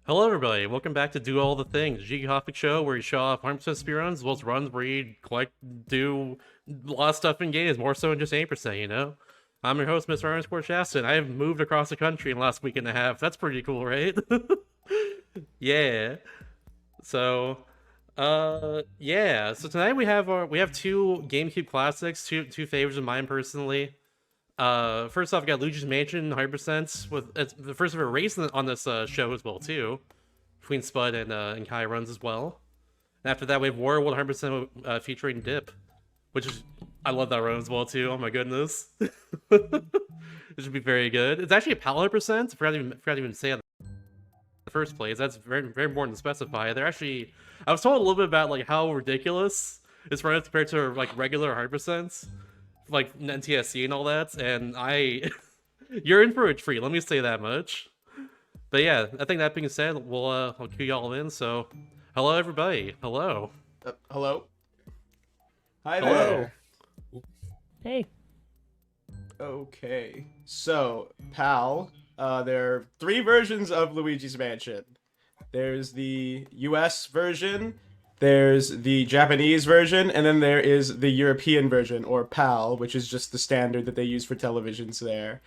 Hello, everybody. Welcome back to Do All the Things, GDQ Hotfix show where you show off 100% speedruns, as well as runs where you collect, do a lot of stuff in games, more so than just 8%, you know? I'm your host, Mr. Shasta, and I've moved across the country in the last week and a half. That's pretty cool, right? Yeah. So, yeah. So tonight we have two GameCube classics, two favorites of mine personally. First off, we got Luigi's Mansion 100% with it's the first ever race on this show as well too, between Spud and Kai runs as well. And after that, we have Wario World 100% featuring Dip, which is I love that run as well too. Oh my goodness, it should be very good. It's actually a PAL 100%. Forgot to even say that in the first place. That's very important to specify. They're actually I was told a little bit about like how ridiculous this run is compared to like regular 100%. Like NTSC and all that, and you're in for a treat. Let me say that much. But yeah, I think that being said, I'll cue y'all in. So, hello everybody. Hello. Hello. Hi Hello. there. Hey. Okay. So, PAL, there are three versions of Luigi's Mansion. There's the US version, there's the Japanese version, and then there is the European version, or PAL, which is just the standard that they use for televisions there.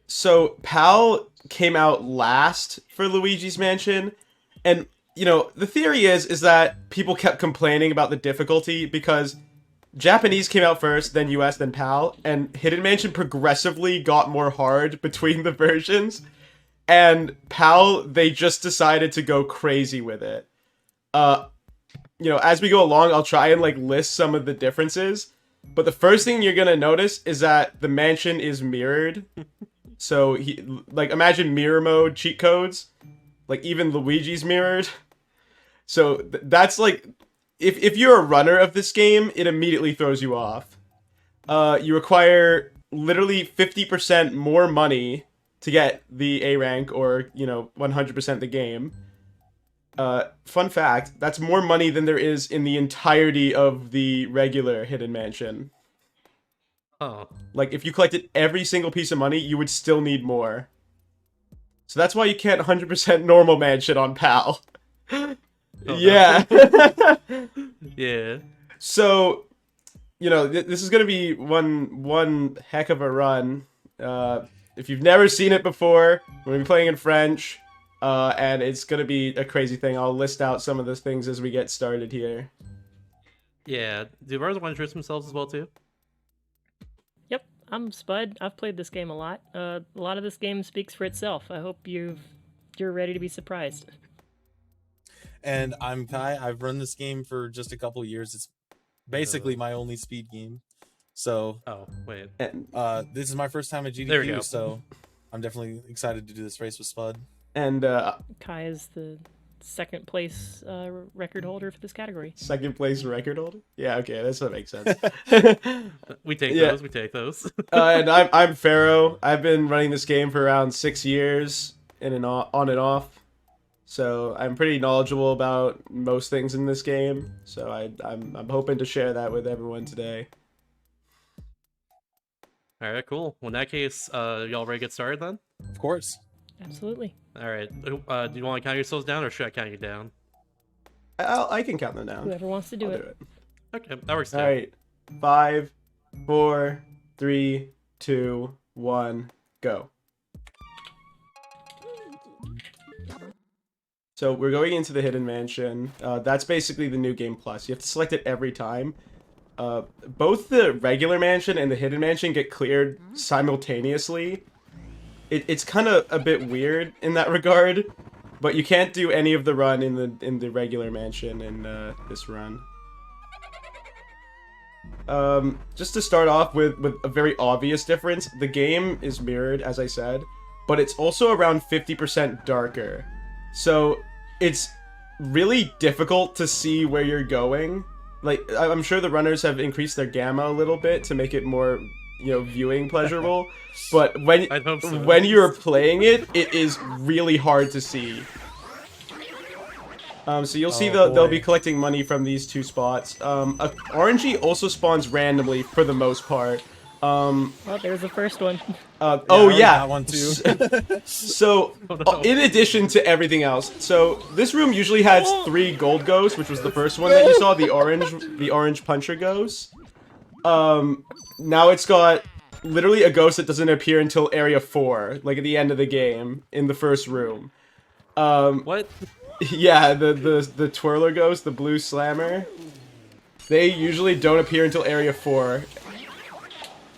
So PAL came out last for Luigi's Mansion, and, you know, the theory is that people kept complaining about the difficulty because Japanese came out first, then US, then PAL, and Hidden Mansion progressively got more hard between the versions. And PAL, they just decided to go crazy with it. You know, as we go along, I'll try and, like, list some of the differences. But the first thing you're gonna notice is that the mansion is mirrored. So, imagine mirror mode cheat codes. Like, even Luigi's mirrored. So, that's, like... If you're a runner of this game, it immediately throws you off. You require literally 50% more money to get the A rank, or, you know, 100% the game. Fun fact, that's more money than there is in the entirety of the regular Hidden Mansion. Oh. Like, if you collected every single piece of money, you would still need more. So that's why you can't 100% normal mansion on PAL. Oh, yeah. No. Yeah. So, you know, this is gonna be one heck of a run. If you've never seen it before, we're gonna be playing in French, and it's gonna be a crazy thing. I'll list out some of those things as we get started here. Yeah. Do runners want to introduce themselves as well too? Yep, I'm Spud. I've played this game a lot. A lot of this game speaks for itself. I hope you're ready to be surprised. And I'm Kai. I've run this game for just a couple years. It's basically my only speed game. So, Oh, wait. this is my first time at There we go. GDQ, so I'm definitely excited to do this race with Spud. And Kai is the second place record holder for this category. second place record holder? Yeah, okay, that makes sense. We take Yeah. those. We take those. And I'm Pharaoh. I've been running this game for around 6 years, on and off. So I'm pretty knowledgeable about most things in this game. So I'm hoping to share that with everyone today. All right, cool. Well, in that case, y'all ready to get started then? Of course. Absolutely. All right. Do you want to count yourselves down, or should I count you down? I can count them down. Whoever wants to do I'll it. Okay, that works. All too. right, 5, 4, 3, 2, 1, go. So we're going into the Hidden Mansion. That's basically the new game plus. You have to select it every time. Both the regular mansion and the Hidden Mansion get cleared simultaneously. It's kind of a bit weird in that regard, but you can't do any of the run in the regular mansion in this run. Just to start off with a very obvious difference, the game is mirrored, as I said, but it's also around 50% darker. So it's really difficult to see where you're going. Like, I'm sure the runners have increased their gamma a little bit to make it more, you know, viewing pleasurable. But I'd hope so. when you're playing it, it is really hard to see. So you'll see they'll be collecting money from these two spots. RNG also spawns randomly for the most part. Well, there's the first one. Oh I already yeah, got one too. So, Oh, no. in addition to everything else, so this room usually has 3 gold ghosts, which was the first one that you saw, the orange puncher ghost. Now it's got literally a ghost that doesn't appear until area 4, like at the end of the game, in the first room. What? Yeah, the twirler ghost, the blue slammer. They usually don't appear until area 4.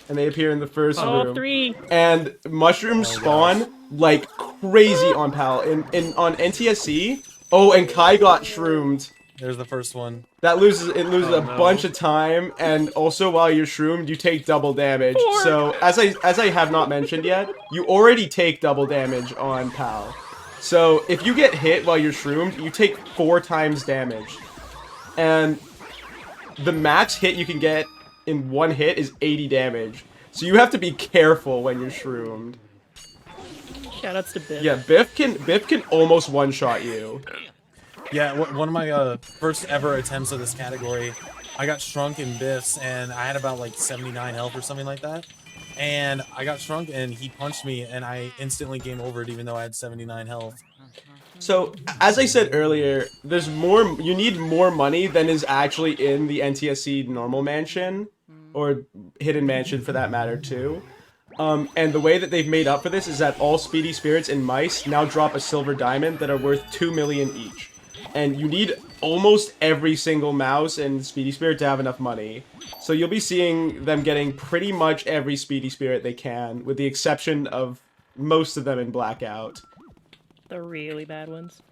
And they appear in the first Oh, room. 3. And mushrooms spawn like crazy on PAL. On NTSC. Oh, and Kai got shroomed. There's the first one. That loses a no. bunch of time, and also while you're shroomed, you take double damage. So as I have not mentioned yet, you already take double damage on PAL. So if you get hit while you're shroomed, you take 4 times damage. And the max hit you can get in one hit is 80 damage. So you have to be careful when you're shroomed. Shoutouts to Biff. Yeah, Biff can almost one-shot you. Yeah, one of my first ever attempts of this category, I got shrunk in Biff's, and I had about like 79 health or something like that. And I got shrunk, and he punched me, and I instantly game overed, even though I had 79 health. So, as I said earlier, there's more. You need more money than is actually in the NTSC normal mansion, or hidden mansion for that matter too. And the way that they've made up for this is that all speedy spirits and mice now drop a silver diamond that are worth 2 million each. And you need almost every single mouse and speedy spirit to have enough money. So you'll be seeing them getting pretty much every speedy spirit they can, with the exception of most of them in Blackout. The really bad ones.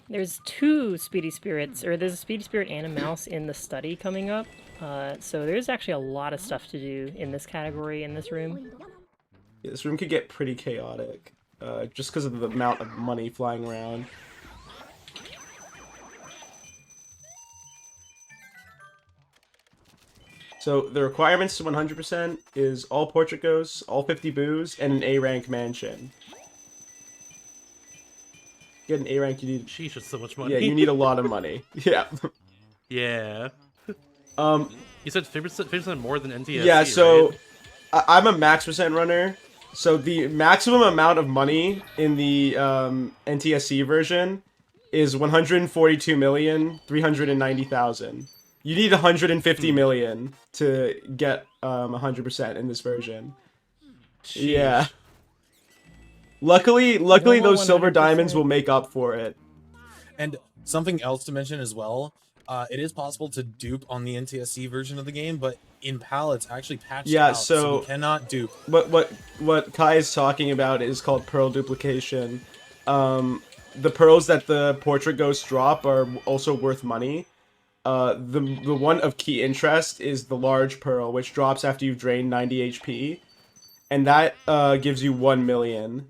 There's 2 Speedy Spirits, or there's a Speedy Spirit and a mouse in the study coming up. So there's actually a lot of stuff to do in this category in this room. Yeah, this room could get pretty chaotic, just because of the amount of money flying around. So the requirements to 100% is all portrait ghosts, all 50 boos, and an A rank mansion. Get an A rank, you need. Sheesh, it's so much money. Yeah, you need a lot of money. Yeah. Yeah. You said 50% more than NTSC, Yeah. So right? I'm a max percent runner. So the maximum amount of money in the NTSC version is 142,390,000. You need 150 million to get 100% in this version. Sheesh. Yeah. Luckily Normal those silver 100%. diamonds will make up for it. And something else to mention as well, it is possible to dupe on the NTSC version of the game, but in PAL it's actually patched Yeah, out, so you cannot dupe. What Kai is talking about is called pearl duplication. The pearls that the portrait ghosts drop are also worth money. The one of key interest is the large pearl, which drops after you've drained 90 HP, and that gives you 1 million.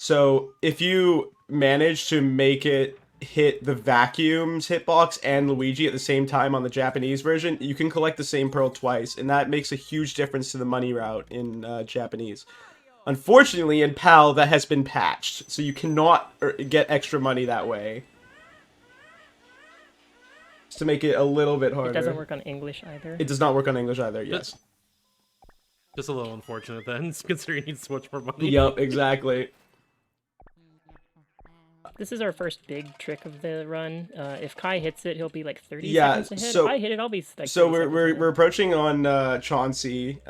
So if you manage to make it hit the vacuums hitbox and Luigi at the same time on the Japanese version, you can collect the same pearl twice, and that makes a huge difference to the money route in Japanese. Unfortunately, in PAL, that has been patched, so you cannot get extra money that way. Just to make it a little bit harder. It doesn't work on English either. It does not work on English either, yes. Just a little unfortunate then, considering you need so much more money. Yup, exactly. This is our first big trick of the run. If Kai hits it, he'll be like 30 Yeah, seconds ahead. so- If I hit it, I'll be like So 30 seconds we're ahead. approaching on Chauncey.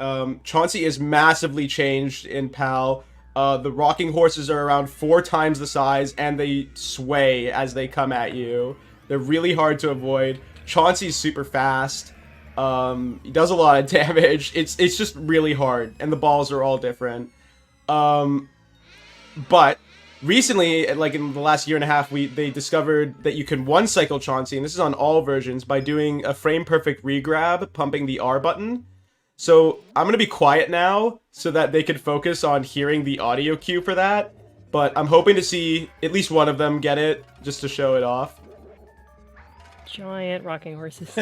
Chauncey is massively changed in PAL. The rocking horses are around 4 times the size, and they sway as they come at you. They're really hard to avoid. Chauncey's super fast. He does a lot of damage. It's just really hard, and the balls are all different. But recently, like in the last year and a half, they discovered that you can one-cycle Chauncey, and this is on all versions, by doing a frame-perfect regrab, pumping the R button. So I'm going to be quiet now, so that they could focus on hearing the audio cue for that. But I'm hoping to see at least one of them get it, just to show it off. Giant rocking horses.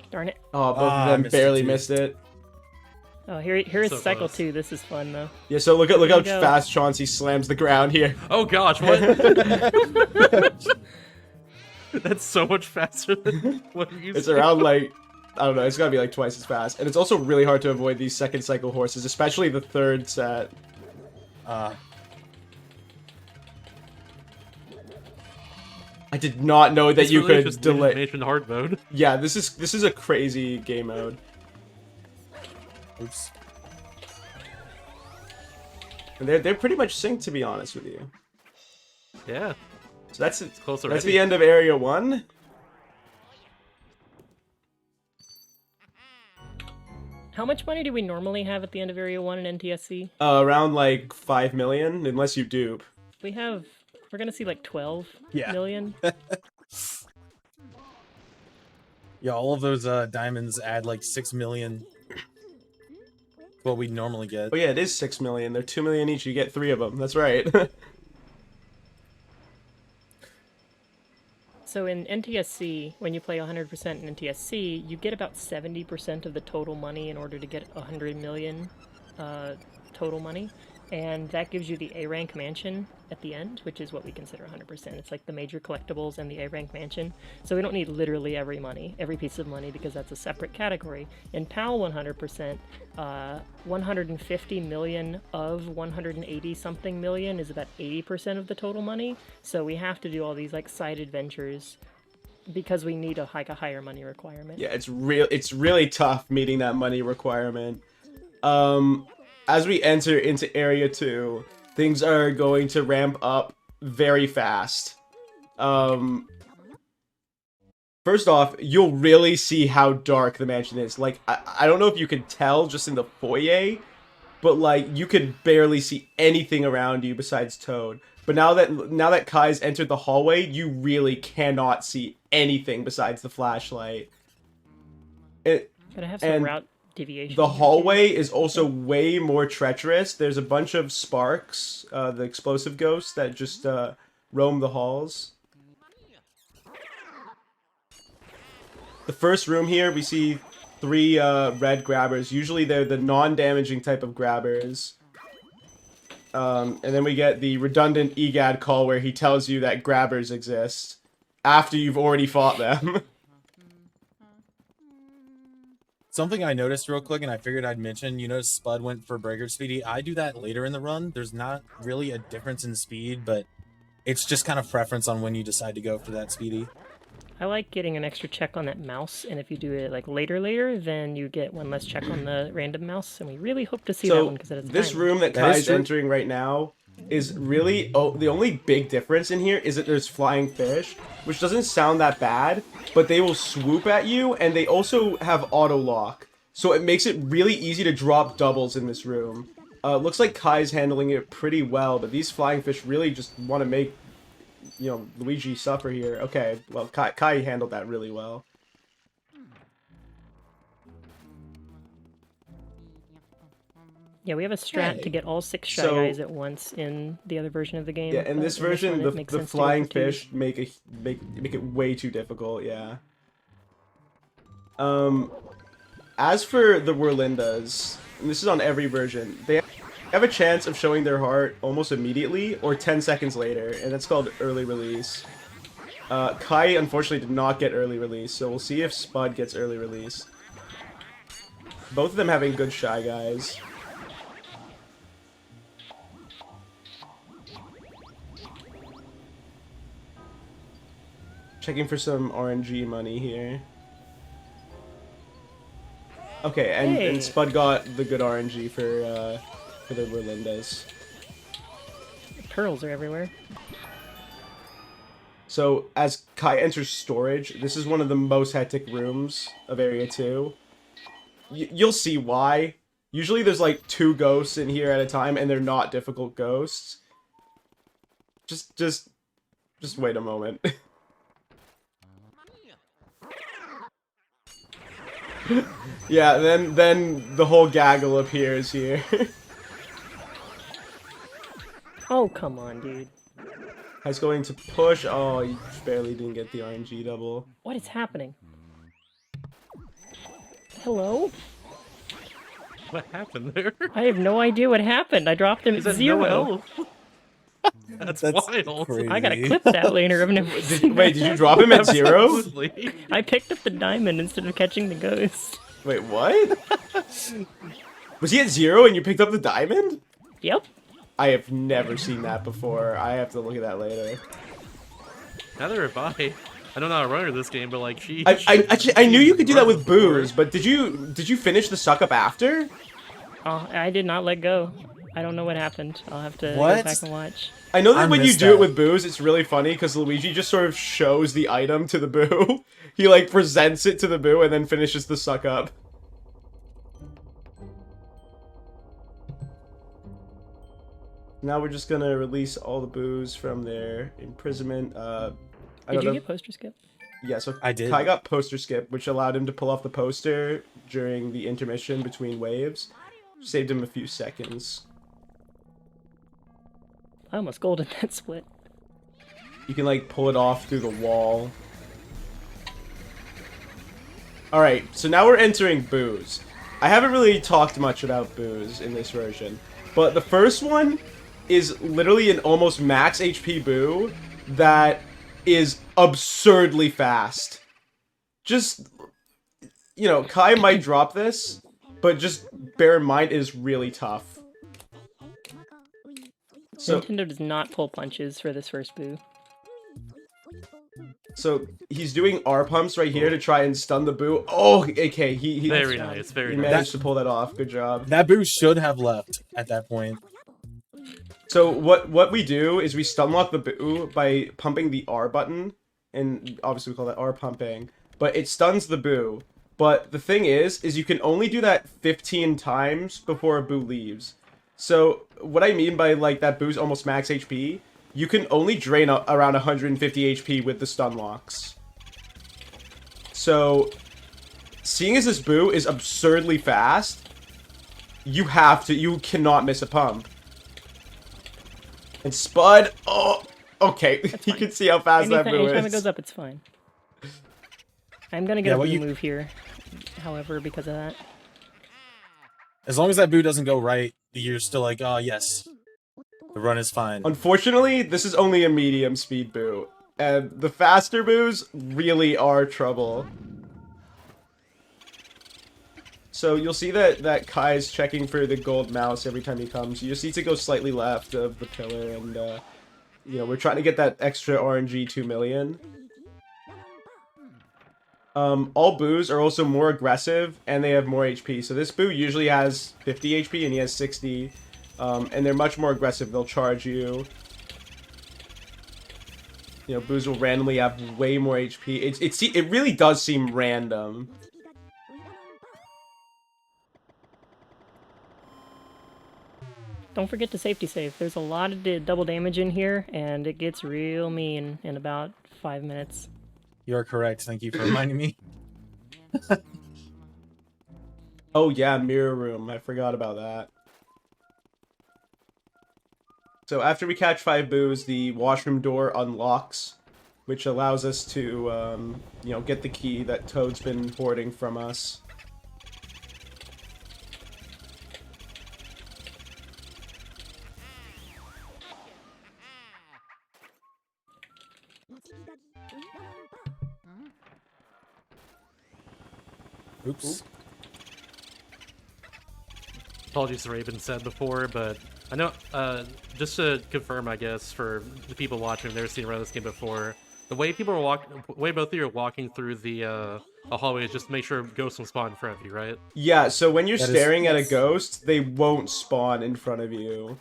Darn it. Oh, both Ah, I of them missed it barely too. missed it. Oh, here is So cycle close. 2. This is fun though. Yeah, so look how we go. fast Chauncey slams the ground here. Oh gosh, what? That's so much faster than what you It's said. around like, I don't know, it's gotta be like twice as fast. And it's also really hard to avoid these second cycle horses, especially the third set. I did not know that It's you really could just delay. animation hard mode. Yeah, this is a crazy game mode. Oops. And they're pretty much synced, to be honest with you. Yeah, So that's it. close That's already. the end of Area 1. How much money do we normally have at the end of Area 1 in NTSC? Around like 5 million, unless you dupe. We're gonna see like 12 Yeah. million. Yeah, all of those diamonds add like 6 million. What we normally get. Oh yeah, it is 6 million. They're 2 million each. You get 3 of them. That's right. So in NTSC, when you play 100% in NTSC, you get about 70% of the total money in order to get 100 million total money. And that gives you the A rank mansion at the end, which is what we consider 100%. It's like the major collectibles and the A rank mansion. So we don't need literally every piece of money, because that's a separate category. In PAL 100%, 150 million of 180 something million is about 80% of the total money. So we have to do all these like side adventures because we need a higher money requirement. Yeah, it's really tough meeting that money requirement. As we enter into Area 2, things are going to ramp up very fast. First off, you'll really see how dark the mansion is. Like, I don't know if you can tell just in the foyer, but like you could barely see anything around you besides Toad. But now that Kai's entered the hallway, you really cannot see anything besides the flashlight. Gotta have some and route deviation. The here, too. hallway is also way more treacherous. There's a bunch of sparks, the explosive ghosts that just roam the halls. The first room here, we see 3 red grabbers. Usually they're the non-damaging type of grabbers. And then we get the redundant EGAD call where he tells you that grabbers exist after you've already fought them. Something I noticed real quick, and I figured I'd mention, you notice Spud went for Breaker Speedy. I do that later in the run. There's not really a difference in speed, but it's just kind of preference on when you decide to go for that Speedy. I like getting an extra check on that mouse, and if you do it like later, then you get one less check on the random mouse, and we really hope to see that one because it's this tiny. room that That is Kai's true. entering right now is really the only big difference in here is that there's flying fish, which doesn't sound that bad, but they will swoop at you, and they also have auto lock, so it makes it really easy to drop doubles in this room. Looks like Kai's handling it pretty well, but these flying fish really just want to make, you know, Luigi suffer here. Okay, well, Kai handled that really well. Yeah, we have a strat Hey. to get all 6 Shy So- Guys at once in the other version of the game. Yeah, in but this one, version, it makes the sense to go flying for 2. fish make it way too difficult. Yeah. As for the Whirlindas, and this is on every version, they have a chance of showing their heart almost immediately or 10 seconds later, and that's called early release. Kai unfortunately did not get early release, so we'll see if Spud gets early release. Both of them having good Shy Guys. Checking for some RNG money here. Okay, and Hey. Spud got the good RNG for the Whirlindas. Pearls are everywhere. So, as Kai enters storage, this is one of the most hectic rooms of Area 2. You'll see why. Usually there's like 2 ghosts in here at a time, and they're not difficult ghosts. Just wait a moment. Yeah, then the whole gaggle appears here. Oh, come on, dude. Kai's going to push. Oh, he barely didn't get the RNG double. What is happening? Hello? What happened there? I have no idea what happened. I dropped him He's at at 0. no health. That's wild. Crazy. I gotta clip that later. I've never seen Wait, did you drop him at 0? Absolutely. I picked up the diamond instead of catching the ghost. Wait, what? Was he at 0 and you picked up the diamond? Yep. I have never seen that before. I have to look at that later. Neither have I. I don't know how to run this game, but like, she. I knew you could do that with booze, but did you finish the suck up after? Oh, I did not let go. I don't know what happened. I'll have to What? go back and watch. I know that I when you missed do that. it with booze, it's really funny because Luigi just sort of shows the item to the boo. He like presents it to the boo and then finishes the suck up. Now we're just gonna release all the boos from their imprisonment. I Did don't you know. get poster skip? Yeah, so I did. Kai got poster skip, which allowed him to pull off the poster during the intermission between waves. Saved him a few seconds. I almost golden that split. You can like pull it off through the wall. Alright, so now we're entering boos. I haven't really talked much about boos in this version, but the first one is literally an almost max HP boo that is absurdly fast. Just, you know, Kai might drop this, but just bear in mind it is really tough. So, Nintendo does not pull punches for this first boo. so he's doing R pumps right here to try and stun the boo. Oh, okay, he Very nice, very he nice. managed to pull that off. Good job. That boo should have left at that point. So what we do is we stun lock the boo by pumping the R button, and obviously we call that R pumping. But it stuns the boo. But the thing is you can only do that 15 times before a boo leaves. So what I mean by like that boo's almost max HP, you can only drain around 150 HP with the stun locks. So seeing as this boo is absurdly fast, you cannot miss a pump. And Spud, oh, okay. You can see how fast that boo Anytime it is. goes up, it's fine. I'm gonna get Yeah, a what boo you- move here, however, because of that. As long as that boo doesn't go right, you're still like, oh yes, the run is fine. Unfortunately, this is only a medium speed boo. And the faster boos really are trouble. So you'll see that Kai's checking for the gold mouse every time he comes. You just need to go slightly left of the pillar and, you know, we're trying to get that extra RNG 2 million. All boos are also more aggressive and they have more HP. So this boo usually has 50 HP and he has 60. And they're much more aggressive. They'll charge you. You know, boos will randomly have way more HP. It really does seem random. Don't forget to safety save. There's a lot of double damage in here, and it gets real mean in about 5 minutes. You're correct. Thank you for reminding me. Oh yeah, mirror room. I forgot about that. So after we catch 5 boos, the washroom door unlocks, which allows us to, you know, get the key that Toad's been hoarding from us. Oops. Apologies for Raven said before, but I know, just to confirm, I guess, for the people watching who've never seen around this game before, the way people are the way both of you are walking through the hallway is just to make sure ghosts will spawn in front of you, right? Yeah, so when you're That is- staring at a yes. ghost, they won't spawn in front of you.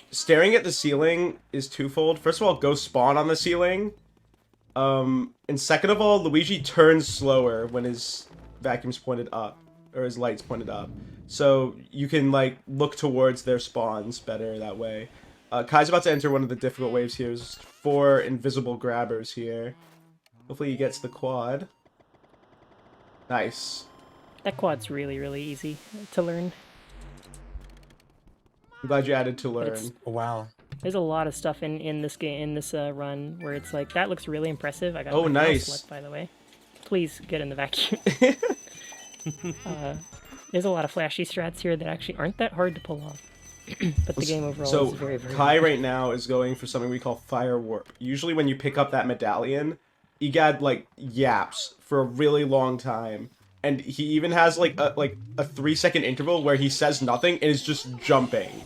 Staring at the ceiling is twofold. First of all, ghosts spawn on the ceiling. And second of all, Luigi turns slower when his vacuum's pointed up, or his light's pointed up. So you can, like, look towards their spawns better that way. Kai's about to enter one of the difficult waves here. There's 4 invisible grabbers here. Hopefully he gets the quad. Nice. That quad's really, really easy to learn. I'm glad you added to It's- learn. Oh, wow. There's a lot of stuff in this game, in this run, where it's like, that looks really impressive. I got Oh, my mouse nice. select, by the way. Please get in the vacuum. There's a lot of flashy strats here that actually aren't that hard to pull off. But the game overall So is very, very Kai hard. right now is going for something we call Fire Warp. Usually when you pick up that medallion, Egad like yaps for a really long time. And he even has like a 3-second interval where he says nothing and is just jumping.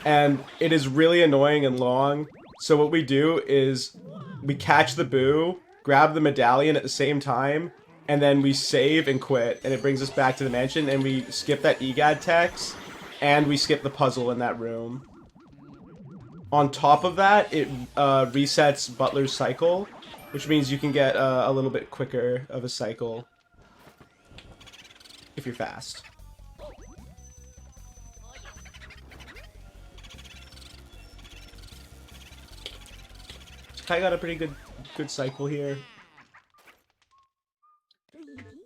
And it is really annoying and long. So what we do is we catch the boo, grab the medallion at the same time, and then we save and quit, and it brings us back to the mansion, and we skip that EGAD text, and we skip the puzzle in that room. On top of that, it resets Butler's cycle, which means you can get a little bit quicker of a cycle if you're fast. I got a pretty good cycle here.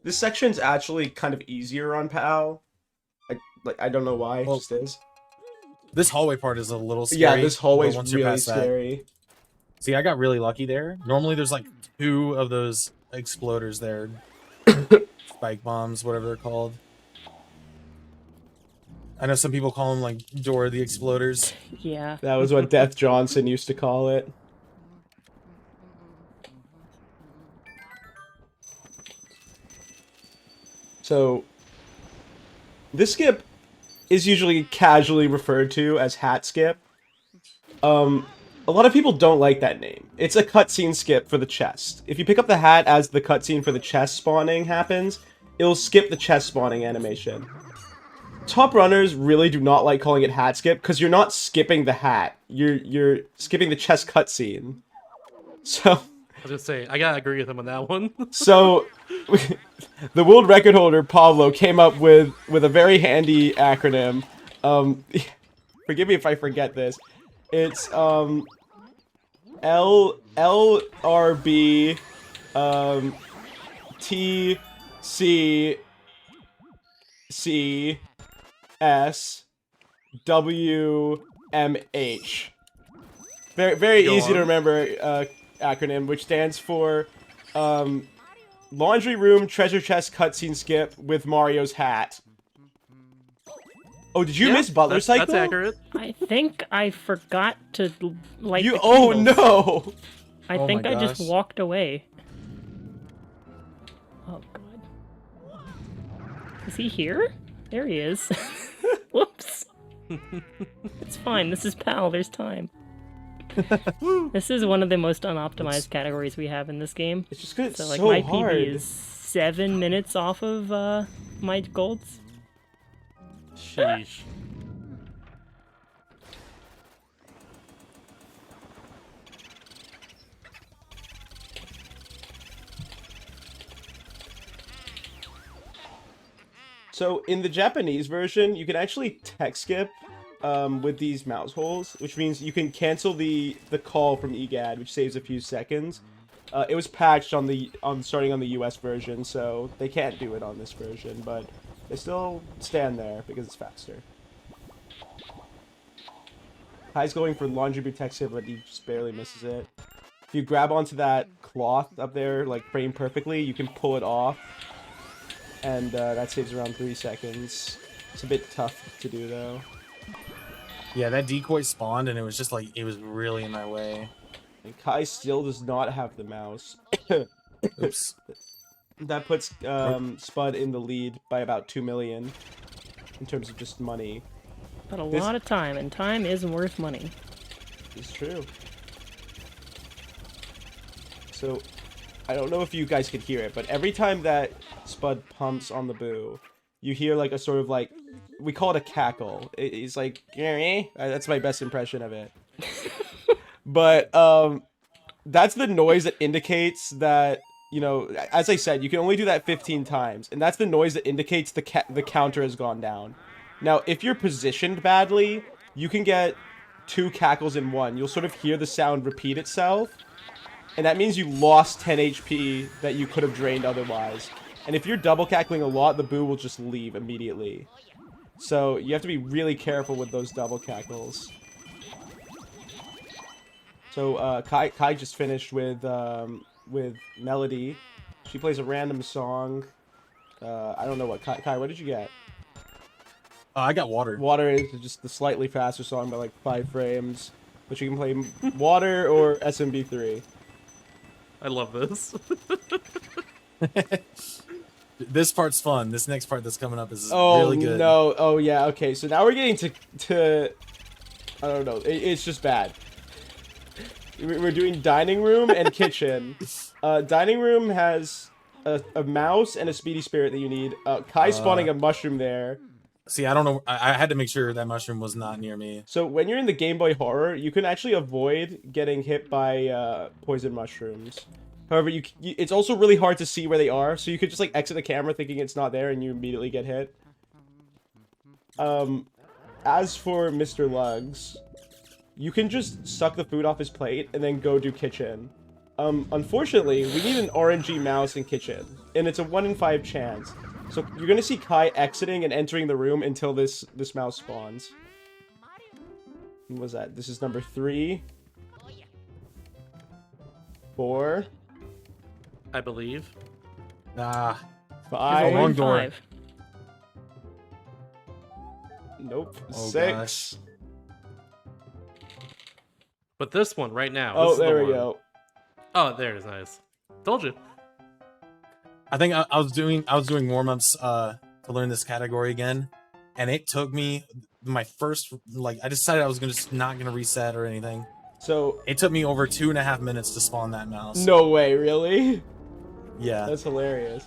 This section's actually kind of easier on PAL. I don't know why, it just is. This hallway part is a little scary. Yeah, this hallway's but once you're really past that- scary. See, I got really lucky there. Normally there's like 2 of those exploders there. Spike bombs, whatever they're called. I know some people call them like Dora the Exploders. Yeah. That was what Death Johnson used to call it. So, this skip is usually casually referred to as hat skip. A lot of people don't like that name. It's a cutscene skip for the chest. If you pick up the hat as the cutscene for the chest spawning happens, it'll skip the chest spawning animation. Top runners really do not like calling it hat skip because you're not skipping the hat. You're skipping the chest cutscene. So I was gonna say, I gotta agree with him on that one. So, the world record holder, Pablo, came up with a very handy acronym. Forgive me if I forget this. It's, LRB, TCCSWMH. Very Go easy to on. remember acronym, which stands for Laundry Room Treasure Chest Cutscene Skip with Mario's hat. Oh, did you Yeah, miss Butler Cycle? That's accurate. I think I forgot to light You the oh candles. no! I Oh think my I just gosh. walked away. Oh god. Is he here? There he is. Whoops. It's fine. This is PAL. There's time. This is one of the most unoptimized categories we have in this game. It's just 'cause it's So like so my hard. PB is 7 minutes off of my golds. Sheesh. So in the Japanese version, you can actually text skip with these mouse holes, which means you can cancel the call from EGAD, which saves a few seconds. It was patched starting on the US version, so they can't do it on this version, but they still stand there because it's faster. Kai's going for laundry boot text skip, but he just barely misses it. If you grab onto that cloth up there, like framed perfectly, you can pull it off. And that saves around 3 seconds. It's a bit tough to do, though. Yeah, that decoy spawned and it was just like, it was really in my way. And Kai still does not have the mouse. Oops. That puts Spud in the lead by about 2 million in terms of just money. But a This- lot of time, and time is worth money. It's true. So, I don't know if you guys could hear it, but every time that Spud pumps on the boo, you hear like a sort of like, we call it a cackle. It's like, that's my best impression of it. But that's the noise that indicates that, you know, as I said, you can only do that 15 times, and that's the noise that indicates the counter has gone down. Now, if you're positioned badly, you can get 2 cackles in one. You'll sort of hear the sound repeat itself, and that means you lost 10 HP that you could have drained otherwise. And if you're double cackling a lot, the boo will just leave immediately. So you have to be really careful with those double cackles. So Kai just finished with Melody. She plays a random song. I don't know what Kai. What did you get? I got water. Water is just the slightly faster song by like 5 frames, but you can play Water or SMB3. I love this. This part's fun. This next part that's coming up is Oh really good. no! Oh yeah. Okay, so now we're getting to I don't know. It's just bad. We're doing dining room and kitchen. Dining room has a mouse and a speedy spirit that you need. Kai spawning a mushroom there. See, I don't know. I had to make sure that mushroom was not near me. So when you're in the Game Boy Horror, you can actually avoid getting hit by poison mushrooms. However, it's also really hard to see where they are, so you could just like exit the camera thinking it's not there, and you immediately get hit. As for Mr. Lugs, you can just suck the food off his plate and then go do kitchen. Unfortunately, we need an RNG mouse in kitchen, and it's a 1 in 5 chance. So you're gonna see Kai exiting and entering the room until this mouse spawns. What was that? This is number 3. 4. I believe. Nah. 5. Wrong door. 5. Nope. Oh, 6. gosh. But this one right now. Oh, this is the there we one. go. Oh, there it is. Nice. Told you. I think I was doing warm-ups to learn this category again, and it took me my first I decided I was not gonna reset or anything. So It took me over 2.5 minutes to spawn that mouse. no way, really? Yeah. That's hilarious.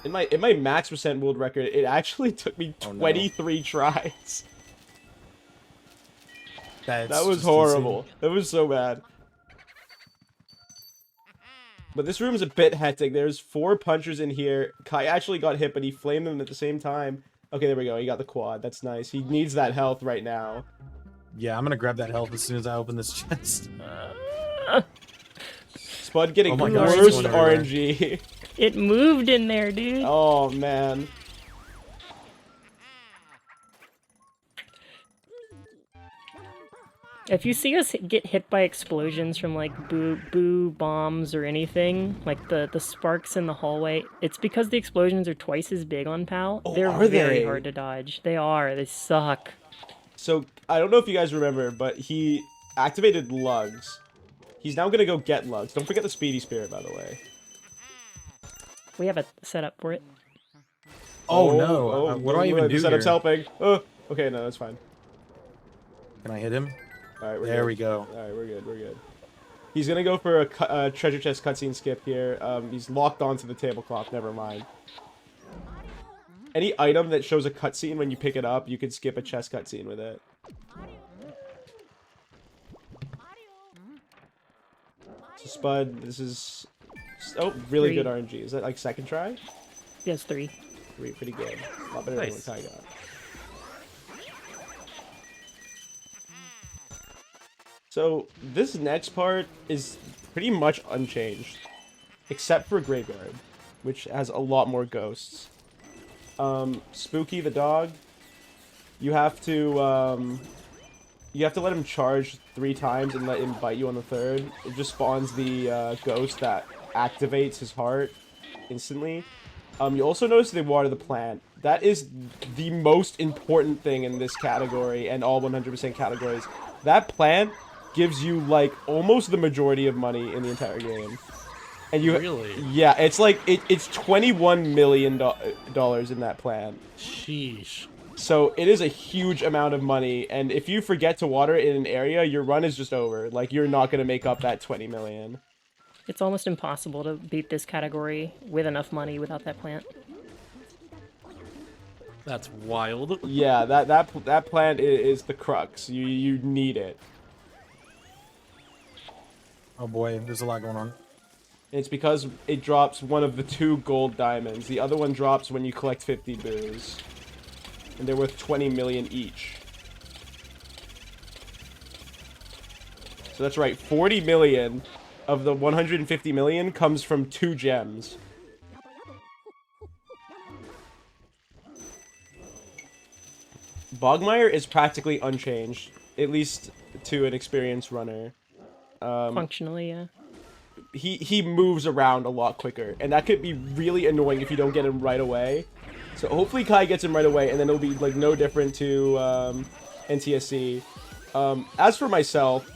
In my max percent world record, it actually took me Oh, no. 23 tries. That's That was just horrible. insane. That was so bad. But this room is a bit hectic. There's 4 punchers in here. Kai actually got hit, but he flamed them at the same time. Okay, there we go. He got the quad. That's nice. He needs that health right now. Yeah, I'm gonna grab that health as soon as I open this chest. Spud getting Oh my gosh, it's worst going everywhere. RNG. It moved in there, dude. Oh, man. If you see us get hit by explosions from like boo bombs or anything, like the sparks in the hallway, it's because the explosions are twice as big on PAL. Oh, They're are very they? hard to dodge. They are. They suck. So, I don't know if you guys remember, but he activated Lugs. He's now gonna go get Lugs. Don't forget the Speedy Spirit, by the way. We have a setup for it. Oh, no! What do I even the do setup's here? helping. Oh, okay, no, that's fine. Can I hit him? Alright, There we go. Alright, we're good, we're good. He's gonna go for a treasure chest cutscene skip here. He's locked onto the tablecloth, never mind. Any item that shows a cutscene when you pick it up, you can skip a chest cutscene with it. So Spud, this is... Oh, really 3. good RNG. Is that like second try? Yes, 3. 3, pretty good. A lot better Nice. than what Kai got. So, this next part is pretty much unchanged. Except for Graveyard, which has a lot more ghosts. Spooky the dog, you have to let him charge 3 times and let him bite you on the 3rd. It just spawns the ghost that activates his heart instantly. You also notice they water the plant. That is the most important thing in this category and all 100% categories. That plant gives you like almost the majority of money in the entire game. And you Really? Yeah, it's like it's $21 million in that plant. Sheesh. So it is a huge amount of money, and if you forget to water it in an area, your run is just over. Like, you're not gonna make up that 20 million. It's almost impossible to beat this category with enough money without that plant. That's wild. Yeah, that plant is the crux. You need it. Oh boy, there's a lot going on. And it's because it drops one of the 2 gold diamonds. The other one drops when you collect 50 boos. And they're worth 20 million each. So that's right, 40 million of the 150 million comes from 2 gems. Bogmire is practically unchanged, at least to an experienced runner. Functionally, yeah. he moves around a lot quicker, and that could be really annoying if you don't get him right away. So hopefully Kai gets him right away, and then it'll be like no different to NTSC. As for myself,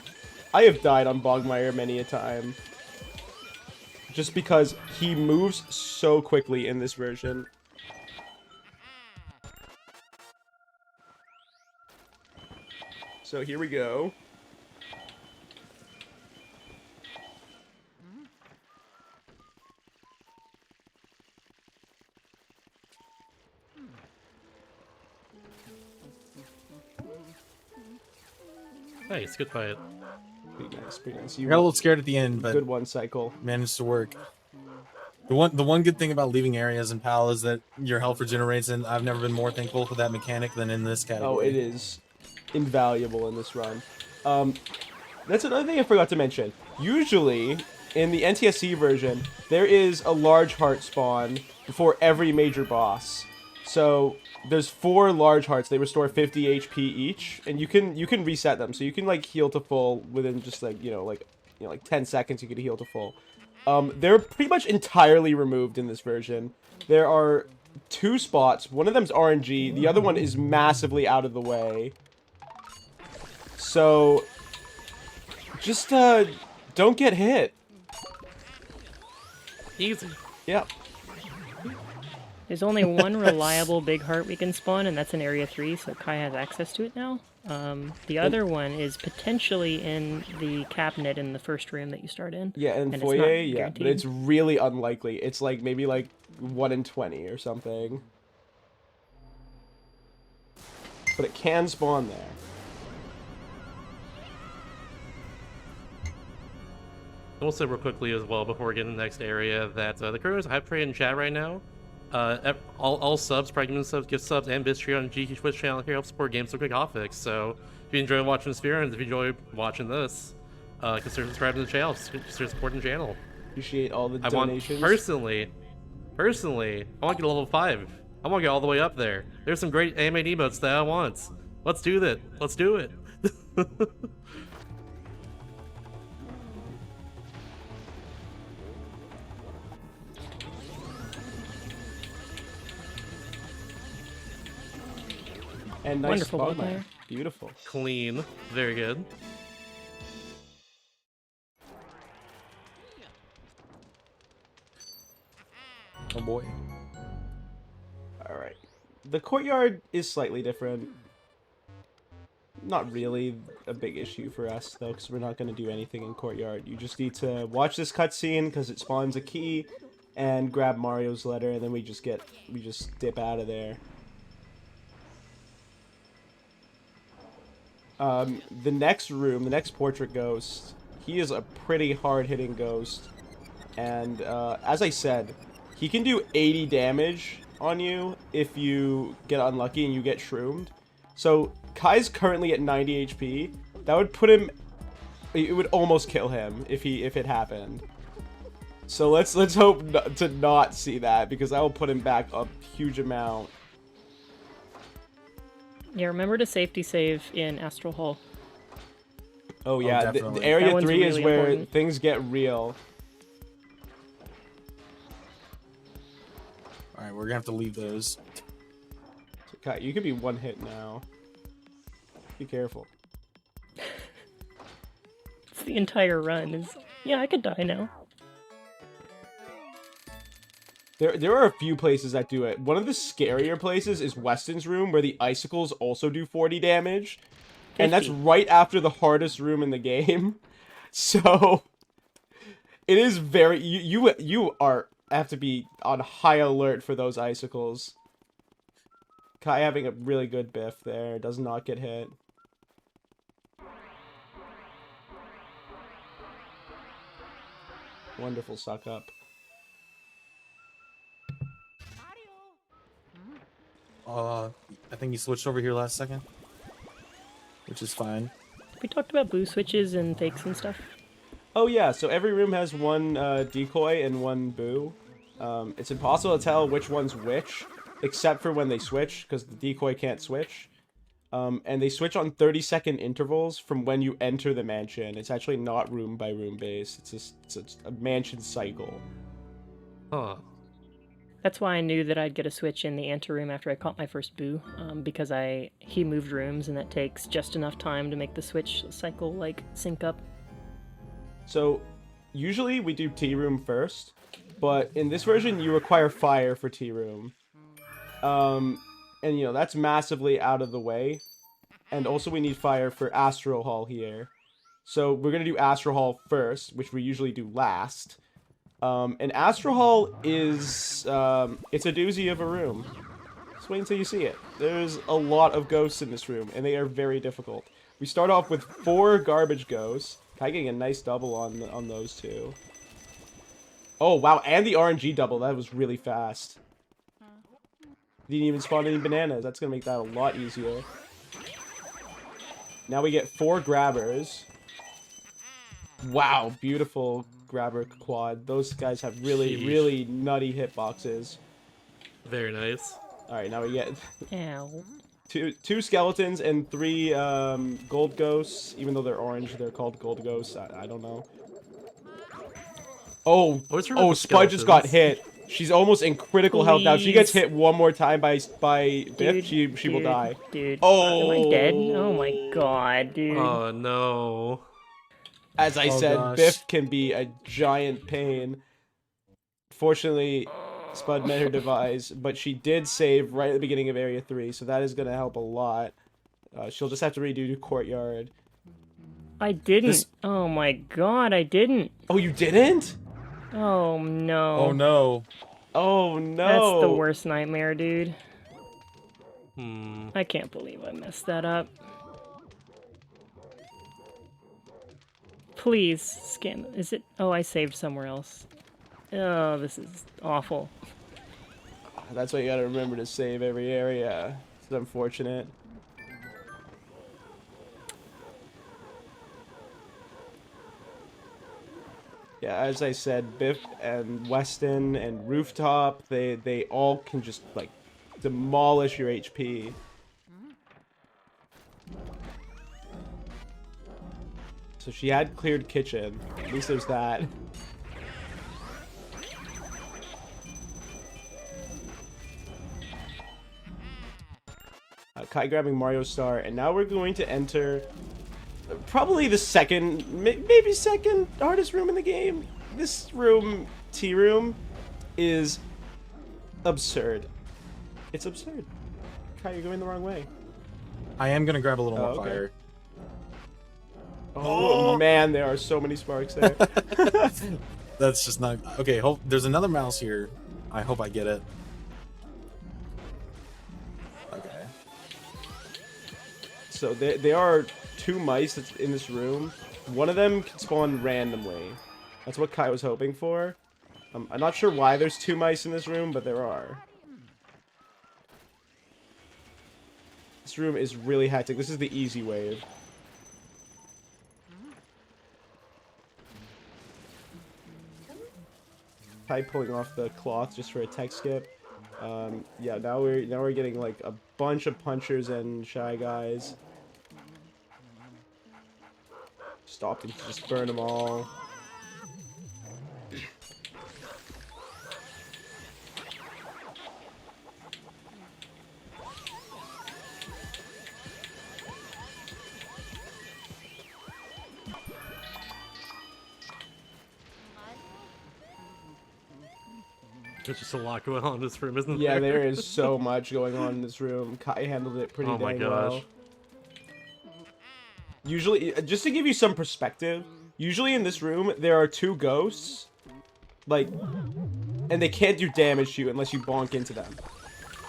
I have died on Bogmire many a time, just because he moves so quickly in this version. So here we go. Nice, good fight. Pretty nice, pretty nice. I You got a little scared at the end, but good one cycle. managed to work. The one good thing about leaving areas in PAL is that your health regenerates, and I've never been more thankful for that mechanic than in this Oh, category. it is invaluable in this run. That's another thing I forgot to mention. Usually, in the NTSC version, there is a large heart spawn before every major boss. So there's 4 large hearts. They restore 50 HP each, and you can reset them. So you can like heal to full within just like like 10 seconds. You can heal to full. They're pretty much entirely removed in this version. There are 2 spots. One of them's RNG. The other one is massively out of the way. So just don't get hit. Easy. Yeah. There's only one reliable big heart we can spawn, and that's in Area 3, so Kai has access to it now. The other one is potentially in the cabinet in the first room that you start in. Yeah, and it's foyer, not yeah, but guaranteed. it's really unlikely. It's like maybe like 1 in 20 or something. But it can spawn there. I will say real quickly as well before we get in the next area that the creators hype train in chat right now. All subs, pregnant subs, gift subs, and Bistry on GDQ Twitch channel here help support games so quick Hotfix. So if you enjoy watching Speedruns, if you enjoy watching this, consider subscribing to the channel, consider supporting the channel. Appreciate all the I want donations. personally, I want to get level 5. I want to get all the way up there. There's some great anime emotes that I want. Let's do that. Let's do it. And nice Wonderful spawn Bogmire. there. Beautiful. Clean. Very good. Oh boy. Alright. The courtyard is slightly different. Not really a big issue for us, though, because we're not going to do anything in courtyard. You just need to watch this cutscene, because it spawns a key, and grab Mario's letter, and then we just dip out of there. The next room, the next portrait ghost, he is a pretty hard-hitting ghost. And, as I said, he can do 80 damage on you if you get unlucky and you get shroomed. So, Kai's currently at 90 HP. That would put him... It would almost kill him if it happened. So let's hope to not see that, because that will put him back a huge amount. Yeah, remember to safety save in Astral Hall. Oh yeah, definitely. the Area That one's 3 is really where important. things get real. Alright, we're gonna have to leave those. So, Kai, you could be one hit now. Be careful. It's the entire run. Yeah, I could die now. There are a few places that do it. One of the scarier places is Weston's room, where the icicles also do 40 damage. And that's 50. right after the hardest room in the game. So it is very you have to be on high alert for those icicles. Kai having a really good biff there, does not get hit. Wonderful suck up. I think he switched over here last second, which is fine. We talked about blue switches and fakes and stuff. Oh yeah, so every room has one decoy and one boo. It's impossible to tell which one's which, except for when they switch, because the decoy can't switch. And they switch on 30-second intervals from when you enter the mansion. It's actually not room by room based. It's a mansion cycle. Huh. That's why I knew that I'd get a switch in the anteroom after I caught my first boo, because he moved rooms, and that takes just enough time to make the switch cycle like sync up. So usually we do tea room first, but in this version you require fire for tea room. And you know, that's massively out of the way. And also we need fire for Astro Hall here. So we're gonna do Astro Hall first, which we usually do last. And Astro Hall is, it's a doozy of a room. Just wait until you see it. There's a lot of ghosts in this room, and they are very difficult. We start off with 4 garbage ghosts. Kai getting a nice double on those 2. Oh, wow, and the RNG double. That was really fast. Didn't even spawn any bananas. That's gonna make that a lot easier. Now we get 4 grabbers. Wow, beautiful grabber quad. Those guys have really, Sheesh. really nutty hitboxes. Very nice. Alright, now we get Ow. two skeletons and 3 gold ghosts. Even though they're orange, they're called gold ghosts. I don't know. Oh, What's wrong with the Spud just got skeletons? hit. She's almost in critical health now. If she gets Please. hit one more time by Biff, Dude, she will dude, die. Dude, Oh. am I dead? Oh my god, dude. Oh no. As I Oh, said, gosh. Biff can be a giant pain. Fortunately, Spud met her device, but she did save right at the beginning of Area 3, so that is going to help a lot. She'll just have to redo Courtyard. I didn't. This- Oh my god, I didn't. Oh, you didn't? Oh no. Oh no. Oh, no. That's the worst nightmare, dude. Hmm. I can't believe I messed that up. Please, scan. Is it? Oh, I saved somewhere else. Oh, this is awful. That's why you gotta remember to save every area. It's unfortunate. Yeah, as I said, Biff and Weston and Rooftop, they all can just, like, demolish your HP. So she had cleared kitchen. At least there's that. Kai grabbing Mario Star, and now we're going to enter probably the second, maybe second hardest room in the game. This room, tea room, is absurd. It's absurd. Kai, you're going the wrong way. I am gonna grab a little more okay. fire. Oh, man, there are so many sparks there. That's just not okay. There's another mouse here. I hope I get it. Okay. So there are 2 mice that's in this room. One of them can spawn randomly. That's what Kai was hoping for. I'm not sure why there's 2 mice in this room, but there are. This room is really hectic. This is the easy wave. Kai pulling off the cloth just for a tech skip. Yeah, now we're getting like a bunch of punchers and shy guys. Stopped and just burn them all. There's just a lot going on in this room, isn't Yeah, there? there is so much going on in this room. Kai handled it pretty Oh my dang gosh. well. Usually, just to give you some perspective, usually in this room, there are 2 ghosts. Like, and they can't do damage to you unless you bonk into them.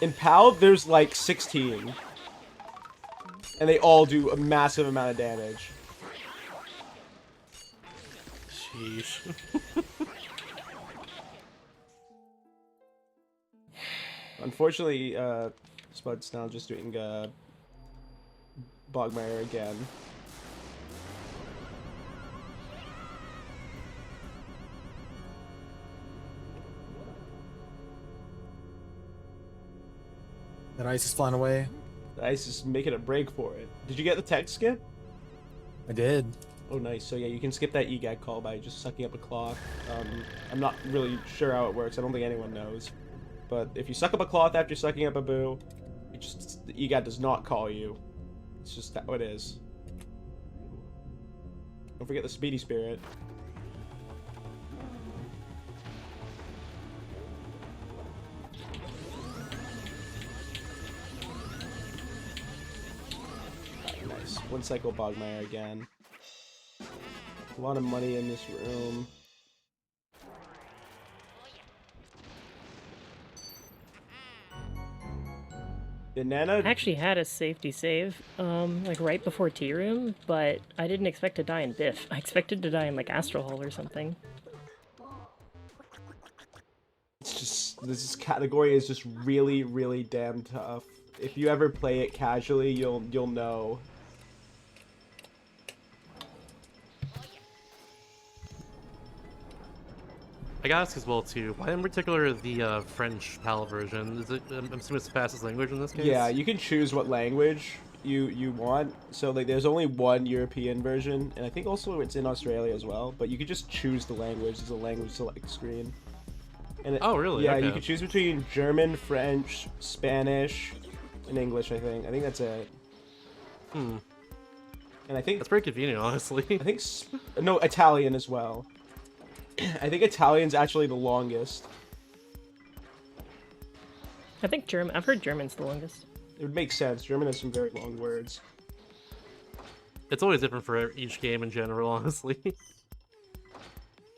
In PAL, there's like 16. And they all do a massive amount of damage. Sheesh. Unfortunately, Spud's now just doing Bogmire again. That ice is flying away. Ice is making a break for it. Did you get the text skip? I did. Oh, nice. So yeah, you can skip that EGAT call by just sucking up a cloth. I'm not really sure how it works. I don't think anyone knows. But if you suck up a cloth after sucking up a boo, the EGAT does not call you. It's just how it is. Don't forget the Speedy Spirit. Nice. One cycle Bogmire again. A lot of money in this room. Banana. I actually had a safety save, like right before tea room, but I didn't expect to die in Biff. I expected to die in like Astral Hall or something. It's just this category is just really, really damn tough. If you ever play it casually, you'll know. I gotta ask as well too. Why in particular the French PAL version? Is it? I'm assuming it's the fastest language in this case. Yeah, you can choose what language you want. So like, there's only one European version, and I think also it's in Australia as well. But you can just choose the language. There's a language select screen. And Oh really? Yeah, Okay. you can choose between German, French, Spanish, and English. I think that's it. Hmm. And I think That's pretty convenient, honestly. I think no, Italian as well. I think Italian's actually the longest. I think German. I've heard German's the longest. It would make sense. German has some very long words. It's always different for each game in general, honestly.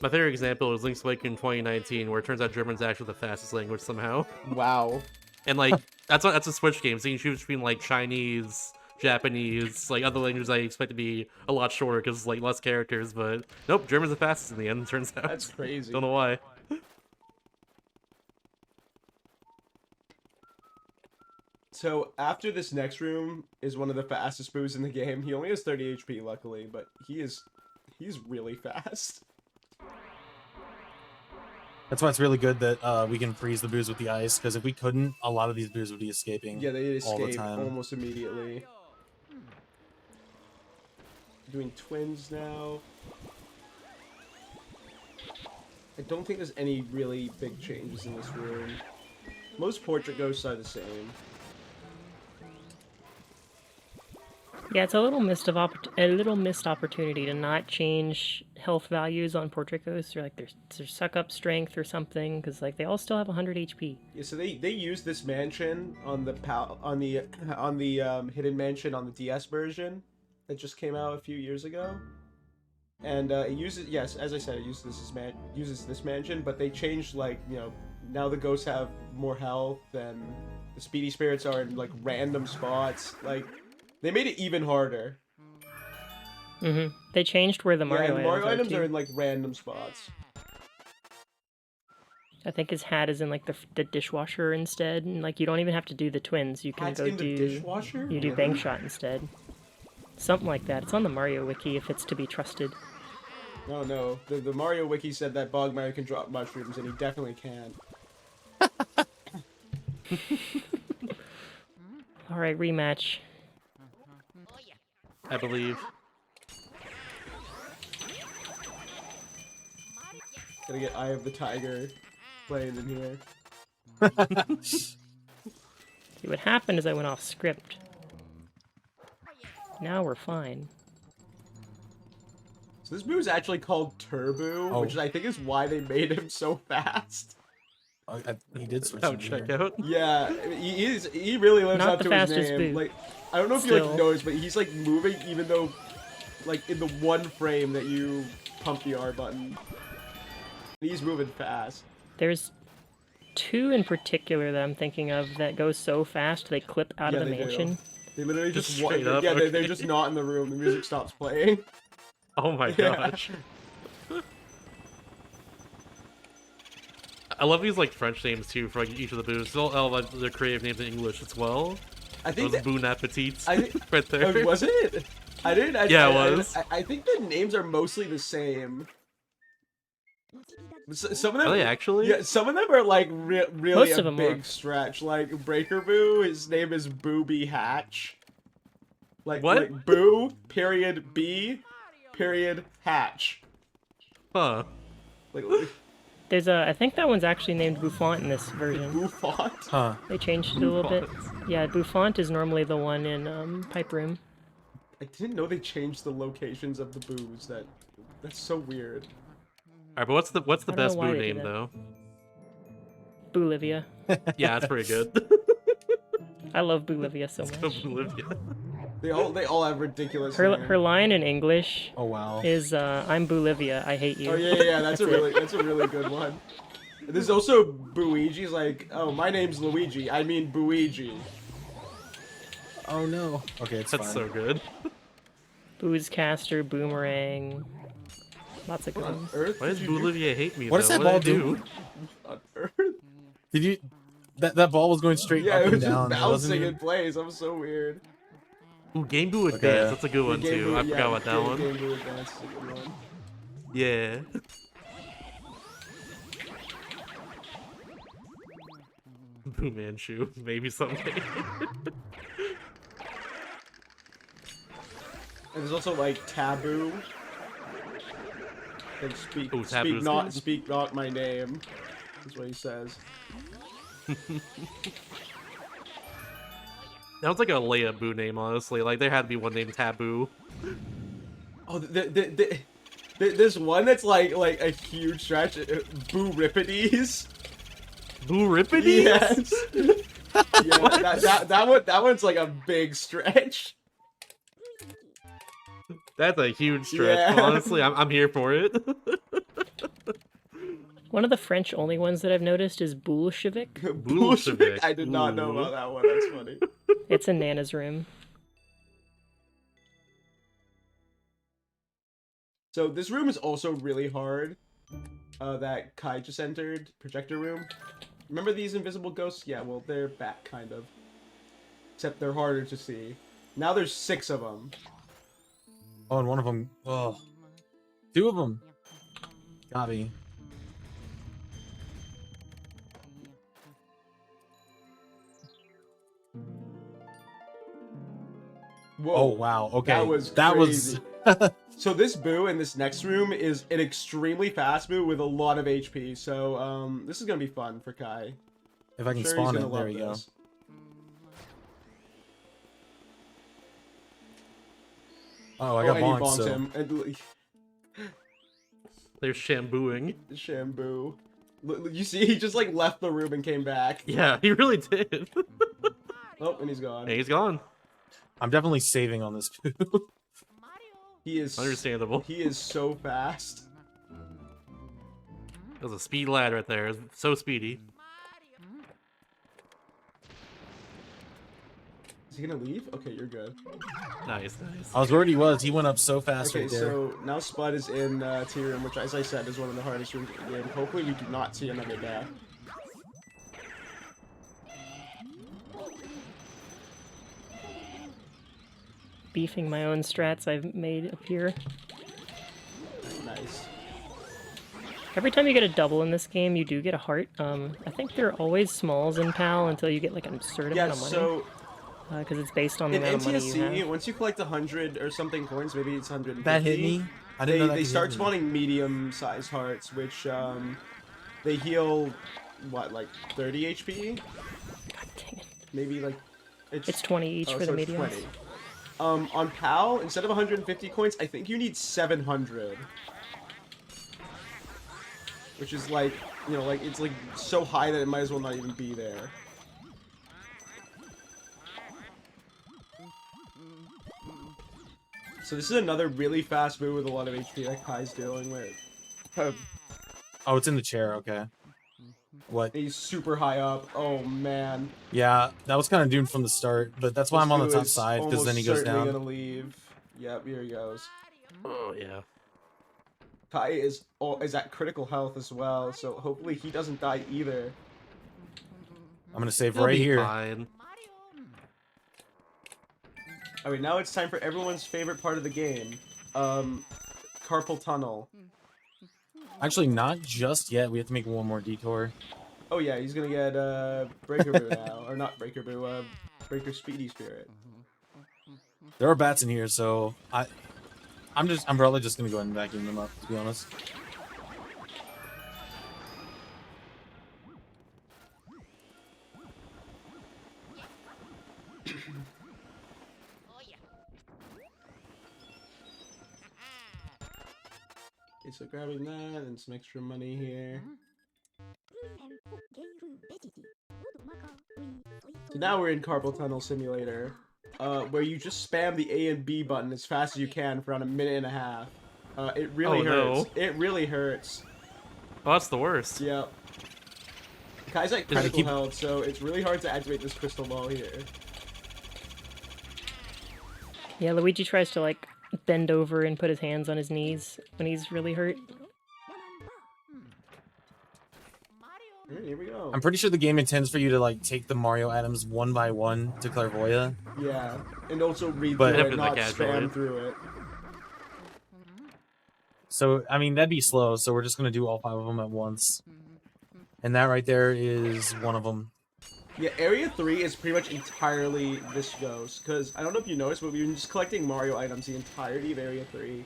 My favorite example is Link's Awakening 2019, where it turns out German's actually the fastest language somehow. Wow. And like that's a Switch game, so you can choose between like Chinese, Japanese, like other languages I expect to be a lot shorter because like less characters, but nope, German's the fastest in the end. Turns out. That's crazy. Don't know why. So after this next room is one of the fastest boos in the game. He only has 30 HP, luckily, but he's really fast. That's why it's really good that we can freeze the boos with the ice, because if we couldn't, a lot of these boos would be escaping. Yeah, they all the escape time. almost immediately. Doing twins now. I don't think there's any really big changes in this room. Most portrait ghosts are the same. Yeah, it's a little missed opportunity to not change health values on portrait ghosts, or like their suck up strength or something, because like they all still have 100 HP. Yeah, so they used this mansion on the hidden mansion on the DS version that just came out a few years ago, and it uses, yes, as I said, it uses this mansion, but they changed, like, you know, now the ghosts have more health and the speedy spirits are in like random spots. Like, they made it even harder. They changed where the Mario, the Mario items too. are in like random spots. I think his hat is in like the dishwasher instead, and like you don't even have to do the twins. You can Hat's go in the do dishwasher? you do bank shot instead. Something like that. It's on the Mario wiki if it's to be trusted. No, no. The Mario wiki said that Bogmire can drop mushrooms, and he definitely can. All right, rematch. I believe. Gotta get Eye of the Tiger playing in here. See, what happened is I went off script. Now we're fine. So this move is actually called Turbo, which I think is why they made him so fast. He did switch. Oh, check out. Yeah, he really lives Not up the to his fastest name. boo. Like, I don't know if you Still. like noticed, but he's like moving even though, like, in the one frame that you pump the R button. He's moving fast. There's two in particular that I'm thinking of that go so fast they clip out of the they do. mansion. They literally Just just straight up, yeah, they're okay. just not in the room. The music stops playing. Oh my Yeah. gosh. I love these like French names too for like each of the boos. They'll all like their creative names in English as well. I think Those that, Bon Appetits I think- right there. oh, was it? I didn't. Yeah, it was. I think the names are mostly the same. Some of them, Are they actually? yeah, some of them are like really Most a of them big are. stretch. Like Breaker Boo, his name is Booby Hatch. Like What? Boo period B period Hatch. Huh. Like There's a. I think that one's actually named Bouffant in this version. Bouffant. Huh. They changed it a little bit. Bouffant. Yeah, Bouffant is normally the one in Pipe Room. I didn't know they changed the locations of the boos. That's so weird. Alright, but what's the I don't know best why boo they did name that. though? Boolivia. Yeah, that's pretty good. I love Boolivia so Let's go much. Bolivia. They all have ridiculous. Her names. her line in English Oh wow. is "I'm Boolivia, I hate you." Oh yeah, that's a That's it. really good one. There's also Luigi's like, oh, my name's Luigi. I mean Luigi. Oh no. Okay, it's That's fine. so good. Boozcaster, Boomerang, lots of What good on ones. earth? Why does did you do? Bolivia hate me What though? does that What ball did I do? On earth? Did you? That ball was going straight Yeah, up it was and just down. It wasn't bouncing even... in place. I'm so weird. Ooh, Game Boo Advance. Okay. That's a good one Game too. Boy- I yeah, forgot about that one. Game Boy Advance is a good one. Yeah. Boo Manchu. Maybe someday. And there's also like Taboo. And Ooh, Taboo's good. speak not my name. That's what he says. That was like a layup boo name, honestly. Like, there had to be one named Taboo. Oh, there's one that's like a huge stretch. Boo Rippides. Boo Rippides? Yes. Yeah, that one's like a big stretch. That's a huge stretch. Yeah. But honestly, I'm here for it. One of the French-only ones that I've noticed is Bolshevik. Bolshevik. I did not know Ooh. about that one. That's funny. It's in Nana's room. So this room is also really hard. That Kai just entered, projector room. Remember these invisible ghosts? Yeah, well, they're back, kind of. Except they're harder to see. Now there's 6 of them. Oh, and one of them. Oh, 2 of them. Got me. Whoa. Oh wow. Okay. That was crazy. So this boo in this next room is an extremely fast boo with a lot of HP. So this is gonna be fun for Kai. If I can Sure, he's spawn gonna it, there love we go. this. Oh, I got and he bonked. bonked So him. And They're shambooing. Shamboo. You see, he just like left the room and came back. Yeah, he really did. Oh, and he's gone. Hey, he's gone. I'm definitely saving on this. He is Understandable. He is so fast. That was a speed lad right there. So speedy. Is he gonna leave? Okay, you're good. Nice, nice. I was worried he was. He went up so fast Okay, right there. so now Spud is in tier room, which, as I said, is one of the hardest rooms in the game. Hopefully, we do not see another death. Beefing my own strats I've made appear. Nice. Every time you get a double in this game, you do get a heart. I think they're always smalls in PAL until you get like an absurd Yeah, amount of money. so Because it's based on the in amount of money you NTSC, have. once you collect 100 or something coins, maybe it's 150. That hit me. I didn't know that They could start hit me. spawning medium-sized hearts, which they heal what, like 30 HP? God dang it. Maybe like It's 20 each for so the it's mediums. 20. On PAL, instead of 150 coins, I think you need 700. Which is like, you know, like it's like so high that it might as well not even be there. So this is another really fast move with a lot of HP that Kai's dealing with. Oh, it's in the chair. Okay. What? He's super high up. Oh man. Yeah, that was kind of doomed from the start, but that's why I'm on the top side, because then he goes down. Gonna leave. Yep, here he goes. Oh, yeah. Kai is at critical health as well, so hopefully he doesn't die either. I'm gonna save He'll right be here. fine. Alright, now it's time for everyone's favorite part of the game. Carpal tunnel. Actually, not just yet. We have to make one more detour. Oh yeah, he's gonna get Breaker Boo now, or not Breaker Boo, Breaker Speedy Spirit. There are bats in here, so I'm probably just gonna go ahead and vacuum them up, to be honest. Okay, so grabbing that and some extra money here. So now we're in Carpal Tunnel Simulator, where you just spam the A and B button as fast as you can for around a minute and a half. It really hurts. no. It really hurts. Oh, that's the worst. Yep. Kai's at critical health, so it's really hard to activate this crystal ball here. Yeah, Luigi tries to like bend over and put his hands on his knees when he's really hurt. Alright, here we go. I'm pretty sure the game intends for you to like take the Mario items one by one to Clairvoya. Yeah, and also read But- through But- it, not casually. spam through it. So, I mean, that'd be slow, so we're just gonna do all 5 of them at once. And that right there is one of them. Yeah, Area 3 is pretty much entirely this ghost, because I don't know if you noticed, but we've been just collecting Mario items the entirety of Area 3.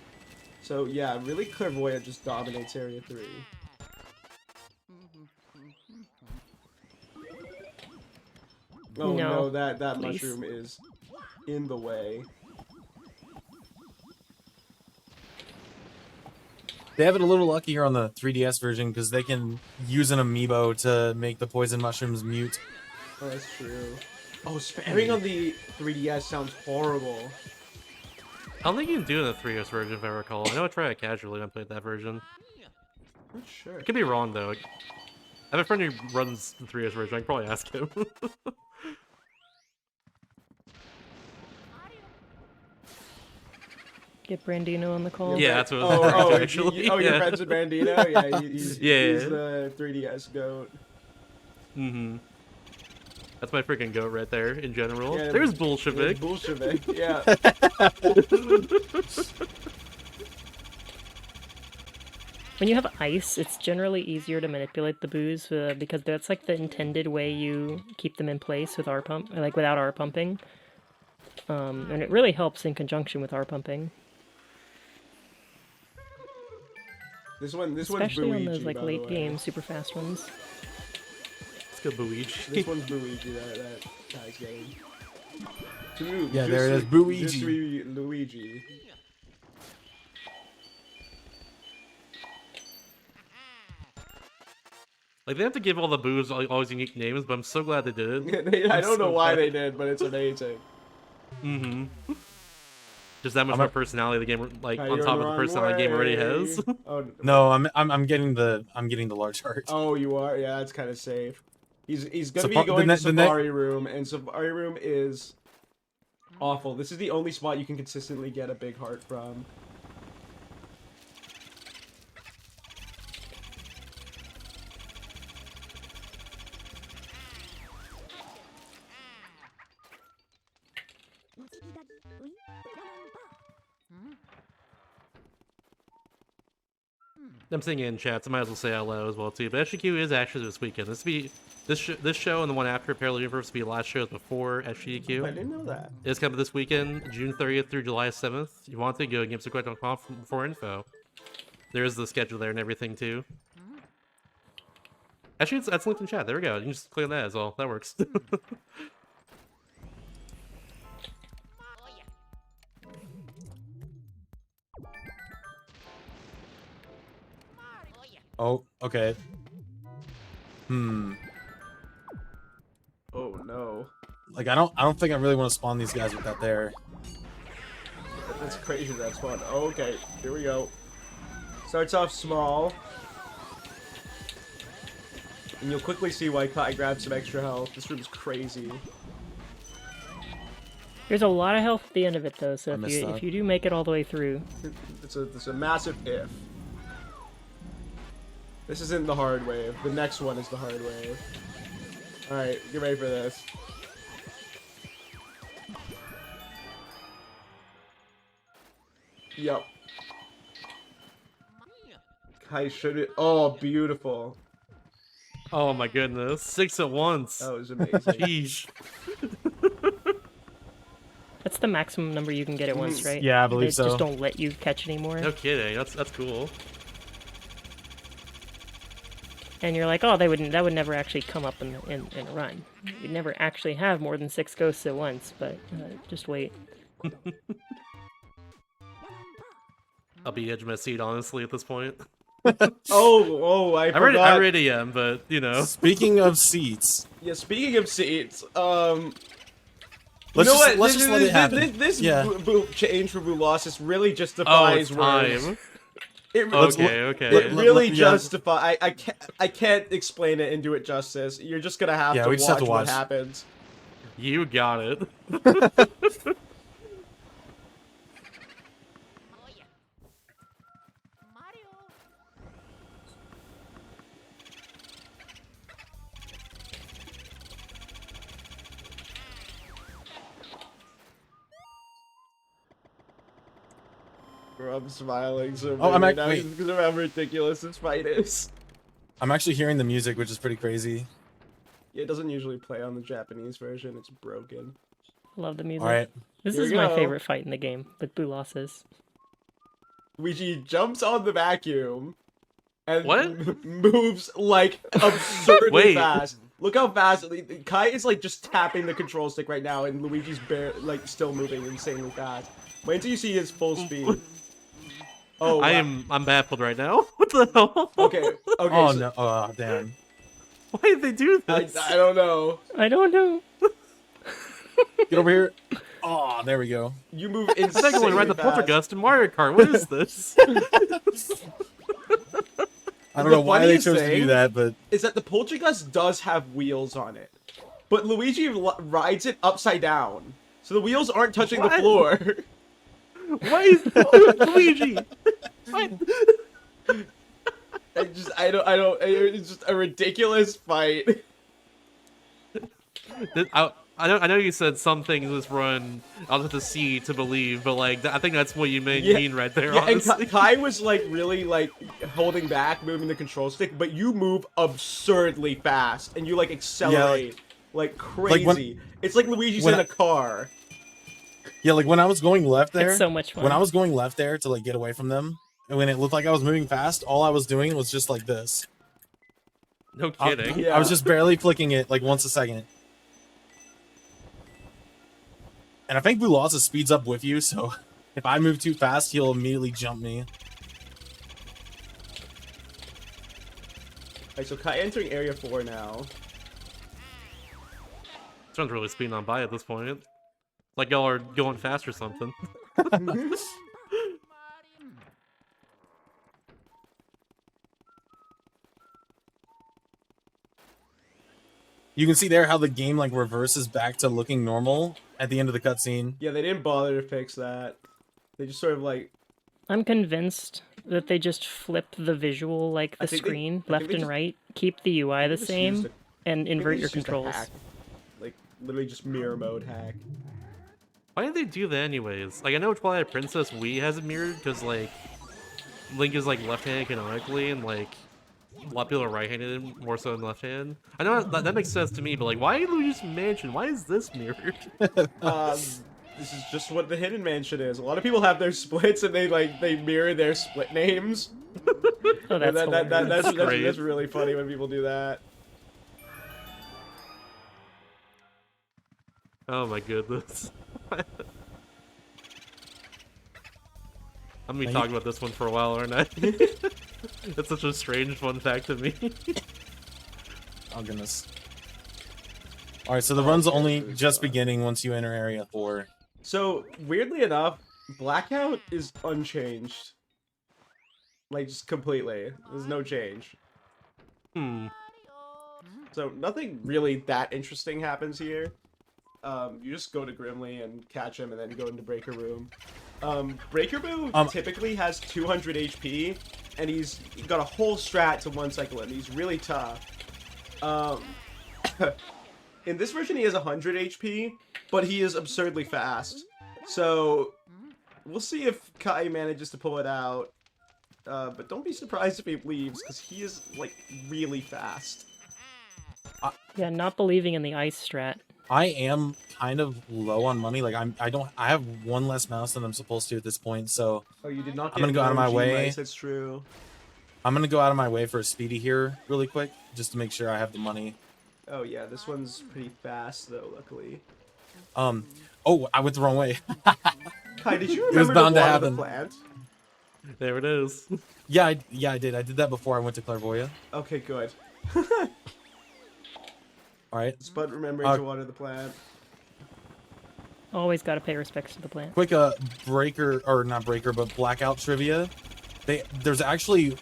So yeah, really Clairvoya just dominates Area 3. Oh No, no, that please. mushroom is in the way. They have it a little luckier on the 3DS version because they can use an amiibo to make the poison mushrooms mute. Oh, that's true. Oh, spamming on the 3DS sounds horrible. I don't think you can do it in the 3DS version, if I recall. I know I tried it casually when I played that version. Not sure. I could be wrong, though. I have a friend who runs the 3DS version. I can probably ask him. Get Brandino on the call. Yeah, that's what I was referring to, actually. You're Yeah. friends with Bandito? Yeah, he's Yeah. the 3DS goat. Mm-hmm. That's my freaking goat right there, in general. Yeah, There's Bolshevik. Bolshevik, yeah. When you have ice, it's generally easier to manipulate the boos because that's like the intended way you keep them in place with R pump, like without R pumping. And it really helps in conjunction with R pumping, This one's especially Luigi, on those like by the late way. game, super fast ones. Let's go, Luigi. This one's Luigi that guy's getting. Yeah, there it is, Luigi. Just Luigi. Like, they have to give all the boos all these unique names, but I'm so glad they did. I don't know so why glad. they did, but it's amazing. Mm-hmm. Just that much I'm more a- personality the game, like, Now on you're top in of the wrong personality the game already way. has. Oh, No, I'm getting the large heart. oh, you are? Yeah, that's kind of safe. He's gonna Safari- be going the to ne- Safari Room, and Safari Room is awful. This is the only spot you can consistently get a big heart from. I'm saying it in chat, so I might as well say out loud as well too. But SGQ is actually this weekend. This show and the one after Parallel Universe will be the last shows before I SGQ. didn't know that. It's coming this weekend, June 30th through July 7th. If you want to, go to GameSquare.com for info. There is the schedule there and everything too. Actually, that's linked in chat. There we go. You can just click on that as well. That works. Oh, okay. Oh no, Like I don't think I really want to spawn these guys with that there. that's crazy. That's fun. Oh, okay, here we go. Starts off small, and you'll quickly see why Kai grabbed some extra health. This room's crazy. There's a lot of health at the end of it though, so I if missed you that. if you do make it all the way through, It's a massive if. This isn't the hard wave. The next one is the hard wave. Alright, get ready for this. Yup. Kai should. Oh, beautiful. Oh my goodness, 6 at once. That was amazing. Jeez. That's the maximum number you can get at once, right? Yeah, I believe they so. just don't let you catch anymore. No kidding. That's cool. And you're like, oh, that would never actually come up in a run. You'd never actually have more than 6 ghosts at once, but just wait. Oh, I'll be edging my seat honestly at this point. I forgot. I already am, but you know. Speaking of seats, Yeah, speaking of seats, let's just let it happen. This Yeah. change for Boulos really Oh, justifies it's words. time. It, Okay. it really yeah. justify. I can't explain it and do it justice. You're just gonna have Yeah, to we watch just have to what watch. happens. You got it. Bro, I'm smiling so Oh, big right now wait. because of how ridiculous this fight is. I'm actually hearing the music, which is pretty crazy. Yeah, it doesn't usually play on the Japanese version. It's broken. Love the music. All right. This Here is we my go. favorite fight in the game with Boulos. Luigi jumps on the vacuum and What? moves like absurdly Wait. fast. Look how fast Kai is like just tapping the control stick right now, and Luigi's still moving insanely fast. Wait until you see his full speed. Oh, wow. I'm baffled right now. What the hell? Okay. Oh so no! Oh damn! Why did they do I this? don't know. I don't know. Get over here! Oh, there we go. You move I think I insanely want to ride the fast. poltergeist in Mario Kart. What is this? I don't know why they funniest chose to thing do that, but is that the poltergeist does have wheels on it, but Luigi rides it upside down, so the wheels aren't touching the What? floor. Why is Luigi? What? It's just a ridiculous fight. I know you said some things in this run I'll have to see to believe, but like I think that's what you Yeah. mean right there. Yeah, and honestly. Kai was like really like holding back, moving the control stick, but you move absurdly fast and you like accelerate like crazy. It's like Luigi's when in a car. yeah, like when I was going left there, It's so much fun. when I was going left there to like get away from them, and when it looked like I was moving fast, all I was doing was just like this. No kidding. Yeah. I was just barely flicking it like once a second. And I think Boulos speeds up with you, so if I move too fast, he'll immediately jump me. Alright, so Kai entering area 4 now. This one's really speeding on by at this point. Like y'all are going fast or something. You can see there how the game like reverses back to looking normal at the end of the cutscene. Yeah, they didn't bother to fix that. They just sort of like I'm convinced that they just flipped the visual, like I the think screen, I think left they and just- right, keep the UI the just used same, and I think invert they your just used a controls. hack. Like literally just mirror mode hack. Why did they do that anyways? Like I know Twilight Princess Wii has it mirrored because like Link is like left-handed canonically and like a lot of people are right-handed more so than left-handed. I know that makes sense to me, but like why Luigi's Mansion? Why is this mirrored? This is just what the Hidden Mansion is. A lot of people have their splits and they mirror their split names. Oh, that's hilarious. great. That's really funny when people do that. Oh my goodness. I'm gonna be talking about this one for a while, aren't I? That's such a strange fun fact to me. Oh goodness. Alright, so the run's only just beginning once you enter area 4. So weirdly enough, Blackout is unchanged. Like just completely. There's no change. So nothing really that interesting happens here. You just go to Grimly and catch him and then go into Breaker Room. Breaker Boo typically has 200 HP, and he's got a whole strat to one cycle and he's really tough. In this version he has 100 HP, but he is absurdly fast. So, we'll see if Kai manages to pull it out. but don't be surprised if he leaves, because he is, like, really fast. Yeah, not believing in the ice strat. I am kind of low on money. Like I have one less mouse than I'm supposed to at this point, so Oh, you did not I'm gonna get go out of my OG way. mice, that's true. I'm gonna go out of my way for a speedy here really quick, just to make sure I have the money. Oh yeah, this one's pretty fast though, luckily. Oh, I went the wrong way. Kai, did you was remember bound to to water the happen. plant? There it is. Yeah, I did. I did that before I went to Clairvoyant. Okay, good. All right. Spud remembering to water the plant. Always got to pay respects to the plant. Quick breaker, or not breaker, but blackout trivia. There's actually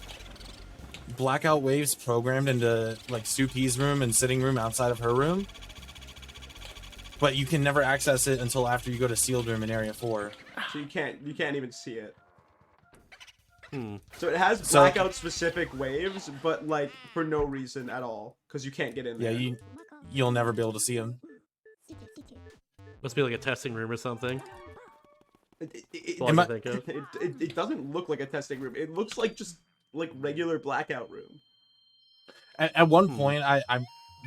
blackout waves programmed into like Suki's room and sitting room outside of her room, but you can never access it until after you go to sealed room in area 4. So you can't even see it. Hmm. So it has blackout specific waves, but like for no reason at all, because you can't get in there. Yeah, you'll never be able to see them. Must be like a testing room or something. It All I can think of. it doesn't look like a testing room. It looks like just like regular blackout room. At one point,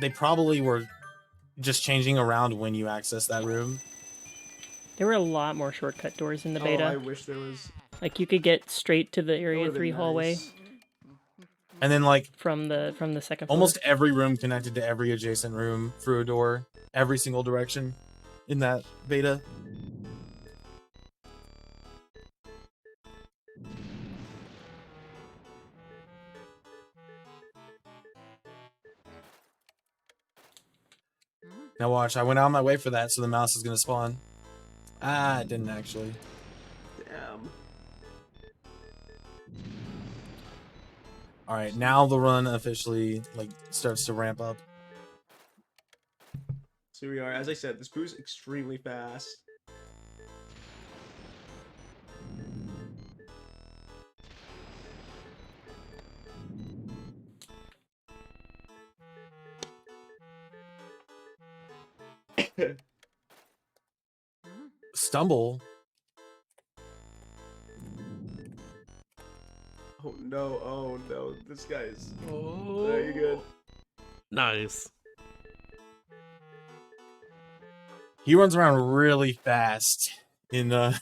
they probably were just changing around when you access that room. There were a lot more shortcut doors in the beta. Oh, I wish there was. Like you could get straight to the Area 3 hallway Nice. And then like from the second floor. almost every room connected to every adjacent room through a door, every single direction in that beta. Now watch, I went out of my way for that, so the mouse is gonna spawn. Ah, it didn't actually. Damn. All right, now the run officially like starts to ramp up. So here we are. As I said, this boo's extremely fast. Stumble. Oh no, this guy's Oh. very good. Nice. He runs around really fast in This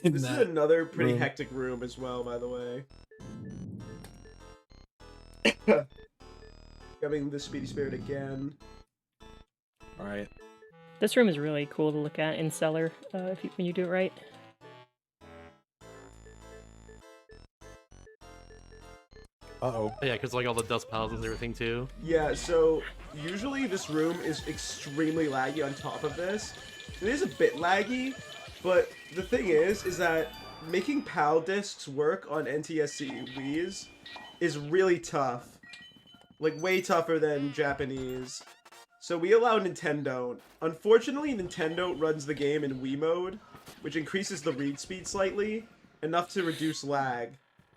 is that another pretty room. hectic room as well, by the way. Having the Speedy Spirit again. All right. This room is really cool to look at in Cellar when you do it right. Uh-oh. Yeah, because like all the dust piles and everything too. Yeah, so usually this room is extremely laggy on top of this. It is a bit laggy, but the thing is that making PAL discs work on NTSC Wii's is really tough. Like, way tougher than Japanese. So we allow Nintendo. Unfortunately, Nintendo runs the game in Wii mode, which increases the read speed slightly, enough to reduce lag.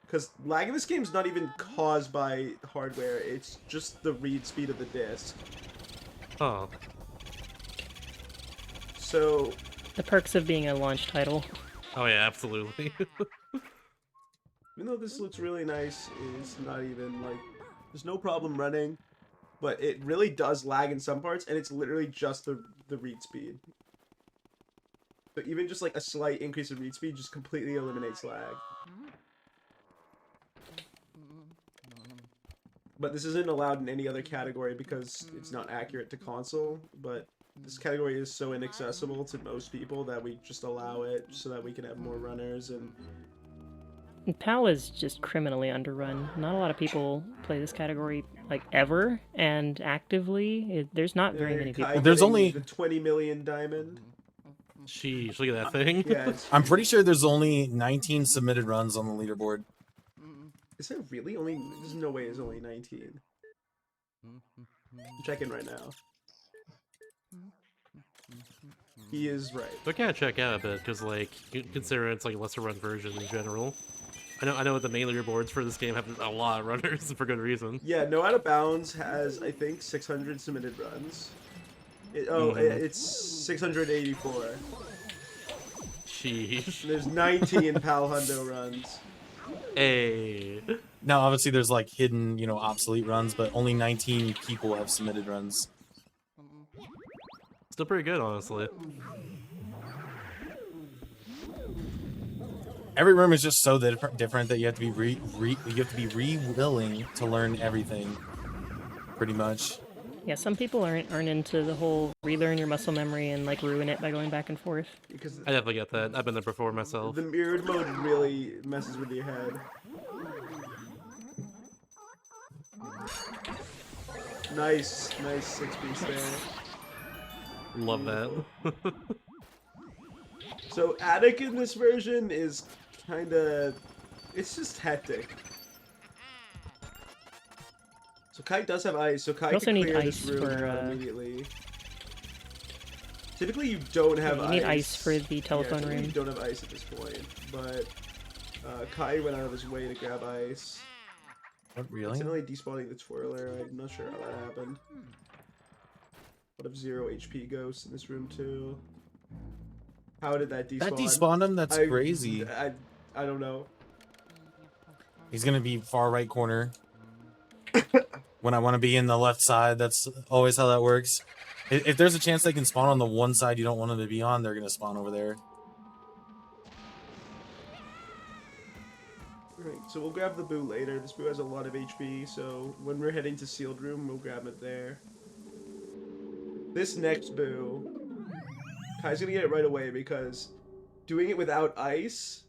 Because lag in this game is not even caused by hardware, it's just the read speed of the disc. Oh. So, The perks of being a launch title. Oh yeah, absolutely. even though this looks really nice, it's not even, like, there's no problem running, but it really does lag in some parts, and it's literally just the read speed. But even just, like, a slight increase in read speed just completely eliminates lag. But this isn't allowed in any other category because it's not accurate to console, but this category is so inaccessible to most people that we just allow it so that we can have more runners. And PAL is just criminally underrun. Not a lot of people play this category like ever and actively. There's not very many people. Kai There's getting only- the 20 million diamond. Sheesh, look at that thing. Yeah, it's, I'm pretty sure there's only 19 submitted runs on the leaderboard. is there really only? There's no way it's only 19. I'm checking right now. He is right. But kind of check out a bit because, like, consider it's like a lesser run version in general. I know the main leaderboards for this game have a lot of runners for good reason. Yeah, No Out of Bounds has, I think, 600 submitted runs. It's 684. Sheesh. There's 19 PAL Hundo runs. Hey. Now, obviously, there's like hidden, you know, obsolete runs, but only 19 people have submitted runs. Still pretty good, honestly. Every room is just so different that you have to be willing to learn everything, pretty much. Yeah, some people aren't into the whole relearn your muscle memory and like ruin it by going back and forth. Because I definitely get that. I've been there before myself. the mirrored mode really messes with your head. Nice 6-piece there. Love that. So Attic in this version is kinda... it's just hectic. So Kai does have ice, so Kai You also can need clear this ice room for, out immediately. Typically you don't have you ice. need ice for the telephone typically room. You don't have ice at this point, but Kai went out of his way to grab ice. What, really? Accidentally despawning the twirler, I'm not sure how that happened. What if 0 HP ghosts in this room too? How did that despawn? That despawned him? That's crazy. I don't know. He's gonna be far right corner. When I want to be in the left side, that's always how that works. If there's a chance they can spawn on the one side you don't want them to be on, they're gonna spawn over there. Alright, so we'll grab the boo later. This boo has a lot of HP, so when we're heading to sealed room, we'll grab it there. This next boo, Kai's gonna get it right away because doing it without ice,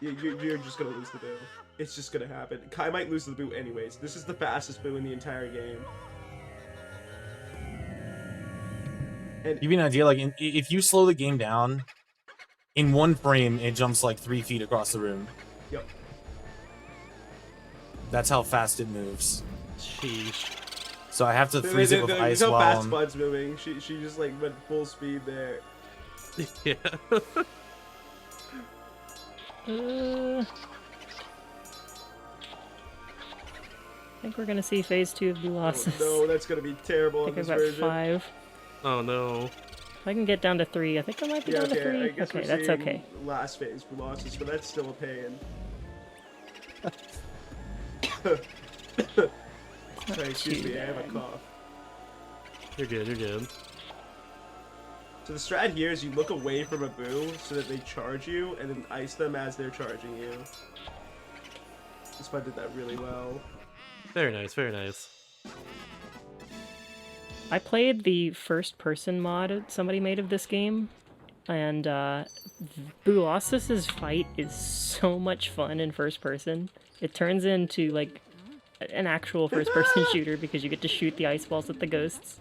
you're just gonna lose the boo. It's just gonna happen. Kai might lose the boo anyways. This is the fastest boo in the entire game. And Give you an idea, like if you slow the game down, in one frame it jumps like 3 feet across the room. yep. That's how fast it moves. Sheesh. So I have to freeze it with ice Look how while fast Bud's moving. She just like went full speed there. Yeah. I think we're gonna see phase 2 of Blue Losses. Oh, no, that's gonna be terrible I in think this I've got version. 5. Oh no. If I can get down to 3, I think I might be Yeah, down to okay, 3. I guess Okay, we're that's seeing okay. last phase for losses, but that's still a pain. Sorry, excuse too me, I have a bad. cough. You're good, you're good. So the strat here is you look away from a boo so that they charge you, and then ice them as they're charging you. This one did that really well. Very nice, very nice. I played the first-person mod somebody made of this game, and Boolossus's fight is so much fun in first person. It turns into like an actual first-person shooter because you get to shoot the ice balls at the ghosts.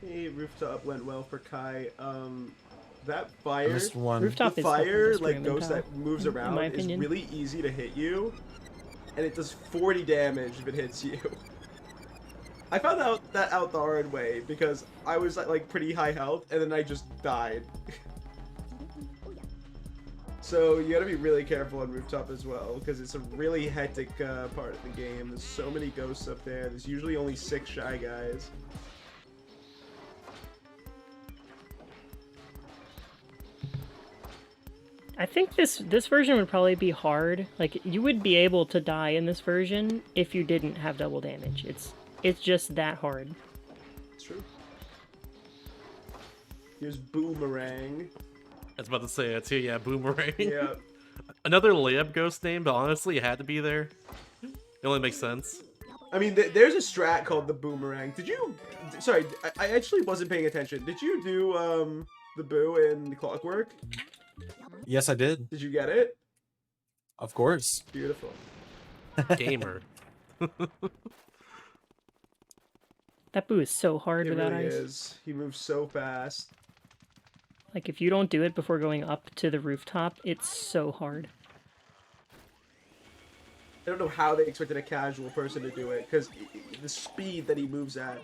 Hey, rooftop went well for Kai. That fire, missed one. Rooftop the is fire fucking like screaming ghost pow, that moves in around my is opinion. really easy to hit you, and it does 40 damage if it hits you. I found out that out the hard way because I was at like pretty high health and then I just died. So you gotta be really careful on rooftop as well because it's a really hectic part of the game. There's so many ghosts up there. There's usually only 6 shy guys. I think this version would probably be hard. Like, you would be able to die in this version if you didn't have double damage. It's just that hard. It's true. Here's Boomerang. I was about to say that too, yeah, Boomerang. Yeah. Another layup ghost name, but honestly, it had to be there. It only makes sense. I mean, there's a strat called the Boomerang. Did you... Sorry, I actually wasn't paying attention. Did you do, the Boo in Clockwork? Yes, I did. Did you get it? Of course. Beautiful. Gamer. That boo is so hard It without really ice. is. He moves so fast. Like, if you don't do it before going up to the rooftop, it's so hard. I don't know how they expected a casual person to do it, because the speed that he moves at.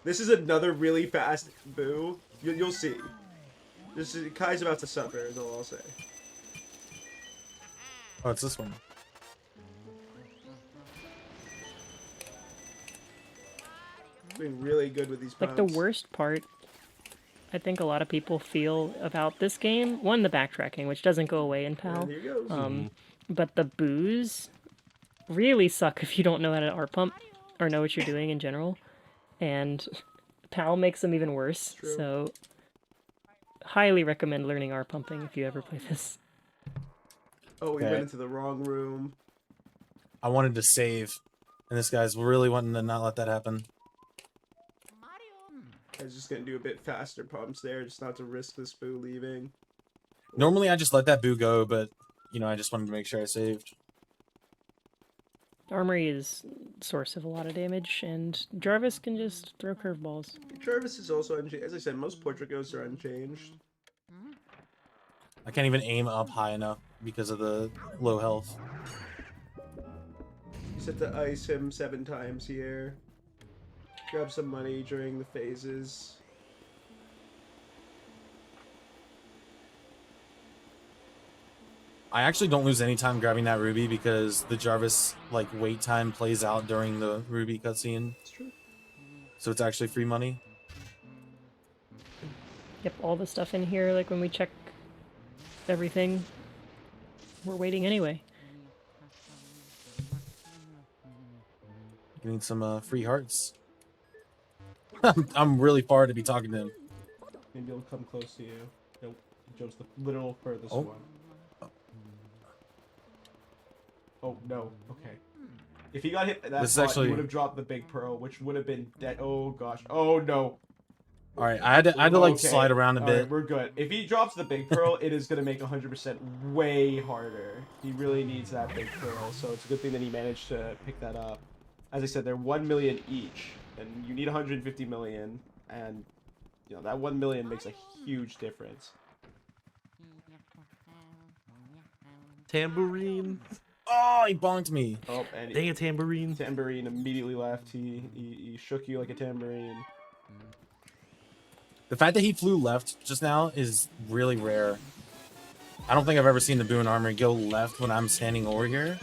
This is another really fast Boo. You'll see. Kai's about to suffer, is all I'll say. Oh, it's this one. Doing really good with these Like, the pounds. worst part I think a lot of people feel about this game, one, the backtracking, which doesn't go away in And PAL, here goes. but the boos really suck if you don't know how to art pump or know what you're doing in general, and PAL makes them even worse, True. so highly recommend learning art pumping if you ever play this. Oh, we Okay. went into the wrong room. I wanted to save, and this guy's really wanting to not let that happen. I was just gonna do a bit faster pumps there, just not to risk this boo leaving. Normally, I just let that boo go, but, you know, I just wanted to make sure I saved. Armory is source of a lot of damage, and Jarvis can just throw curveballs. Jarvis is also unchanged. As I said, most portrait ghosts are unchanged. I can't even aim up high enough because of the low health. Just have to ice him 7 times here. Grab some money during the phases. I actually don't lose any time grabbing that ruby because the Jarvis like wait time plays out during the ruby cutscene, It's true. so it's actually free money. Yep, all the stuff in here, like when we check everything, we're waiting anyway. You need some free hearts. I'm really far to be talking to him. Maybe he'll come close to you. Nope. Joe's the literal furthest Oh. one. Oh, no. Okay. If he got hit at that This is spot, actually- he would have dropped the big pearl, which would have been dead. Oh, gosh. Oh, no. All right, I had to like Okay. slide around a All bit. right, we're good. If he drops the big pearl, it is going to make 100% way harder. He really needs that big pearl, so it's a good thing that he managed to pick that up. As I said, they're 1 million each, and you need 150 million, and you know that 1 million makes a huge difference. Tambourine. Oh, he bonked me. Oh, and Dang it, tambourine. tambourine immediately left. He shook you like a tambourine. The fact that he flew left just now is really rare. I don't think I've ever seen the Boon Armory go left when I'm standing over here.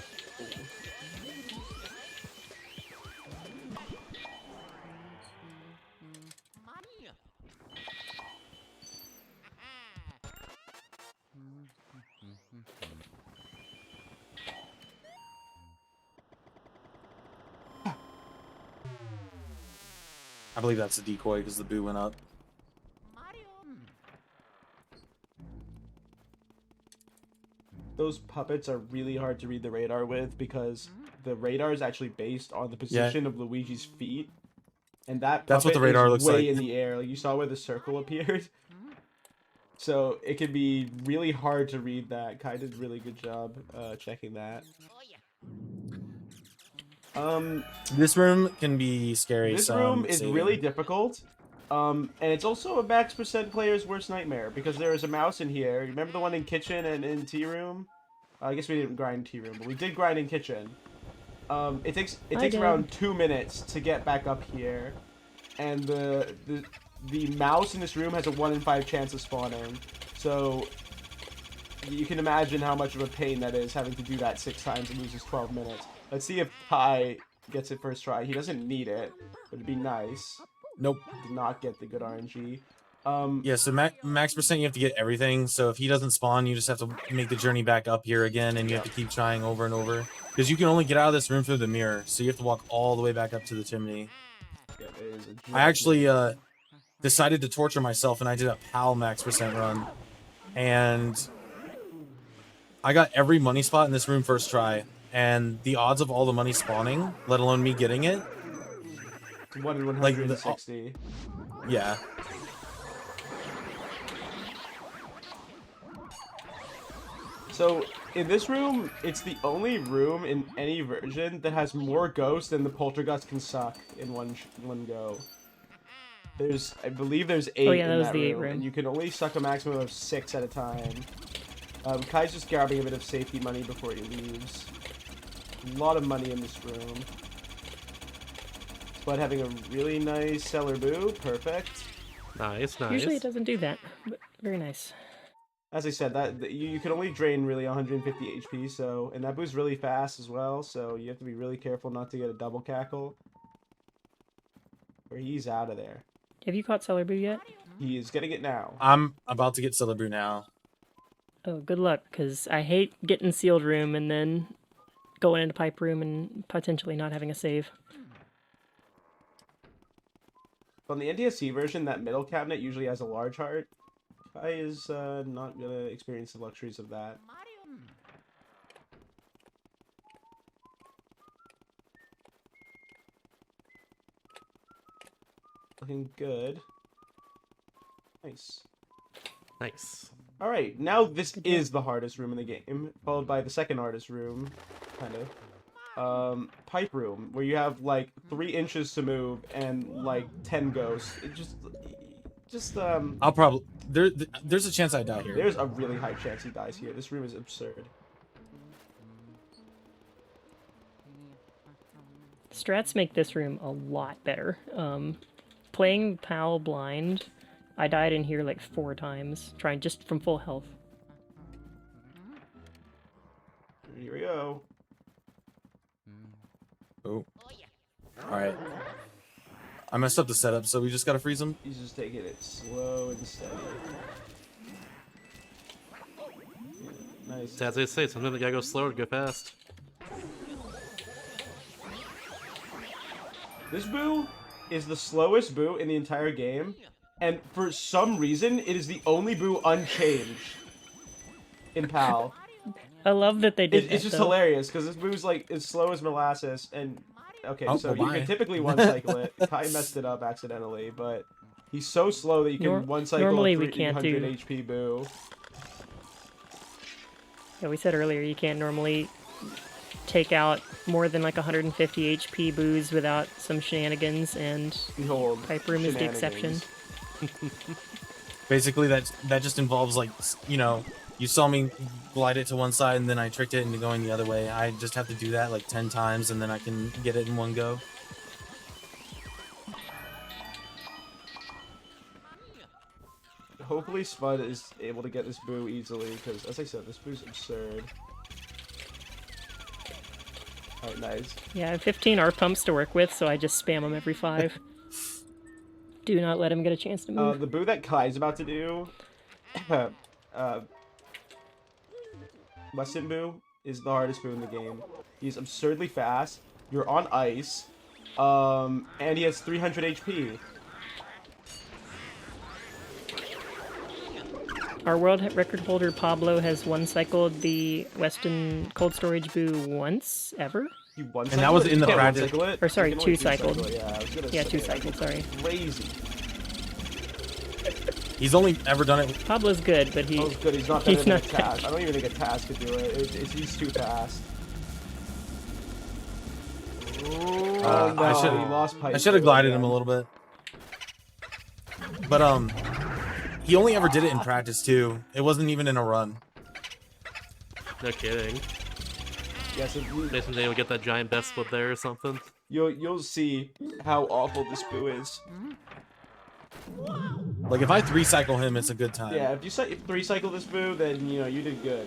I believe that's a decoy because the Boo went up. Those puppets are really hard to read the radar with because the radar is actually based on the position of Luigi's feet, and that That's what puppet the radar is looks way like. in the air. Like you saw where the circle appeared. So it can be really hard to read that. Kai did a really good job checking that. This room can be scary. This so room I'm is saving. really difficult. And it's also a max % player's worst nightmare because there is a mouse in here. Remember the one in kitchen and in tea room? I guess we didn't grind tea room, but we did grind in kitchen. It takes around 2 minutes to get back up here, and the mouse in this room has a 1 in 5 chance of spawning. So you can imagine how much of a pain that is having to do that 6 times and loses 12 minutes. Let's see if Kai gets it first try. He doesn't need it, but it'd be nice. Nope. Did not get the good RNG. Yeah, so max percent you have to get everything. So if he doesn't spawn, you just have to make the journey back up here again, and you have to keep trying over and over. Because you can only get out of this room through the mirror, so you have to walk all the way back up to the chimney. Yeah, it is a I actually decided to torture myself, and I did a PAL max percent run. And I got every money spot in this room first try. And the odds of all the money spawning, let alone me getting it, 1 in like, 160. yeah. So, in this room, it's the only room in any version that has more ghosts than the poltergeist can suck in one go. I believe there's 8 Oh, yeah, in that was that the 8 room, room. and you can only suck a maximum of 6 at a time. Kai's just grabbing a bit of safety money before he leaves. A lot of money in this room. But having a really nice cellar boo, perfect. Nice, nice. Usually it doesn't do that, but very nice. As I said, you can only drain really 150 HP, so and that boo's really fast as well, so you have to be really careful not to get a double cackle. Or he's out of there. Have you caught Celebi yet? He is getting it now. I'm about to get Celebrate now. Oh, good luck, because I hate getting sealed room and then going into pipe room and potentially not having a save. On the NTSC version, that middle cabinet usually has a large heart. Kai is not gonna experience the luxuries of that. Looking good. Nice. Nice. Alright, now this is the hardest room in the game, followed by the second hardest room, kind of. Pipe room, where you have like 3 inches to move and like 10 ghosts. It just I'll probably there's a chance I die here. there's a really high chance he dies here. This room is absurd. Strats make this room a lot better. Playing PAL blind, I died in here like 4 times, trying just from full health. Here we go. Oh. Alright. I messed up the setup, so we just gotta freeze him. He's just taking it slow and steady. Nice. As they say, sometimes you gotta go slow to go fast. This boo is the slowest boo in the entire game, and for some reason, it is the only boo unchanged in PAL. I love that they did that, It's just though. hilarious, because this boo's like as slow as molasses, and okay, Oh, so well, you bye. can typically one-cycle it. Kai messed it up accidentally, but he's so slow that you can one-cycle normally a we can't do- 300 HP boo. Yeah, we said earlier you can't normally take out more than like 150 HP boos without some shenanigans, and Behold, pipe room is the exception. shenanigans. Basically, that just involves like, you know, you saw me glide it to one side and then I tricked it into going the other way. I just have to do that like 10 times and then I can get it in one go. Hopefully Spud is able to get this boo easily, because as I said, this boo's absurd. Alright, nice. Yeah, I have 15 R pumps to work with, so I just spam them every 5. Do not let him get a chance to move. The boo that Kai's about to do, Weston boo, is the hardest boo in the game. He's absurdly fast, you're on ice, and he has 300 HP. Our world record holder Pablo has one-cycled the Weston cold storage boo once, ever? He one And that was in the practice. Or sorry, two-cycled. Yeah, I was gonna Yeah, say, two-cycled, sorry. Crazy. He's only ever done it. Pablo's good, but he... Oh, good. He's not better He's than not a Taz. I don't even think a Taz could do it. He's too fast. Oh, no, I should he lost pipe. I should have glided him a little bit. But he only ever did it in practice too. It wasn't even in a run. No kidding. Yes, if you, Maybe someday we'll get that giant best split there or something. you'll see how awful this boo is. Like if I 3-cycle him, it's a good time. Yeah, if you 3-cycle this boo, then you know you did good.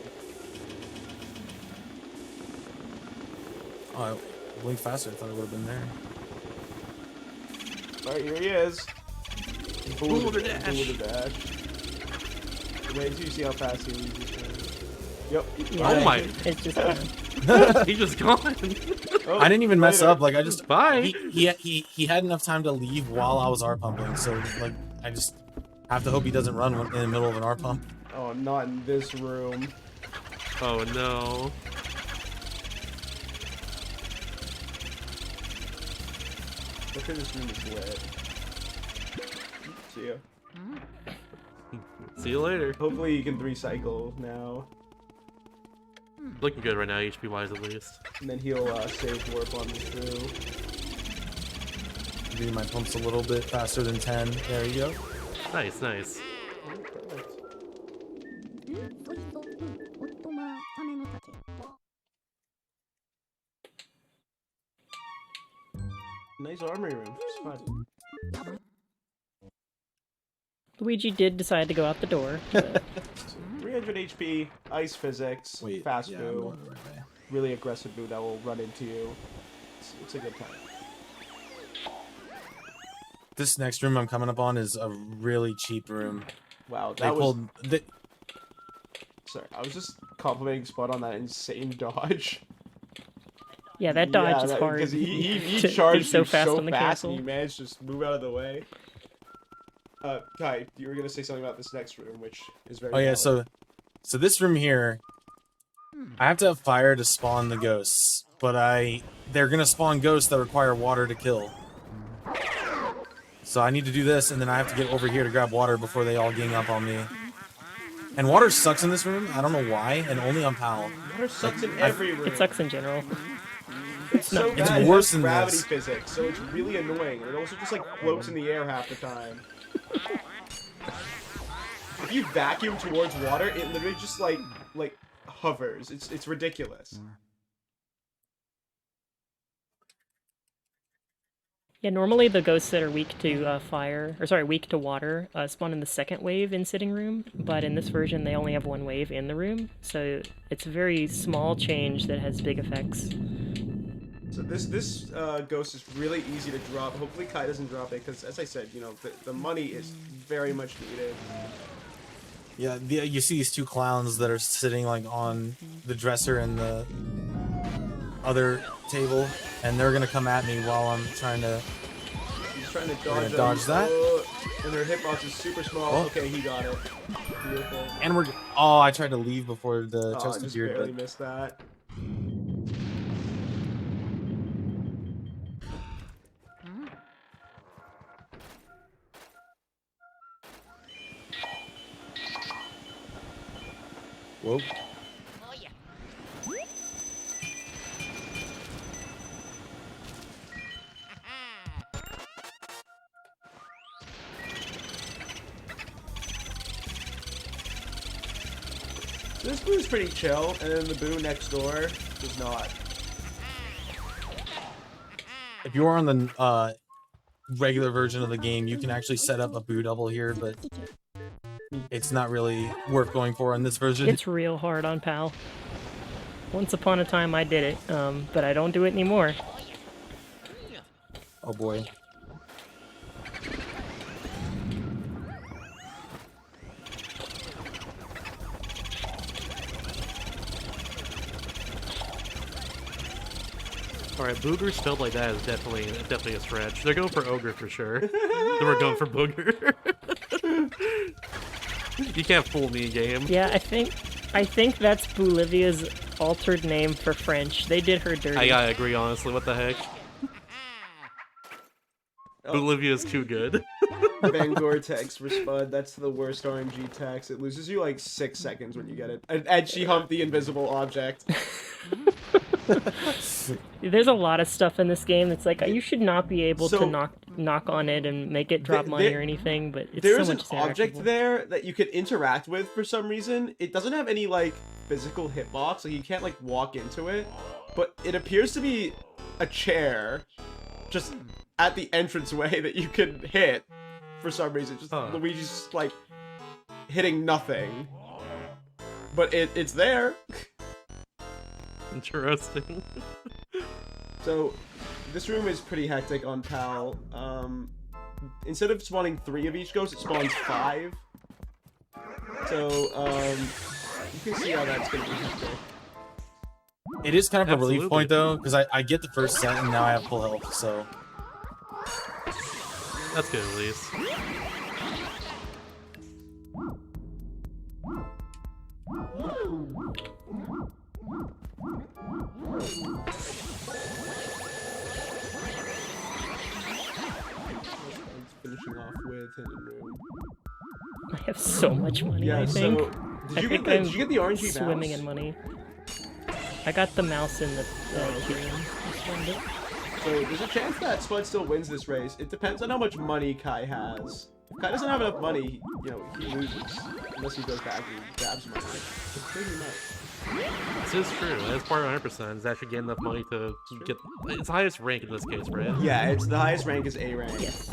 Oh, I blinked faster. I thought it would have been there. Alright, here he is. Boom with a dash. Boom with a dash. Wait until you see how fast he loses. Yep. Yeah, Oh my- It's just gone. He's just gone. Oh, I didn't even mess later. up. Like I just Bye. he had enough time to leave while I was R pumping. So like I just have to hope he doesn't run in the middle of an R pump. Oh, not in this room. Oh no. Look at this room is lit. See ya. See you later. Hopefully you can 3-cycle now. Looking good right now, HP wise at least. And then he'll save warp on this through. Maybe my pump's a little bit faster than 10. There you go. Nice, nice. Perfect. Nice armory room. It's fun. Luigi did decide to go out the door. But 300 HP, ice physics, Wait, fast yeah, I'm boo, going the right way. really aggressive boo that will run into you. It's a good time. This next room I'm coming up on is a really cheap room. Wow, They that was. pulled. Sorry, I was just complimenting Spud on that insane dodge. Yeah, that dodge is that- hard. because he to charged be so you fast so on the fast, and castle. you managed to just move out of the way. Kai, you were gonna say something about this next room, which is very. Oh yeah, valid. so this room here, I have to have fire to spawn the ghosts, but they're gonna spawn ghosts that require water to kill. So I need to do this, and then I have to get over here to grab water before they all gang up on me. And water sucks in this room. I don't know why, and only on PAL. Water sucks in every room. It sucks in general. It's so not- bad. It's It worse has than gravity this. physics, so it's really annoying. It also just like floats in the air half the time. If you vacuum towards water, it literally just like hovers. It's ridiculous. Yeah, normally the ghosts that are weak to weak to water, spawn in the second wave in sitting room, but in this version they only have one wave in the room, so it's a very small change that has big effects. So this ghost is really easy to drop. Hopefully Kai doesn't drop it, because as I said, you know, the money is very much needed. Yeah, you see these two clowns that are sitting like on the dresser and the other table, and they're gonna come at me while I'm trying to. He's trying to gonna dodge them. dodge that. Oh, and her hitbox is super small. Oh. Okay, he got it. Beautiful. And oh, I tried to leave before the Oh, I chest just appeared, barely but missed that. whoa. This boo's pretty chill, and then the boo next door is not. If you are on the regular version of the game, you can actually set up a boo double here, but it's not really worth going for on this version. It's real hard on PAL. Once upon a time I did it, but I don't do it anymore. Oh boy. Alright, Booger spelled like that is definitely a stretch. They're going for Ogre for sure. They were going for Booger. You can't fool me, game. Yeah, I think that's Bolivia's altered name for French. They did her dirty. I gotta agree, honestly. What the heck? Bolivia's too good. Bangor text for Spud. That's the worst RNG text. It loses you like 6 seconds when you get it. And she humped the invisible object. There's a lot of stuff in this game that's like you should not be able So- to knock on it and make it drop money or anything, but it's There's so an much object interactable. there that you could interact with for some reason. It doesn't have any like physical hitbox, like you can't like walk into it, but it appears to be a chair just at the entranceway that you can hit for some reason. Just Luigi's just, like hitting nothing, but it's there. Interesting. So this room is pretty hectic on PAL. Instead of spawning 3 of each ghost, it spawns 5. So you can see how that's gonna be hectic. It is kind of a relief Absolutely. point though, because I get the first set and now I have full health, so. That's good at least. Finishing off with hidden room. I have so much money, Yeah, I think. so I did think you I'm get the RNG swimming mouse? in money. I got the mouse in the queue room. I spent it. So there's a chance that Spud still wins this race. It depends on how much money Kai has. If Kai doesn't have enough money, you know, he loses. Unless he goes back and grabs money. Maybe he might. This is true. That's part of 100% is actually getting enough money to get its highest rank in this case, right? Yeah, it's the highest rank is A rank. Yes.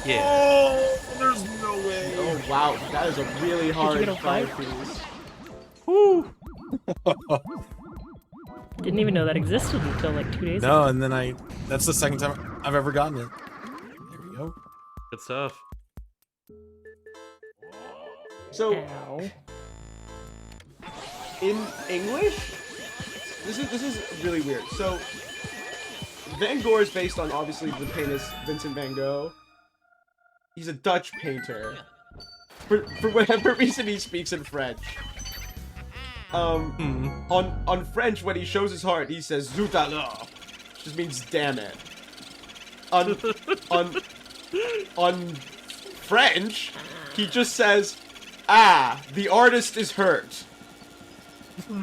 Yeah. Oh, there's no way. Oh wow, that is a really hard get a 5 5? piece. Woo! Didn't even know that existed until like 2 days ago. No, and then that's the second time I've ever gotten it. There we go. Good stuff. So Ow. in English, this is really weird. So Van Gogh is based on obviously the painter Vincent van Gogh. He's a Dutch painter. For whatever reason, he speaks in French. On French, when he shows his heart, he says "Zut alors," which just means "damn it." On French, he just says, "Ah, the artist is hurt."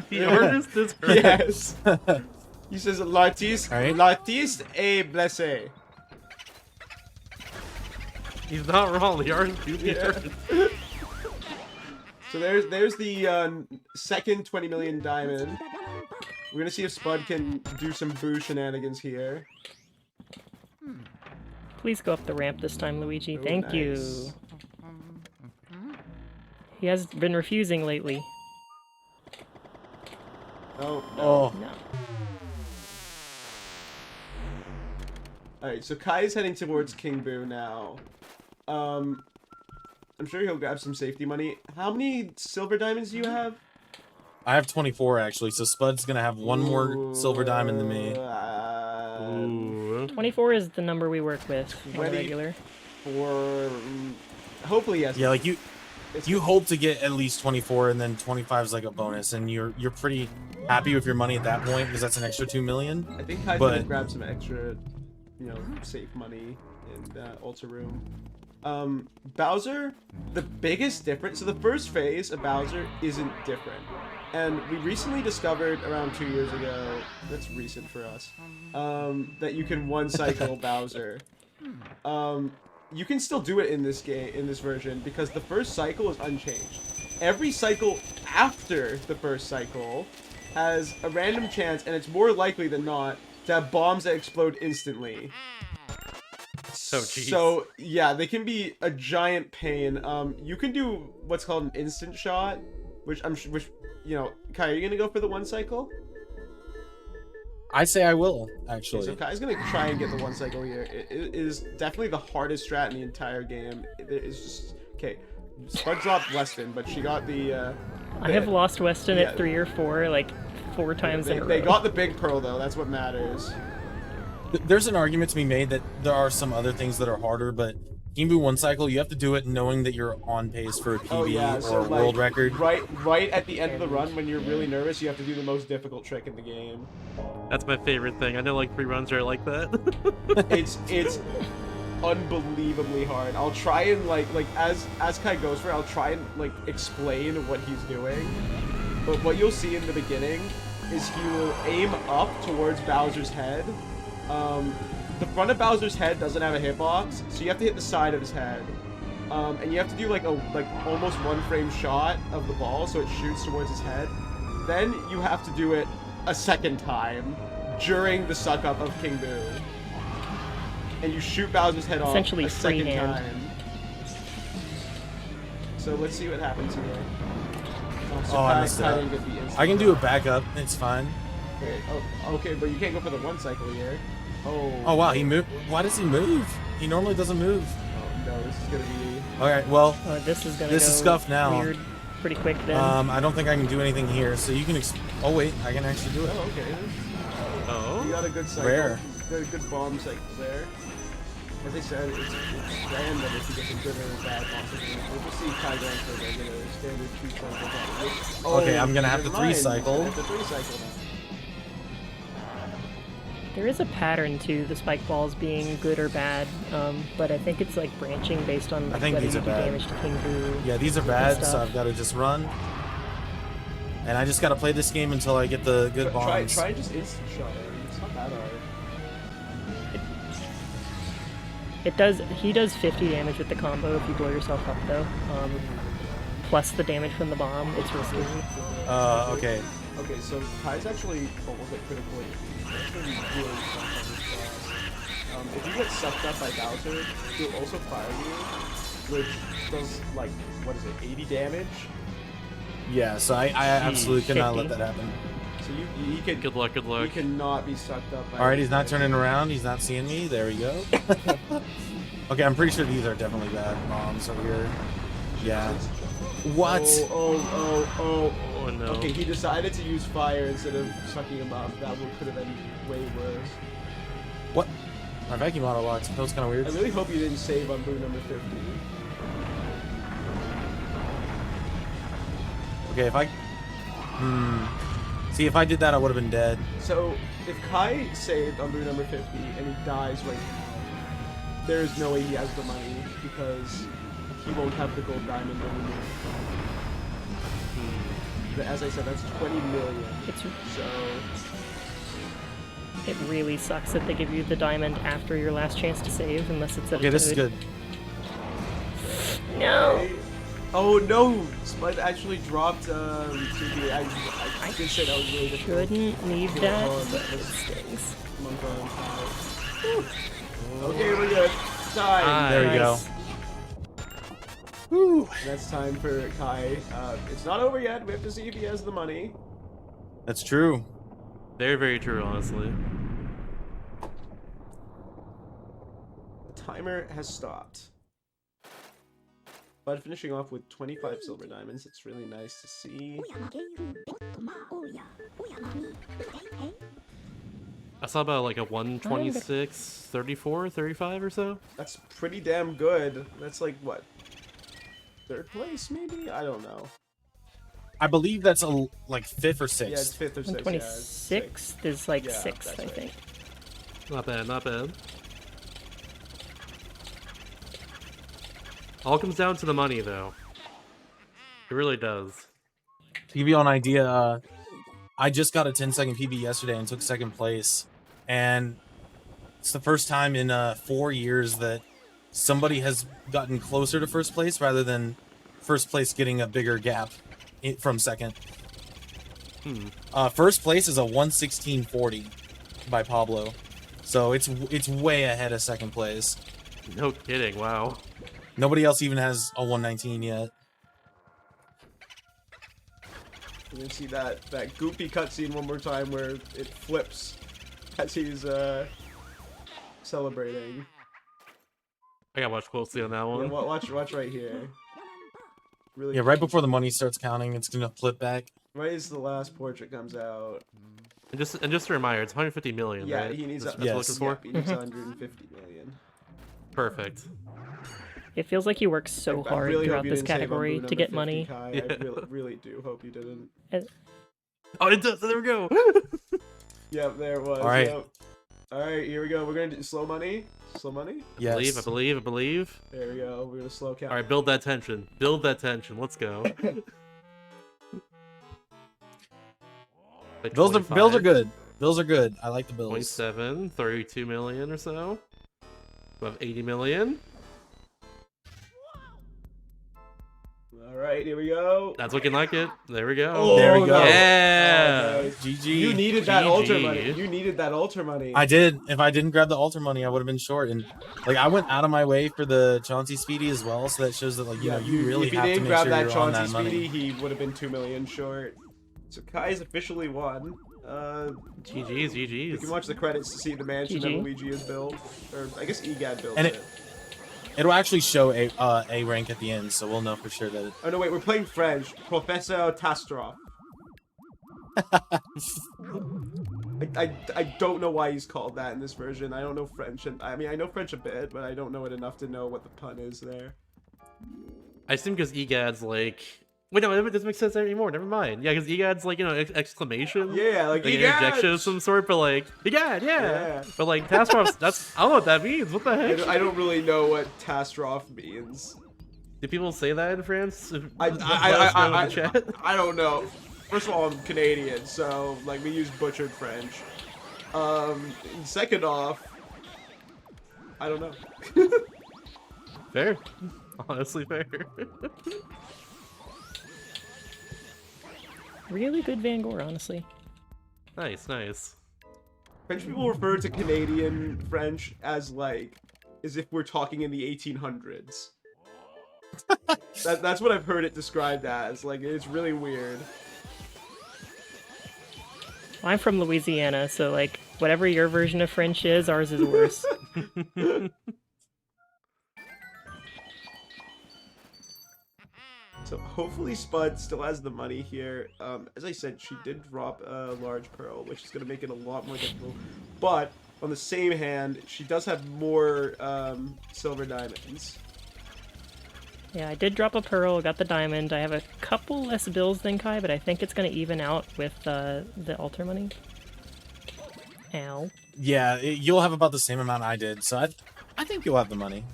The artist is hurt. Yes. He says, "L'artiste, Right. l'artiste est blessé." He's not wrong. The artist do be Yeah. hurt. So there's the second 20 million diamond. We're gonna see if Spud can do some boo shenanigans here. Please go up the ramp this time, Luigi. Oh, Thank nice. you. He has been refusing lately. Oh, no. Oh, No. Alright, so Kai's heading towards King Boo now. I'm sure he'll grab some safety money. How many silver diamonds do you have? I have 24 actually, so Spud's gonna have one more silver diamond than me. Ooh. 24 is the number we work with on the 20. regular. For hopefully yes. Yeah, like you It's- hope to get at least 24, and then 25 is like a bonus, and you're pretty happy with your money at that point because that's an extra 2 million. I think Kai's but- gonna grab some extra, safe money in Ultra Room. Bowser, the biggest difference. So the first phase of Bowser isn't different, and we recently discovered around 2 years ago. That's recent for us. That you can one cycle Bowser. You can still do it in this game, in this version, because the first cycle is unchanged. Every cycle after the first cycle has a random chance, and it's more likely than not to have bombs that explode instantly. jeez. So yeah, they can be a giant pain. You can do what's called an instant shot, which Kai, are you gonna go for the one cycle? I say I will Okay, actually. so Kai's gonna try and get the one cycle here. It is definitely the hardest strat in the entire game. It's just okay. Spud dropped Weston, but she got the. I have lost Weston yeah. at 3 or 4, like 4 times in a row. They got the big pearl though. That's what matters. There's an argument to be made that there are some other things that are harder, but King Boo one cycle, you have to do it knowing that you're on pace for a PB Oh yeah, or so a like, world record. Right at the end of the run, when you're really nervous, you have to do the most difficult trick in the game. That's my favorite thing. I know like free runs are like that. It's unbelievably hard. I'll try and like as Kai goes for it, I'll try and like explain what he's doing. But what you'll see in the beginning is he will aim up towards Bowser's head. The front of Bowser's head doesn't have a hitbox, so you have to hit the side of his head. And you have to do like almost 1 frame shot of the ball so it shoots towards his head. Then you have to do it a second time during the suck up of King Boo. And you shoot Bowser's head off Essentially a second freehand. time. So let's see what happens here. So Oh, I Kai messed it didn't up. get the instant I can do a shot. backup. It's fine. Okay, okay, but you can't go for the one cycle here. Oh wow, he moved. Why does he move? He normally doesn't move. Oh no, this is gonna be. All right, well, This is gonna This go is scuffed now. weird pretty quick then. I don't think I can do anything here. So you can. Oh wait, I can actually do it. Oh, okay. You Oh, got a good cycle. Rare. Got a good bomb cycle there. As I said, it's random if you get some good or bad bombs. We'll just see Kai going for regular standard 2 cycle. Okay, I'm gonna have never to 3 mind. cycle. Have to 3 cycle now. There is a pattern to the spike balls being good or bad, but I think it's like branching based on I think whether these you are do bad. damage to King Boo. Yeah, these are bad, so stuff. I've got to just run. And I just got to play this game until I get the good bombs. Try just instant shot it. It's not that hard. He does 50 damage with the combo if you blow yourself up though. Plus the damage from the bomb, it's risky. Okay. Okay, so Kai's actually almost like critical HP. That's gonna be really tough on this boss. If you get sucked up by Bowser, he'll also fire you, which does like, what is it, 80 damage? Yeah, so I absolutely could not let 50. that happen. So he can good luck, good he luck. cannot be sucked up by All right, he's not turning around. He's not seeing me. There we go. Okay, I'm pretty sure these are definitely bad bombs over here. Yeah. What? Oh, Oh no. Okay, he decided to use fire instead of sucking him up. That one could have been way worse. What? My vacuum auto locks. That was kind of weird. I really hope you didn't save on boot number 50. Okay, if I... See, if I did that, I would have been dead. So, if Kai saved on boot number 50 and he dies right now, there's no way he has the money because he won't have the gold diamond anymore. But as I said, that's 20 million. So... It really sucks that they give you the diamond after your last chance to save, unless it's at Okay, a this is toad. good. No! Oh no! Spud actually dropped TP. I did say that was really difficult. Shouldn't need Come that, on, but that it was- stings. Come on, Kai. Okay, we're good. Time. There we go. Nice. Woo. That's time for Kai. It's not over yet. We have to see if he has the money. That's true. Very, very true, honestly. The timer has stopped. But finishing off with 25 silver diamonds, it's really nice to see. I saw about like a 126, 34, 35 or so. That's pretty damn good. That's like, what? Third place, maybe? I don't know. I believe that's like 5th or 6th. Yeah, it's 5th or 6th. Yeah, it's 126th is like Yeah, 6th, that's I right. think. Not bad, not bad. All comes down to the money, though. It really does. To give you an idea, I just got a 10-second PB yesterday and took 2nd place. And it's the first time in 4 years that somebody has gotten closer to 1st place rather than 1st place getting a bigger gap from 2nd. 1st place is a 116.40 by Pablo. So it's way ahead of 2nd place. No kidding, wow. Nobody else even has a 119 yet. You can see that goopy cutscene one more time where it flips as he's celebrating. I gotta watch closely on that Yeah, one. watch right here. Really. Yeah, right before the money starts counting, it's gonna flip back. Right as the last portrait comes out. And just a reminder, it's 150 million, Yeah, right? he needs That's a, what you're yes. looking for? He needs 150 million. Perfect. It feels like you work so I hard really hope throughout you this didn't save on category boot to number get 50, money. Kai. Yeah. I really do hope you didn't. Oh, it does. There we go. Yep, there it was. All right. Yep. All right, here we go. We're gonna do slow money. Slow money. Yes. I believe. There we go. We're gonna slow count. All right, build that tension. Build that tension. Let's go. Like Bills are 25, good. Bills are good. I like the bills. 27, 32 million or so. We have 80 million. All right, here we go. That's looking like it. There we go. Oh, There we go. no. Yeah. Oh, nice. GG. You needed that altar GG. money. You needed that altar money. I did. If I didn't grab the altar money, I would have been short. And like, I went out of my way for the Chauncey Speedy as well, so that shows that like you know you really if you have to didn't make grab sure that you're on Chauncey that Speedy, money. he would have been 2 million short. So Kai's officially won. GG's, You can GG's. watch the credits to see the mansion that GG. Luigi has built, or I guess EGAD built And it. It'll actually show a rank at the end, so we'll know for sure that it. Oh no, wait, we're playing French. Professor Tastrov. I don't know why he's called that in this version. I don't know French, and I mean I know French a bit, but I don't know it enough to know what the pun is there. I assume because EGAD's like. Wait, no, it doesn't make sense anymore. Never mind. Yeah, because EGAD's like, you know, exclamation. Yeah, like Like an EGAD! interjection of some sort, but like, EGAD, yeah. Yeah. But like, Taskrov's, that's, I don't know what that means. What the heck? I don't really know what Tastrov means. Do people say that in France? I Chat. don't know. First of all, I'm Canadian, so like we use butchered French. And second off, I don't know. Fair. Honestly, fair. Really good Van Gore, honestly. Nice, nice. French people refer to Canadian French as like, as if we're talking in the 1800s. That's what I've heard it described as. Like, it's really weird. I'm from Louisiana, so like whatever your version of French is, ours is worse. hopefully Spud still has the money here. As I said, she did drop a large pearl, which is going to make it a lot more difficult. But on the same hand, she does have more silver diamonds. Yeah, I did drop a pearl, got the diamond. I have a couple less bills than Kai, but I think it's going to even out with the altar money. Ow. Yeah, you'll have about the same amount I did, so I think you'll have the money.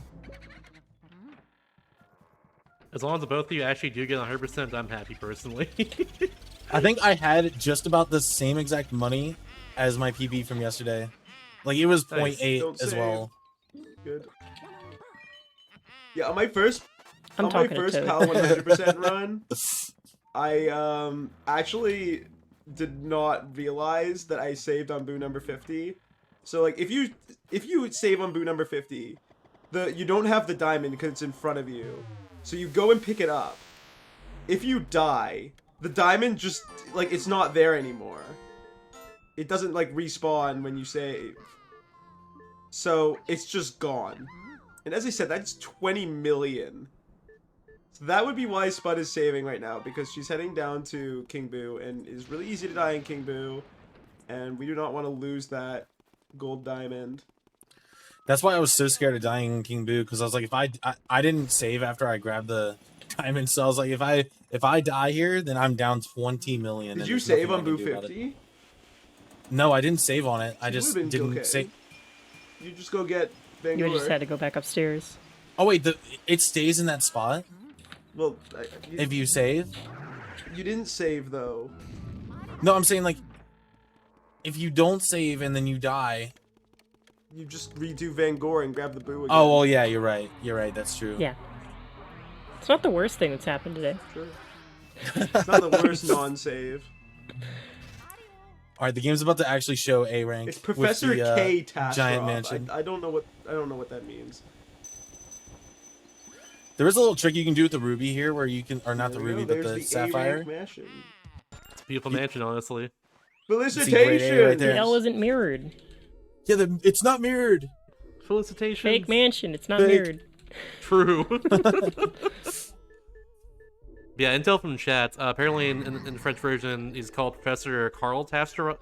As long as both of you actually do get 100%, I'm happy personally. I think I had just about the same exact money as my PB from yesterday. Like, it was Nice. 0.8 Don't as save. well. Good. Yeah, on my first I'm on my talking to first Toad. PAL 100% run, I actually did not realize that I saved on boo number 50. So like if you save on boo number 50, you don't have the diamond because it's in front of you. So you go and pick it up. If you die, the diamond just like it's not there anymore. It doesn't like respawn when you save. So it's just gone. And as I said, that's 20 million. So that would be why Spud is saving right now, because she's heading down to King Boo, and it's really easy to die in King Boo, and we do not want to lose that gold diamond. That's why I was so scared of dying in King Boo, because I was like, if I didn't save after I grabbed the diamond, so I was like, if I die here, then I'm down 20 million. Did and you there's save nothing on I can Boo do about it. 50? No, I didn't save on it. I You just would've been didn't okay. save. You just go get Van You just Gore. had to go back upstairs. Oh wait, it stays in that spot Well, if you save. you didn't save though. No, I'm saying like, if you don't save and then you die. You just redo Van Gore and grab the Boo again. Oh well, yeah, you're right. You're right. That's true. Yeah. It's not the worst thing that's happened today. Sure. It's not the worst non-save. All right, the game's about to actually show A rank. It's Professor with the, K Tastroff. giant mansion. I don't know what that means. There is a little trick you can do with the ruby here, where you can, or not the There we ruby, go. but There's the sapphire. A-rank mansion. It's a beautiful mansion, honestly. Felicitation! right there. The L isn't mirrored. Yeah, it's not mirrored. Felicitations. Fake mansion, it's not Fake. mirrored. True. Yeah, intel from chat. Apparently, in the French version, he's called Professor Carl Catastrophe.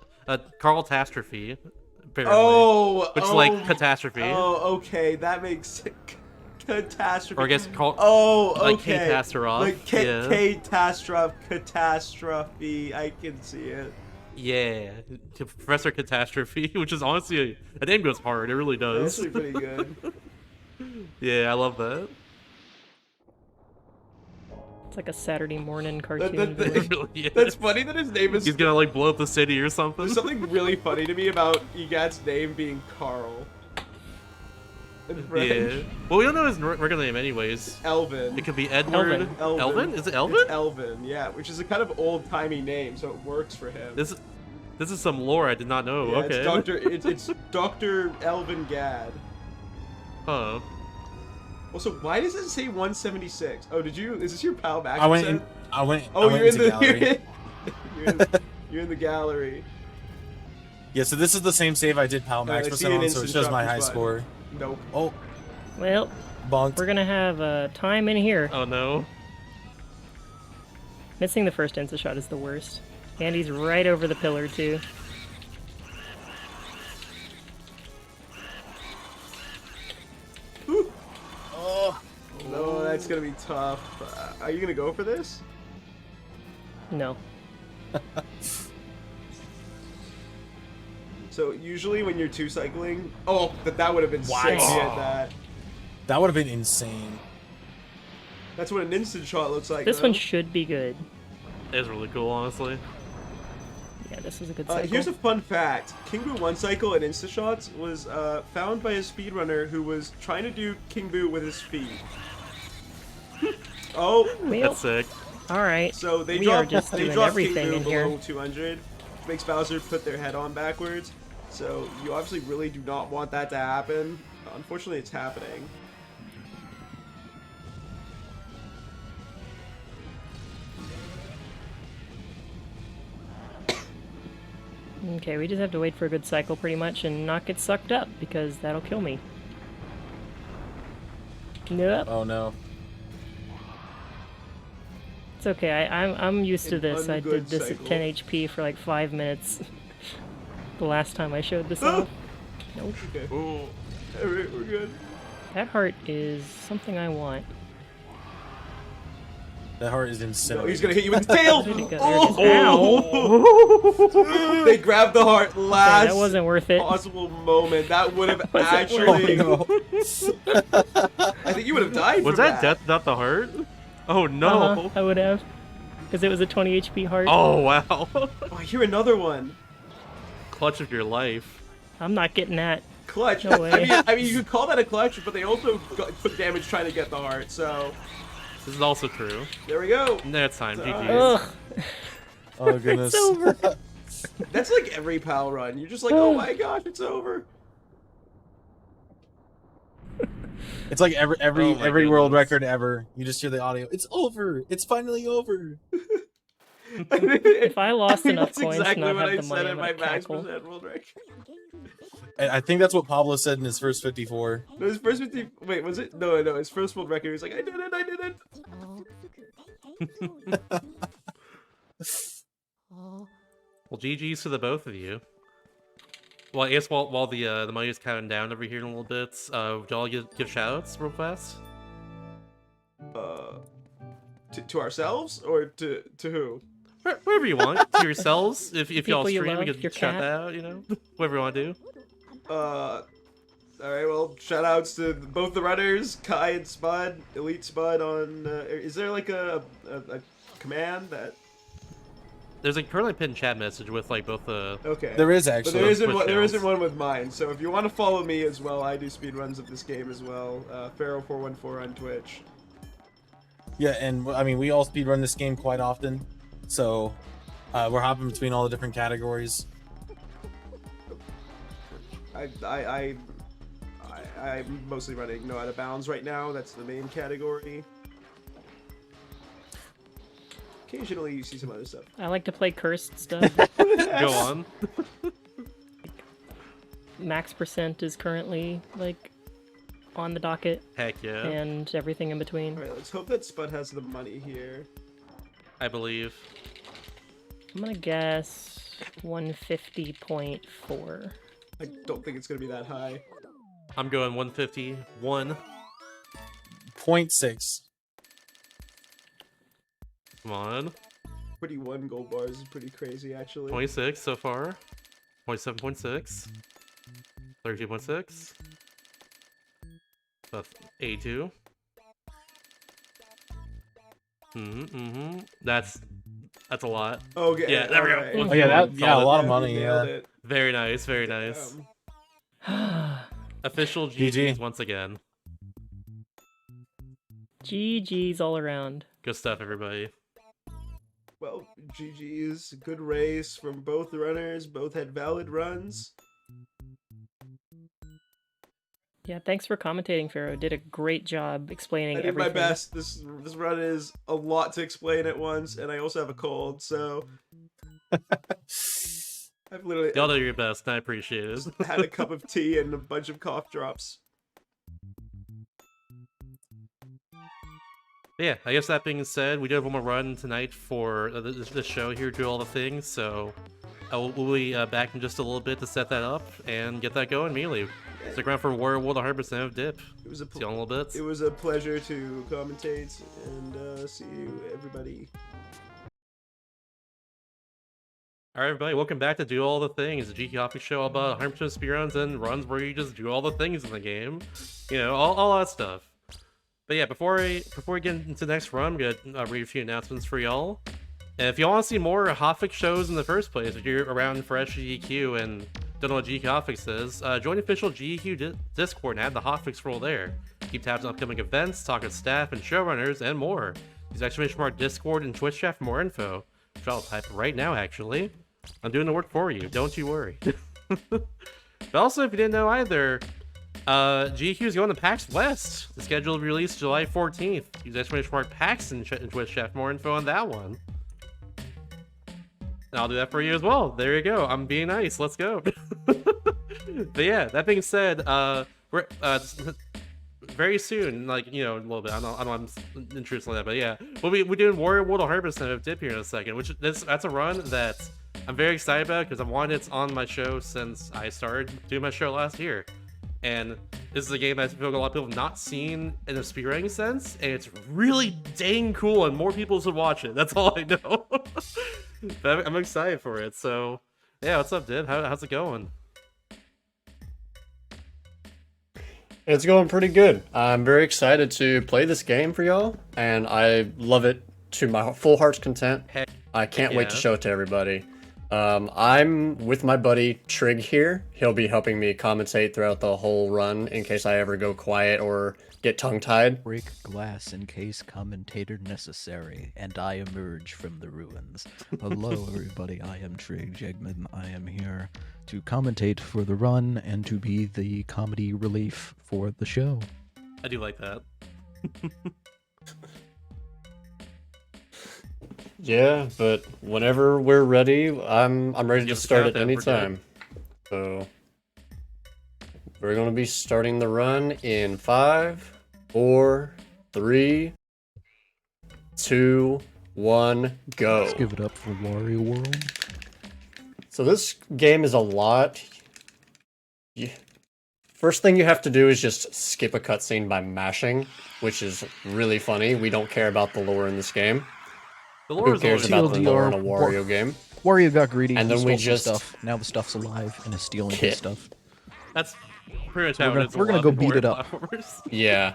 Apparently, which is like catastrophe, Oh, okay, that makes sense. Catastrophe. or I guess called Oh, okay. like K-Tastroff. Like Yeah. catastrophe. I can see it. Yeah, Professor Catastrophe, which is honestly that name goes hard. It really That's does. actually pretty good. Yeah, I love that. It's like a Saturday morning cartoon. It really is. That's funny that his name is. He's gonna like blow up the city or something. There's something really funny to me about Egat's name being Carl. In French. Yeah. Well, we don't know his regular name anyways. Elvin. It could be Edward. Elvin. Elvin? Is it Elvin? It's Elvin, yeah, which is a kind of old-timey name, so it works for him. This is some lore I did not know. Yeah, Okay. it's Dr. Elvin Gad. Huh. Also, why does it say 176? Oh, is this your pal Max? I went Oh, you're in into the gallery. you're in the gallery. Yeah, so this is the same save I did Pal Max I see percent an on, so it instant shows shot my for high Spud. score. Nope. Oh, Well, bonked. we're gonna have time in here. Oh no. Missing the first insta shot is the worst. And he's right over the pillar too. No, that's gonna be tough. Are you gonna go for this? No. So usually when you're two cycling, that would have been Wow. sick. to hit that. That would have been insane. That's what an instant shot looks like. This though. one should be good. It's really cool, honestly. Yeah, this is a good cycle. Here's a fun fact. King Boo One Cycle and Insta Shots was found by a speedrunner who was trying to do King Boo with his feet. Oh, Well, That's sick. alright. so they We are dropped just they doing dropped King everything Boo in below here. 200, which makes Bowser put their head on backwards. So you obviously really do not want that to happen. Unfortunately, it's happening. Okay, we just have to wait for a good cycle pretty much and not get sucked up because that'll kill me. Nope. Oh no. It's okay. I'm used to An this. I ungood did this cycle. at 10 HP for like 5 minutes. The last time I showed this Oh! off. Nope. Okay. Ooh. Alright, we're good. That heart is something I want. That heart is insane. No, he's gonna hit you with his tail! Where did it go? Oh! They grabbed the heart last that wasn't worth it. possible moment. That would have Wasn't actually... Oh, no. I think you would have died Was from that death not the heart? Oh no! I would have. Because it was a 20 HP heart. Oh wow! Oh, I hear another one. Clutch of your life. I'm not getting that. Clutch. No way. I mean, you could call that a clutch, but they also took damage trying to get the heart, so... This is also true. There we go. Next time, GG. Ugh. Oh goodness. It's over. That's like every PAL run. You're just like, oh my gosh, it's over. It's like every Oh my every world goodness. record ever. You just hear the audio. It's over. It's finally over. If I lost enough That's coins exactly to not what have I the said money, at I'm my gonna max cackle. percent world record. And I think that's what Pablo said in his first 54. No, his first 50. Wait, was it? No, his first world record. He was like, I did it, I did it. Well, GG's to the both of you. Well, I guess while the money is counting down over here in a little bit, would y'all give shoutouts real fast? To ourselves or to who? Whoever you want. To yourselves. If y'all People you stream, we love, could your shout cat. that out, you know? Whatever you want to do. All right. Well, shout outs to both the runners, Kai and Spud, Elite Spud. On is there like a command that? There's a currently pinned chat message with like both the... Okay. There is But actually. there isn't Twitch one. There channels. isn't one with mine. So if you want to follow me as well, I do speedruns of this game as well. Pharaoh414 on Twitch. Yeah, and I mean we all speedrun this game quite often, so we're hopping between all the different categories. I'm mostly running No Out of Bounds right now. That's the main category. Occasionally you see some other stuff. I like to play cursed stuff. Go on. Max percent is currently like on the docket, Heck yeah. and everything in between. Alright, let's hope that Spud has the money here. I believe. I'm gonna guess 150.4. I don't think it's gonna be that high. I'm going 151. 0.6. Come on. 21 gold bars is pretty crazy, actually. 26 so far. 27.6. 32.6. That's 82. That's a lot. Okay. Yeah, there we go. alright. Let's Oh yeah, go. that yeah, a lot of You money. nailed Yeah. it. Very nice, very nice. Official GG's once again. GG's all around. Good stuff, everybody. Well, GG's. Good race from both runners. Both had valid runs. Yeah, thanks for commentating, Pharaoh. Did a great job explaining I did everything. my best. This run is a lot to explain at once, and I also have a cold, so I've literally Y'all do your best, and I appreciate it. had a cup of tea and a bunch of cough drops. Yeah, I guess that being said, we do have one more run tonight for this show here, do all the things, so we'll be back in just a little bit to set that up and get that going immediately. Stick around for Wario World 100% of Dip. It was a See you in a little bit. It was a pleasure to commentate, and see you, everybody. Alright, everybody, welcome back to Do All the Things, the GDQ Hotfix show all about 100% speedruns and runs where you just do all the things in the game. You know, all that stuff. But yeah, before we get into the next run, I'm gonna read a few announcements for y'all. And if you want to see more Hotfix shows in the first place, if you're around for GDQ and don't know what GDQ Hotfix is, join the official GDQ Discord and add the Hotfix role there. Keep tabs on upcoming events, talk with staff and showrunners, and more. Use exclamation mark Discord and Twitch chat for more info, which I'll type right now, actually. I'm doing the work for you, don't you worry. But also, if you didn't know either, GQ is going to PAX West. The schedule will be released July 14th. Use exclamation mark PAX in Twitch chat for more info on that one. And I'll do that for you as well. There you go. I'm being nice. Let's go. But yeah, that being said, very soon, like, you know, a little bit. I know I'm intrusive like that, but yeah, we're doing Wario World 100% of Dip here in a second, which that's a run that I'm very excited about because I've wanted it on my show since I started doing my show last year. And this is a game that I feel like a lot of people have not seen in a speedrunning sense, and it's really dang cool, and more people should watch it. That's all I know. But I'm excited for it. So, yeah, what's up, Dib? How's it going? It's going pretty good. I'm very excited to play this game for y'all, and I love it to my full heart's content. Heck I can't wait to yeah. show it to everybody. I'm with my buddy Trig here. He'll be helping me commentate throughout the whole run in case I ever go quiet or get tongue-tied. Break glass in case commentator necessary, and I emerge from the ruins. Hello, everybody. I am Trig Jegman. I am here to commentate for the run and to be the comedy relief for the show. I do like that. Yeah, but whenever we're ready, I'm ready to Give us a start at countdown, any we're good. time. So we're gonna be starting the run in 5, 4, 3, 2, 1, go. Let's give it up for Wario World. So this game is a lot. First thing you have to do is just skip a cutscene by mashing, which is really funny. We don't care about the lore in this game. The lore Who is cares always about the lore in a TLDR, Wario game? Wario got greedy And and then we stole just- some stuff. Now the stuff's alive and is stealing Kit. his stuff. That's pretty much how We're it is. gonna go beat it up. Platformers. Yeah.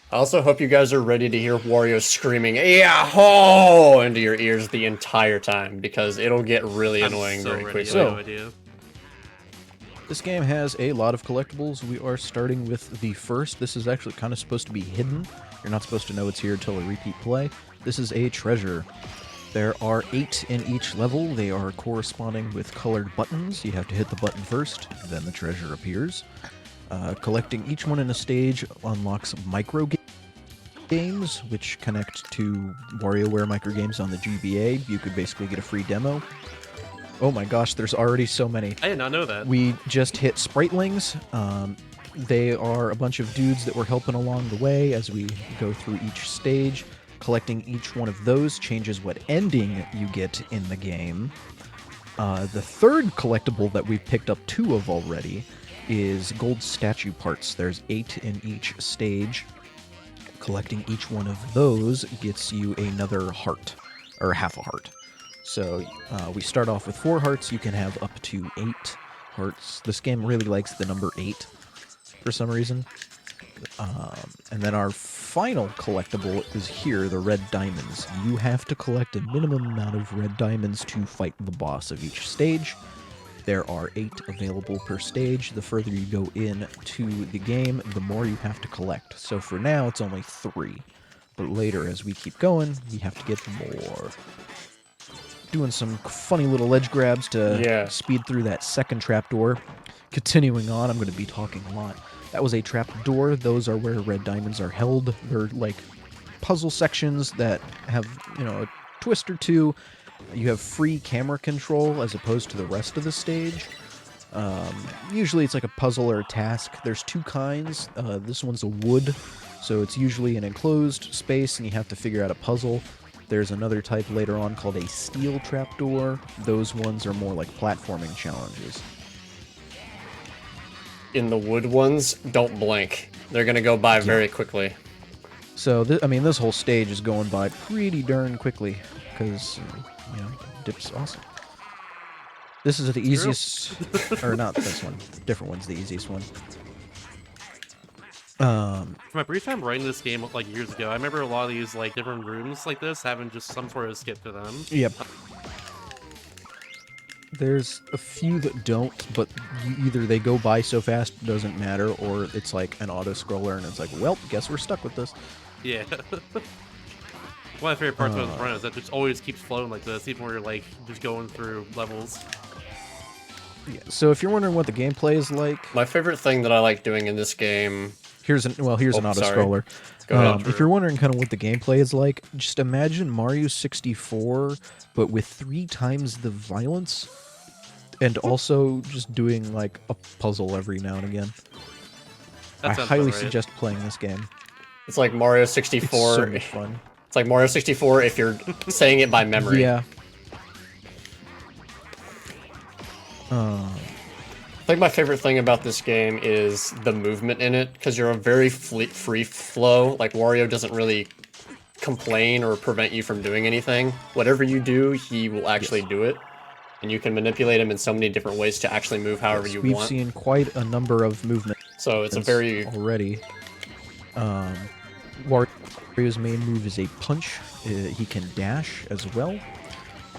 I also hope you guys are ready to hear Wario screaming "Yahoo!" into your ears the entire time, because it'll get really I'm annoying so very ready, quickly. I have no idea. This game has a lot of collectibles. We are starting with the first. This is actually kind of supposed to be hidden. You're not supposed to know it's here until a repeat play. This is a treasure. There are 8 in each level. They are corresponding with colored buttons. You have to hit the button first, then the treasure appears. Collecting each one in a stage unlocks micro games, which connect to WarioWare micro games on the GBA. You could basically get a free demo. Oh my gosh, there's already so many. I did not know that. We just hit Spritelings. They are a bunch of dudes that we're helping along the way as we go through each stage. Collecting each one of those changes what ending you get in the game. The third collectible that we've picked up 2 of already is gold statue parts. There's 8 in each stage. Collecting each one of those gets you another heart, or half a heart. So we start off with 4 hearts. You can have up to 8 hearts. This game really likes the number 8 for some reason. And then our final collectible is here, the red diamonds. You have to collect a minimum amount of red diamonds to fight the boss of each stage. There are 8 available per stage. The further you go into the game, the more you have to collect. So for now, it's only 3. But later, as we keep going, we have to get more. Doing some funny little ledge grabs to speed through that second trapdoor. Continuing on, I'm going to be talking a lot. That was a trapdoor. Those are where red diamonds are held. They're like puzzle sections that have, you know, a twist or two. You have free camera control as opposed to the rest of the stage. Usually it's like a puzzle or a task. There's 2 kinds. This one's a wood, so it's usually an enclosed space and you have to figure out a puzzle. There's another type later on called a steel trapdoor. Those ones are more like platforming challenges. In the wood ones, don't blink. They're gonna go by very quickly. So, this whole stage is going by pretty darn quickly, because, you know, Dip's awesome. This is the easiest, or not this one, different one's the easiest one. For my brief time writing this game like years ago, I remember a lot of these like different rooms like this having just some sort of skip to them. Yep. There's a few that don't, but either they go by so fast it doesn't matter, or it's like an auto-scroller and it's like, well, guess we're stuck with this. Yeah. One of my favorite parts about this run is that it just always keeps flowing like this, even when you're like just going through levels. Yeah, so if you're wondering what the gameplay is like, My favorite thing that I like doing in this game... here's an auto-scroller. Go ahead. If you're wondering kind of what the gameplay is like, just imagine Mario 64, but with 3 times the violence. and also just doing like a puzzle every now and again. That I sounds highly about right. suggest playing this game. It's like Mario It's 64. so much fun. It's like Mario 64 if you're saying it by memory. Yeah. I think my favorite thing about this game is the movement in it, because you're a very free flow. Like, Wario doesn't really complain or prevent you from doing anything. Whatever you do, he will actually do it. And you can manipulate him in so many different ways to actually move however you We've want. seen quite a number of movements So it's a very... already. Wario's main move is a punch. He can dash as well.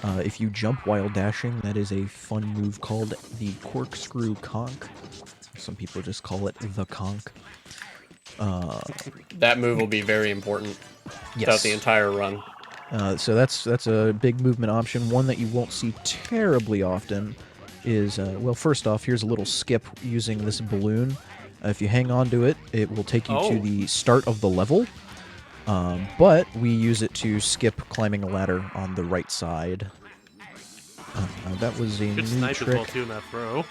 If you jump while dashing, that is a fun move called the corkscrew conk. Some people just call it the conk. That move will be very important throughout the entire run. So that's a big movement option. One that you won't see terribly often is, well, first off, here's a little skip using this balloon. If you hang on to it, it will take you to the start of the level. But we use it to skip climbing a ladder on the right side. That was a Good new snipe trick. as well too in that throw.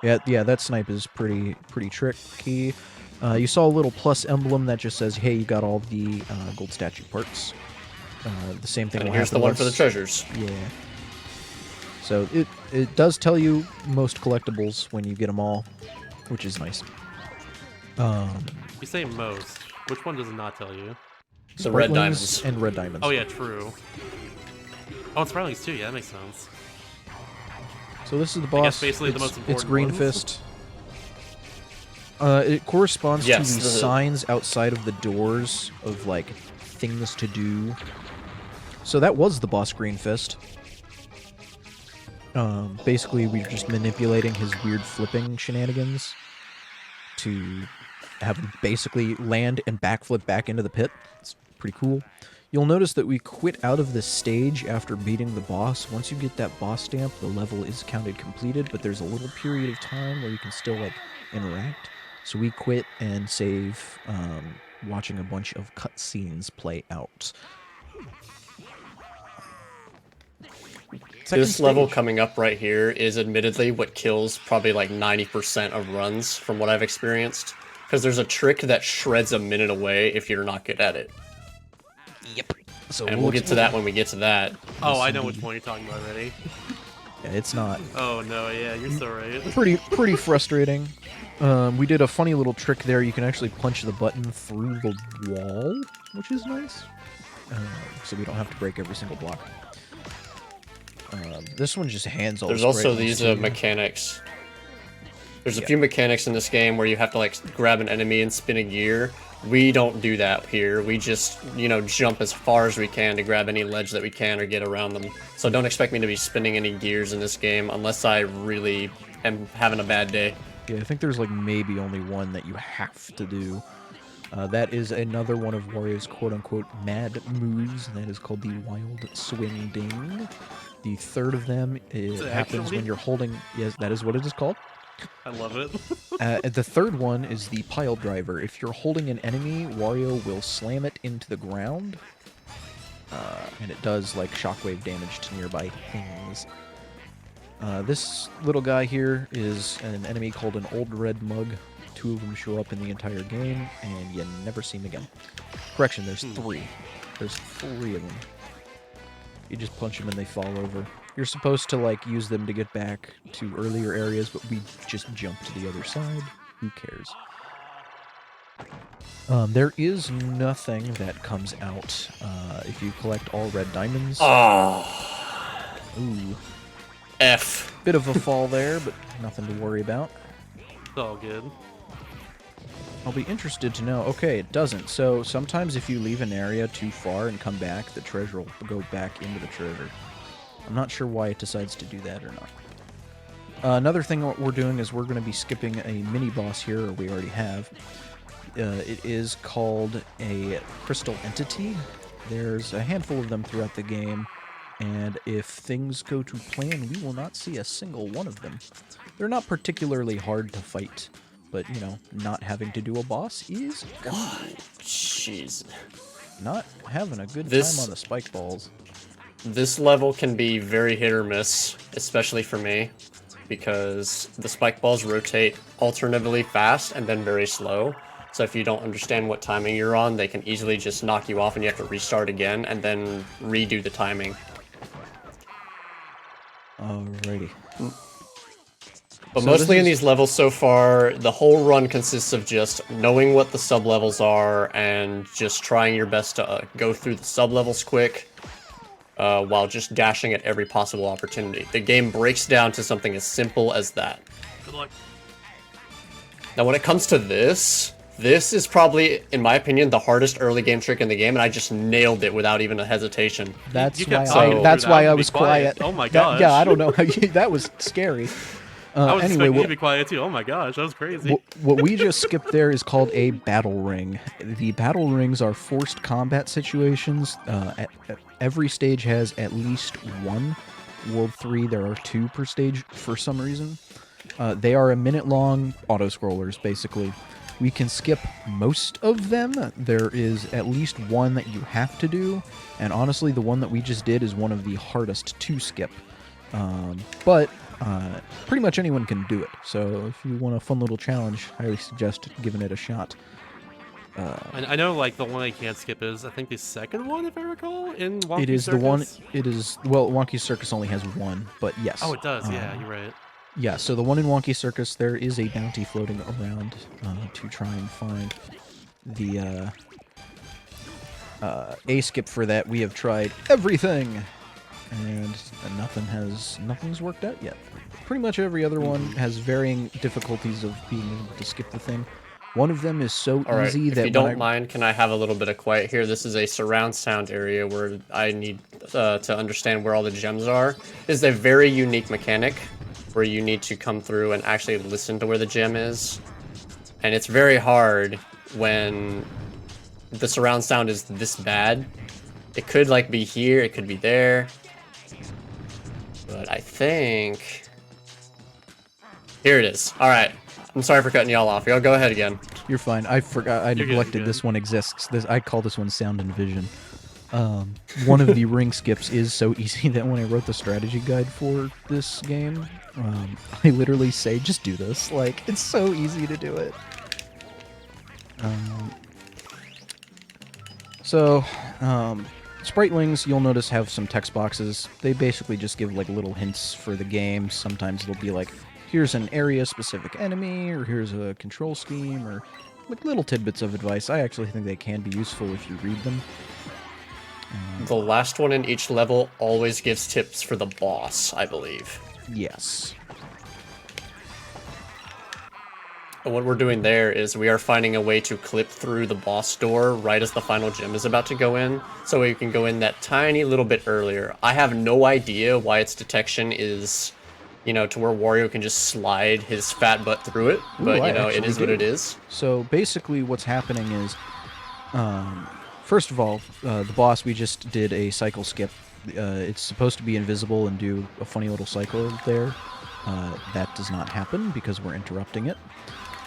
Yeah, that snipe is pretty tricky. You saw a little plus emblem that just says, "Hey, you got all the gold statue parts." The same thing. And will here's the happen one for the once- treasures. Yeah. So it does tell you most collectibles when you get them all, which is nice. You say most. Which one does it not tell you? The red Spritlings diamonds. and red diamonds. Oh yeah, true. Oh, it's Spritlings too. Yeah, that makes sense. So this is the I boss. guess basically the most It's important Green ones. Fist. It corresponds Yes, to the signs outside of the doors of like things to do. So that was the boss Green Fist. Basically, we're just manipulating his weird flipping shenanigans to have him basically land and backflip back into the pit. It's pretty cool. You'll notice that we quit out of this stage after beating the boss. Once you get that boss stamp, the level is counted completed, but there's a little period of time where you can still like interact. So we quit and save watching a bunch of cutscenes play out. This level coming up right here is admittedly what kills probably like 90% of runs from what I've experienced. Because there's a trick that shreds a minute away if you're not good at it. Yep. So And we'll get to that when we get to that. Oh, I know which one you're talking about already. Yeah, it's not. Oh no, yeah, you're so right. Pretty frustrating. We did a funny little trick there. You can actually punch the button through the wall, which is nice. So we don't have to break every single block. This one just hands all. There's also these mechanics. There's a few mechanics in this game where you have to like grab an enemy and spin a gear. We don't do that here. We just, you know, jump as far as we can to grab any ledge that we can or get around them. So don't expect me to be spinning any gears in this game unless I really am having a bad day. Yeah, I think there's like maybe only one that you have to do. That is another one of Wario's quote-unquote mad moves, and that is called the Wild Swing Ding. The third of them happens actually? when you're holding... Yes, that is what it is called. I love it. The third one is the Pile Driver. If you're holding an enemy, Wario will slam it into the ground, and it does like shockwave damage to nearby things. This little guy here is an enemy called an Old Red Mug. Two of them show up in the entire game, and you never see them again. Correction, there's three. There's three of them. You just punch them and they fall over. You're supposed to like use them to get back to earlier areas, but we just jump to the other side. Who cares? There is nothing that comes out if you collect all red diamonds. Oh. Ooh. F. Bit of a fall there, but nothing to worry about. It's all good. I'll be interested to know. Okay, it doesn't. So sometimes if you leave an area too far and come back, the treasure will go back into the treasure. I'm not sure why it decides to do that or not. Another thing what we're doing is we're going to be skipping a mini-boss here, or we already have. It is called a crystal entity. There's a handful of them throughout the game, and if things go to plan, we will not see a single one of them. They're not particularly hard to fight, but, you know, not having to do a boss is cool. Jeez. Not having a good This- time on the spike balls. This level can be very hit or miss, especially for me. because the spike balls rotate alternatively fast and then very slow. So if you don't understand what timing you're on, they can easily just knock you off and you have to restart again and then redo the timing. Alrighty. But So mostly this in is- these levels so far, the whole run consists of just knowing what the sub-levels are and just trying your best to go through the sub-levels quick while just dashing at every possible opportunity. The game breaks down to something as simple as that. Good luck. Now when it comes to this is probably, in my opinion, the hardest early game trick in the game, and I just nailed it without even a hesitation. That's You why kept I. talking That's through why that. I Be was quiet. quiet. Oh my That- yeah, gosh. I don't know how you. That was scary. I was Anyway, expecting you to be quiet too. Oh my gosh, that was crazy. what we just skipped there is called a battle ring. The battle rings are forced combat situations. Every stage has at least one. World 3, there are 2 per stage for some reason. They are a minute-long auto-scrollers, basically. We can skip most of them. There is at least one that you have to do, and honestly, the one that we just did is one of the hardest to skip. But pretty much anyone can do it. So if you want a fun little challenge, I highly suggest giving it a shot. I know, like, the one I can't skip is, I think, the second one, if I recall, in Wonky It is Circus. the one. It is well. Wonky Circus only has one, but yes. Oh, it does. Yeah, you're right. Yeah. So the one in Wonky Circus, there is a bounty floating around to try and find the a skip for that. We have tried everything, and nothing's worked out yet. Pretty much every other one has varying difficulties of being able to skip the thing. One of them is so All right, easy if that you don't mind, can I have a little bit of quiet here? This is a surround sound area where I need to understand where all the gems are. This is a very unique mechanic where you need to come through and actually listen to where the gem is. And it's very hard when the surround sound is this bad. It could like be here, it could be there. But I think... Here it is. All right. I'm sorry for cutting y'all off. Y'all go ahead again. You're fine. I forgot. I You're good, neglected you're this good. one exists. I call this one Sound and Vision. One of the ring skips is so easy that when I wrote the strategy guide for this game, I literally say, just do this. Like, it's so easy to do it. Spritelings, you'll notice, have some text boxes. They basically just give, like, little hints for the game. Sometimes it'll be like, here's an area-specific enemy, or here's a control scheme, or like little tidbits of advice. I actually think they can be useful if you read them. The last one in each level always gives tips for the boss, I believe. Yes. And what we're doing there is we are finding a way to clip through the boss door right as the final gem is about to go in, so you can go in that tiny little bit earlier. I have no idea why its detection is, you know, to where Wario can just slide his fat butt through it, but, I you know, it actually is what do. it is. So basically what's happening is, first of all, the boss, we just did a cycle skip. It's supposed to be invisible and do a funny little cycle there. That does not happen because we're interrupting it.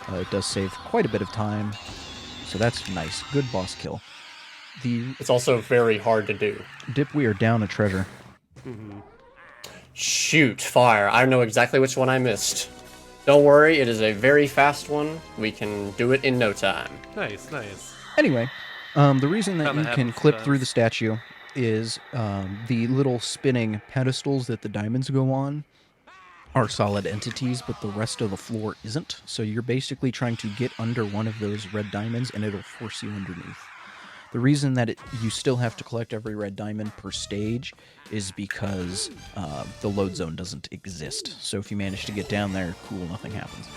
It does save quite a bit of time, so that's nice. Good boss kill. It's also very hard to do. Dip, we are down a treasure. Shoot, fire. I know exactly which one I missed. Don't worry, it is a very fast one. We can do it in no time. Nice, nice. Anyway, the reason that Kinda you can happens clip fast. through the statue is the little spinning pedestals that the diamonds go on are solid entities, but the rest of the floor isn't. So you're basically trying to get under one of those red diamonds, and it'll force you underneath. The reason that you still have to collect every red diamond per stage is because the load zone doesn't exist. So if you manage to get down there, cool, nothing happens.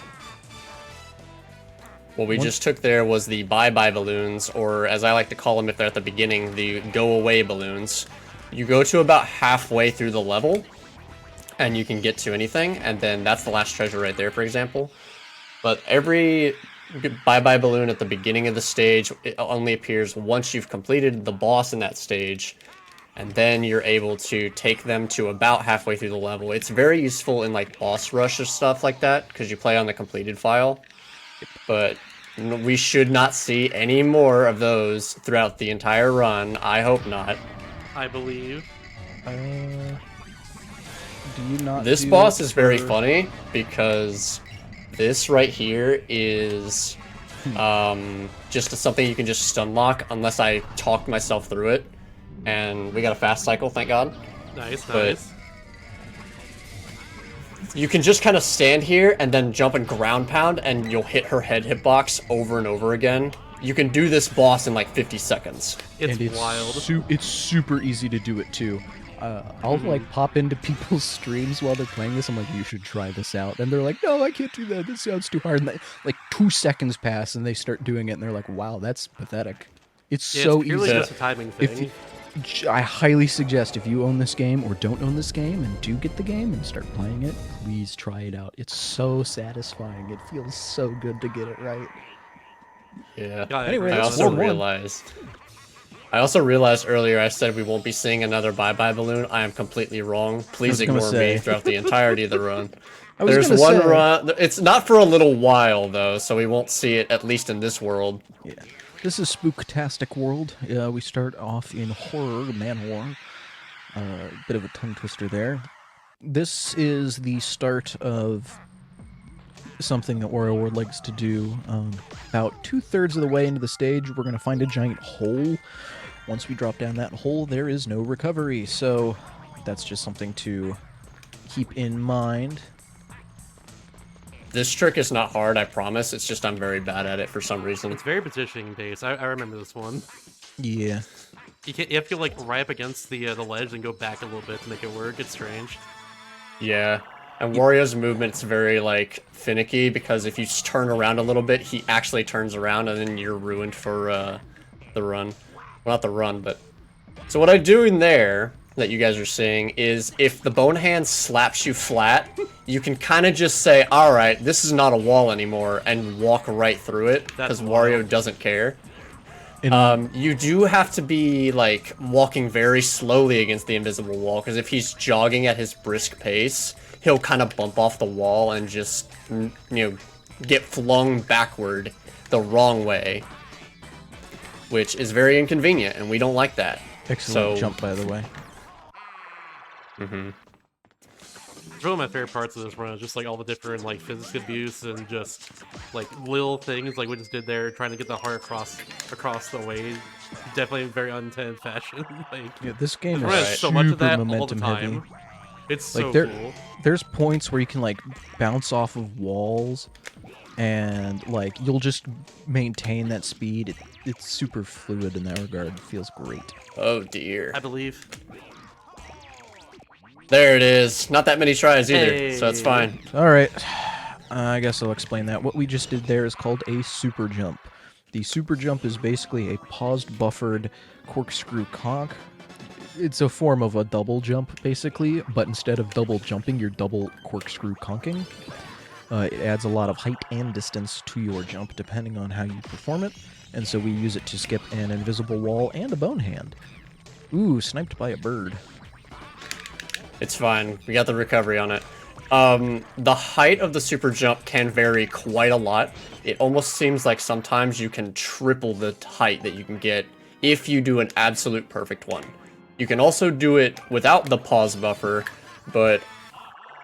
What we just took there was the bye-bye balloons, or as I like to call them if they're at the beginning, the go-away balloons. You go to about halfway through the level, and you can get to anything, and then that's the last treasure right there, for example. But every bye-bye balloon at the beginning of the stage, it only appears once you've completed the boss in that stage, and then you're able to take them to about halfway through the level. It's very useful in like boss rush or stuff like that, because you play on the completed file. But we should not see any more of those throughout the entire run. I hope not. I believe. Do you not? This do boss is very for- funny because this right here is just something you can just stun lock unless I talk myself through it. And we got a fast cycle, thank God. Nice, But- nice. You can just kind of stand here and then jump and ground pound and you'll hit her head hitbox over and over again. You can do this boss in like 50 seconds. It's and wild. It's super easy to do it too. I'll like pop into people's streams while they're playing this. I'm like, you should try this out, and they're like, no, I can't do that. This sounds too hard. And like 2 seconds pass, and they start doing it, and they're like, wow, that's pathetic. It's Yeah, so it's purely easy. just a timing If thing. I highly suggest if you own this game or don't own this game and do get the game and start playing it, please try it out. It's so satisfying. It feels so good to get it right. Yeah. Yeah, Anyway, I that's also 4-1. realized earlier I said we won't be seeing another bye-bye balloon. I am completely wrong. Please gonna ignore say. me throughout the entirety of the run. I was There's gonna one say- run. It's not for a little while though, so we won't see it at least in this world. Yeah. This is Spooktastic World. We start off in Horror Manor. Bit of a tongue twister there. This is the start of something that Wario World likes to do. About 2/3 of the way into the stage, we're going to find a giant hole. Once we drop down that hole, there is no recovery. So that's just something to keep in mind. This trick is not hard, I promise. It's just I'm very bad at it for some reason. It's very positioning based. I remember this one. Yeah. You have to like right up against the ledge and go back a little bit to make it work. It's strange. Yeah. And Wario's movement's very, like, finicky, because if you just turn around a little bit, he actually turns around, and then you're ruined for the run. Well, not the run, but... So what I do in there, that you guys are seeing, is if the bone hand slaps you flat, you can kind of just say, alright, this is not a wall anymore, and walk right through it, because Wario doesn't care. You do have to be, like, walking very slowly against the invisible wall, because if he's jogging at his brisk pace, he'll kind of bump off the wall and just, you know, get flung backward the wrong way, which is very inconvenient, and we don't like that. Excellent So- jump, by the way. It's one of my favorite parts of this run, is just like all the different like physics abuse and just like little things like we just did there, trying to get the heart across the way. Definitely in very unintended fashion. Like Yeah, this game Right. is so super much of that all the momentum heavy. time. It's Like, so there- cool. There's points where you can like bounce off of walls, and like you'll just maintain that speed. It's super fluid in that regard. It feels great. Oh dear. I believe. There it is. Not that many tries either, so that's Hey. fine. All right, I guess I'll explain that. What we just did there is called a super jump. The super jump is basically a paused, buffered corkscrew conk. It's a form of a double jump, basically, but instead of double jumping, you're double corkscrew conking. It adds a lot of height and distance to your jump, depending on how you perform it, and so we use it to skip an invisible wall and a bone hand. Ooh, sniped by a bird. It's fine. We got the recovery on it. The height of the super jump can vary quite a lot. It almost seems like sometimes you can triple the height that you can get if you do an absolute perfect one. You can also do it without the pause buffer, but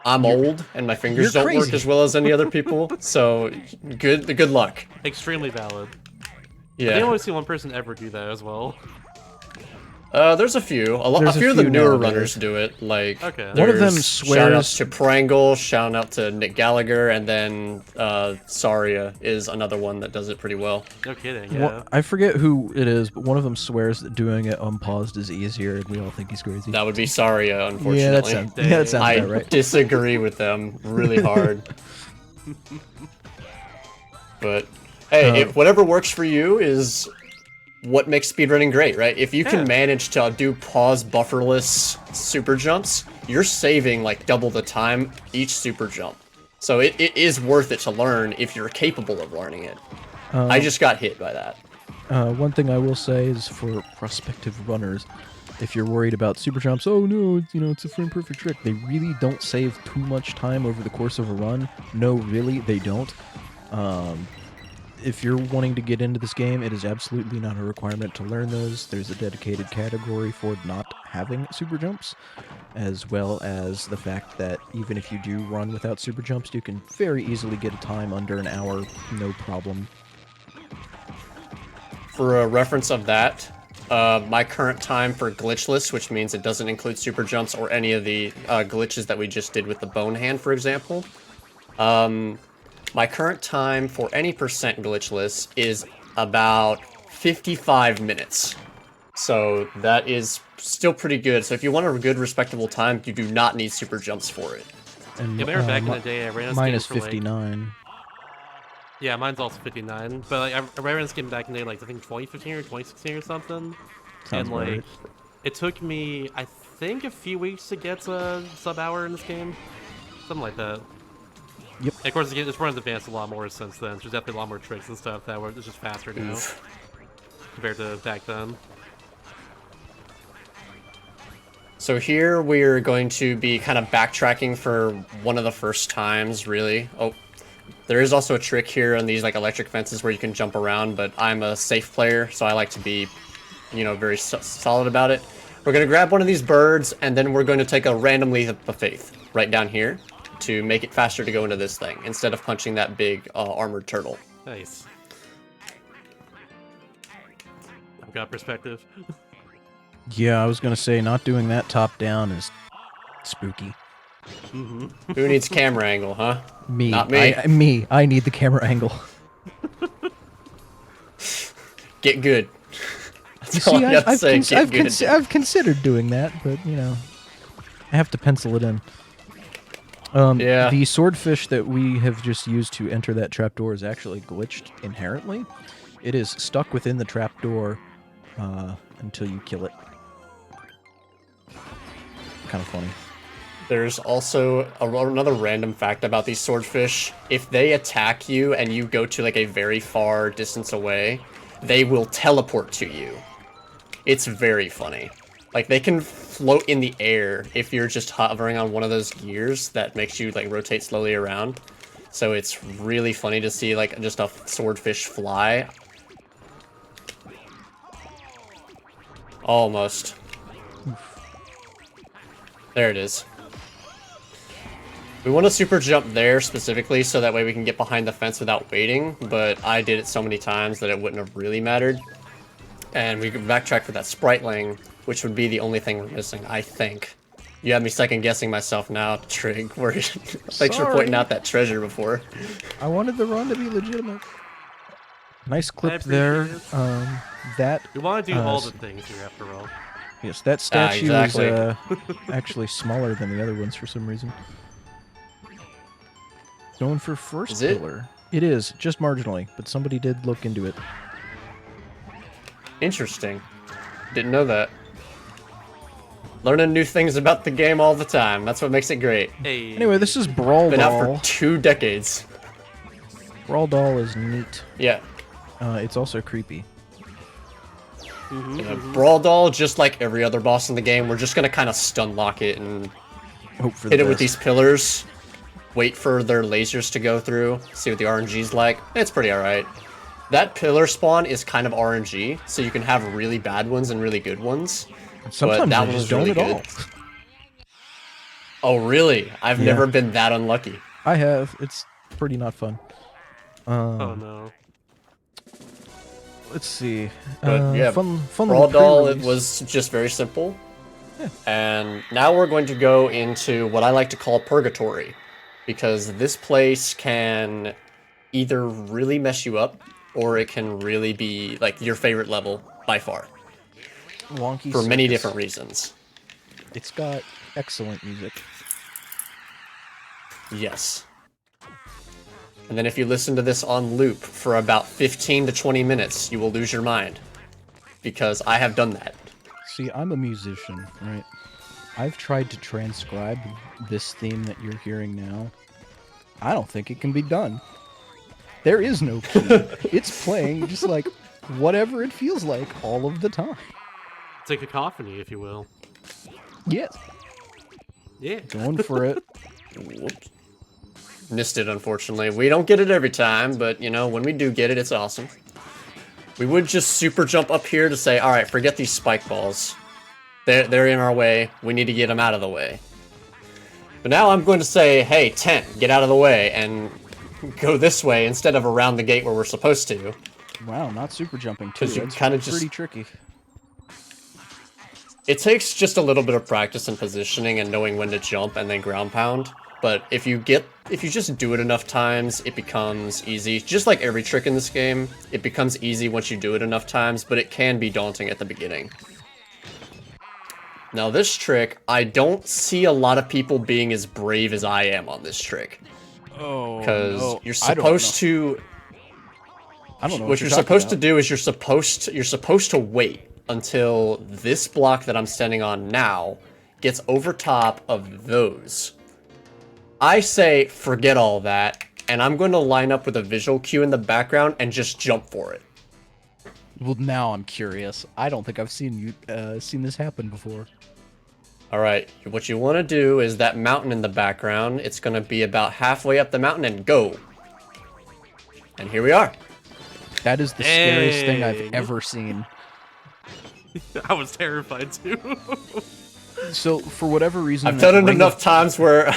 I'm old and my fingers you're don't work crazy. as well as any other people, so good luck. Extremely valid. I Yeah. only see one person ever do that as well. There's a few. There's A a few of the few newer nowadays. runners do it. Like, Okay. One of them there's shout out swears- to Prangle, shout out to Nick Gallagher, and then Saria is another one that does it pretty well. No kidding. Yeah. I forget who it is, but one of them swears that doing it unpaused is easier, and we all think he's crazy. That would be Saria, unfortunately. Yeah, that sounds I about right. disagree with them really hard. But hey, if whatever works for you is what makes speedrunning great, right? If you can Yeah. manage to do pause bufferless super jumps, you're saving like double the time each super jump. So it is worth it to learn if you're capable of learning it. I just got hit by that. One thing I will say is for prospective runners, if you're worried about super jumps, oh no, it's a frame perfect trick. They really don't save too much time over the course of a run. No, really, they don't. if you're wanting to get into this game, it is absolutely not a requirement to learn those. There's a dedicated category for not having super jumps, as well as the fact that even if you do run without super jumps, you can very easily get a time under an hour, no problem. For a reference of that, my current time for glitchless, which means it doesn't include super jumps or any of the glitches that we just did with the bone hand, for example. My current time for any percent glitchless is about 55 minutes. So that is still pretty good. So if you want a good, respectable time, you do not need super jumps for it. And, Yeah, remember back in the day, I ran this mine game is for, like- 59. Yeah, mine's also 59. But like, I ran this game back in the day, like I think 2015 or 2016 or something. Sounds And about like, right. it took me, I think, a few weeks to get a sub-hour in this game. Something like that. Yep. And of course, this run's advanced a lot more since then. There's definitely a lot more tricks and stuff that were it's just faster now Oof. compared to back then. So here we're going to be kind of backtracking for one of the first times, really. Oh, there is also a trick here on these like electric fences where you can jump around, but I'm a safe player, so I like to be, you know, very solid about it. We're going to grab one of these birds, and then we're going to take a random leap of faith right down here to make it faster to go into this thing, instead of punching that big armored turtle. Nice. I've got perspective. Yeah, I was gonna say not doing that top down is spooky. Mm-hmm. Who needs camera angle, huh? Me, Not me. I need the camera angle. Get good. You That's all see, I gotta I've, say. cons- Get I've, good. cons- I've considered doing that, but you know, I have to pencil it in. Yeah. The swordfish that we have just used to enter that trapdoor is actually glitched inherently. It is stuck within the trapdoor until you kill it. Kind of funny. There's also another random fact about these swordfish. If they attack you and you go to like a very far distance away, they will teleport to you. It's very funny. Like they can float in the air if you're just hovering on one of those gears that makes you like rotate slowly around. So it's really funny to see like just a swordfish fly. Almost. There it is. We want to super jump there specifically so that way we can get behind the fence without waiting, but I did it so many times that it wouldn't have really mattered. And we can backtrack for that spriteling, which would be the only thing we're missing, I think. You had me second guessing myself now, Trig. Thanks for pointing out that treasure before. I wanted the run to be legitimate. Nice clip appreciate there. it. That We want to do all s- the things here after all. yes, that statue exactly. is actually smaller than the other ones for some reason. Going for first Is it? pillar. It is, just marginally, but somebody did look into it. Interesting. Didn't know that. Learning new things about the game all the time. That's what makes it great. Hey. Anyway, this is Brawl Been out Doll. for 2 decades. Brawl Doll is neat. Yeah. It's also creepy. Yeah, Brawl Doll, just like every other boss in the game, we're just gonna kind of stun lock it and Hope for hit the it with best. these pillars. Wait for their lasers to go through. See what the RNG's like. It's pretty alright. That pillar spawn is kind of RNG, so you can have really bad ones and really good ones. Sometimes that I one just was don't really at all. good. Oh, really? I've Yeah. never been that unlucky. I have. It's pretty not fun. Oh no. Let's see. But, yeah, fun Brawl little Doll, it pre-release. was just very simple. Yeah. And now we're going to go into what I like to call purgatory. Because this place can either really mess you up, or it can really be like your favorite level by far. Wonky For many circus. different reasons. It's got excellent music. Yes. And then if you listen to this on loop for about 15 to 20 minutes, you will lose your mind. Because I have done that. See, I'm a musician, right? I've tried to transcribe this theme that you're hearing now. I don't think it can be done. There is no key. It's playing just like whatever it feels like all of the time. It's a cacophony, if you will. Yes. Yeah. Going for it. Whoops. missed it, unfortunately. We don't get it every time, but, you know, when we do get it, it's awesome. We would just super jump up here to say, alright, forget these spike balls. They're in our way. We need to get them out of the way. But now I'm going to say, hey, 10, get out of the way, and go this way instead of around the gate where we're supposed to. Wow, not super jumping too. 'Cause you That's kinda just- pretty tricky. It takes just a little bit of practice and positioning and knowing when to jump and then ground pound. But if you just do it enough times, it becomes easy. Just like every trick in this game, it becomes easy once you do it enough times, but it can be daunting at the beginning. Now this trick, I don't see a lot of people being as brave as I am on this trick. Oh, Because no. you're I don't supposed know. to... I don't know What you're supposed to do is you're supposed to wait until this block that I'm standing on now gets over top of those. I say forget all that, and I'm going to line up with a visual cue in the background and just jump for it. Well, now I'm curious. I don't think I've seen this happen before. All right, what you want to do is that mountain in the background. It's going to be about halfway up the mountain and go. And here we are. That is the scariest thing I've Dang. ever seen. I was terrified too. So for whatever reason, I've that done it ring enough of- times where...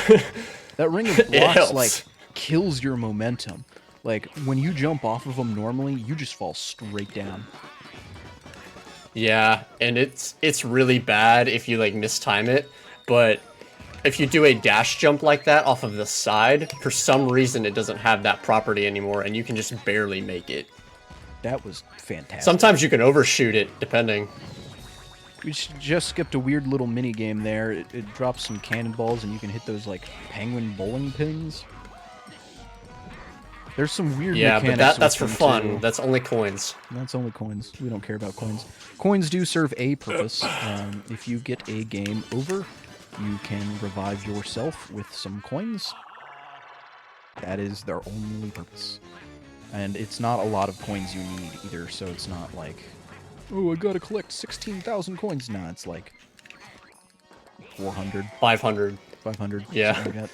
That ring of blocks helps. like kills your momentum. Like when you jump off of them normally, you just fall straight down. Yeah, and it's really bad if you like mistime it, but if you do a dash jump like that off of the side, for some reason it doesn't have that property anymore and you can just barely make it. That was fantastic. Sometimes you can overshoot it, depending. We just skipped a weird little mini game there. It drops some cannonballs and you can hit those like penguin bowling pins. There's some weird Yeah, but mechanics that's for with them, fun. too. That's only coins. That's only coins. We don't care about coins. Coins do serve a purpose. If you get a game over, you can revive yourself with some coins. That is their only purpose. And it's not a lot of coins you need either, so it's not like, oh, I gotta collect 16,000 coins. Nah, it's like 400, 500. 500. Yeah. something like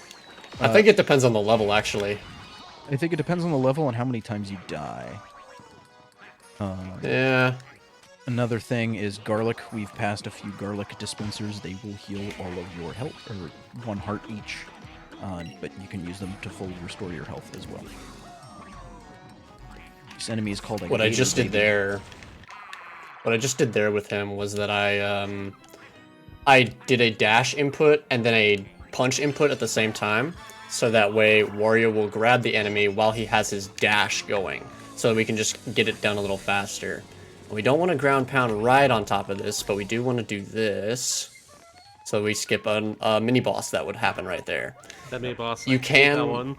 that. I think it depends on the level, actually. I think it depends on the level and how many times you die. Yeah. Another thing is garlic. We've passed a few garlic dispensers. They will heal all of your health, or 1 heart each. But you can use them to fully restore your health as well. This enemy is called a What I gator just did baby. there... What I just did there with him was that I did a dash input and then a punch input at the same time. So that way Wario will grab the enemy while he has his dash going. So that we can just get it done a little faster. We don't want to ground pound right on top of this, but we do want to do this. So we skip a mini boss that would happen right there. That made boss. You I hate that can- one.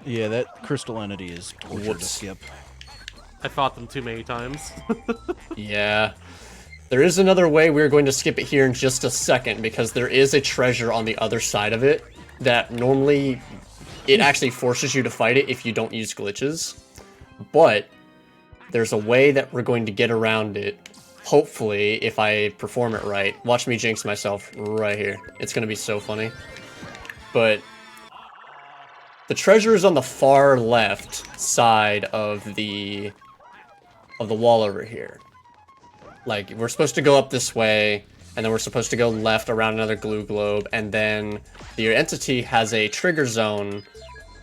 Yeah, that crystal entity is torture to Whoops. skip. I fought them too many times. Yeah. There is another way. We're going to skip it here in just a second because there is a treasure on the other side of it that normally it actually forces you to fight it if you don't use glitches. But there's a way that we're going to get around it. Hopefully, if I perform it right. Watch me jinx myself right here. It's going to be so funny. But the treasure is on the far left side of the wall over here. Like, we're supposed to go up this way, and then we're supposed to go left around another glue globe, and then the entity has a trigger zone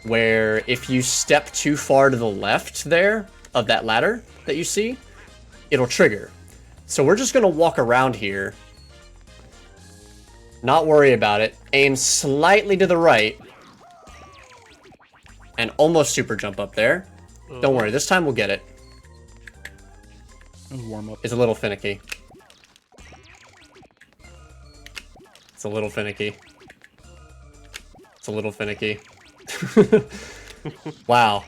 where if you step too far to the left there of that ladder that you see, it'll trigger. So we're just going to walk around here, not worry about it, aim slightly to the right, and almost super jump up there. Don't worry, this time we'll get it. Warm up. It's a little finicky. It's a little finicky. It's a little finicky. Wow.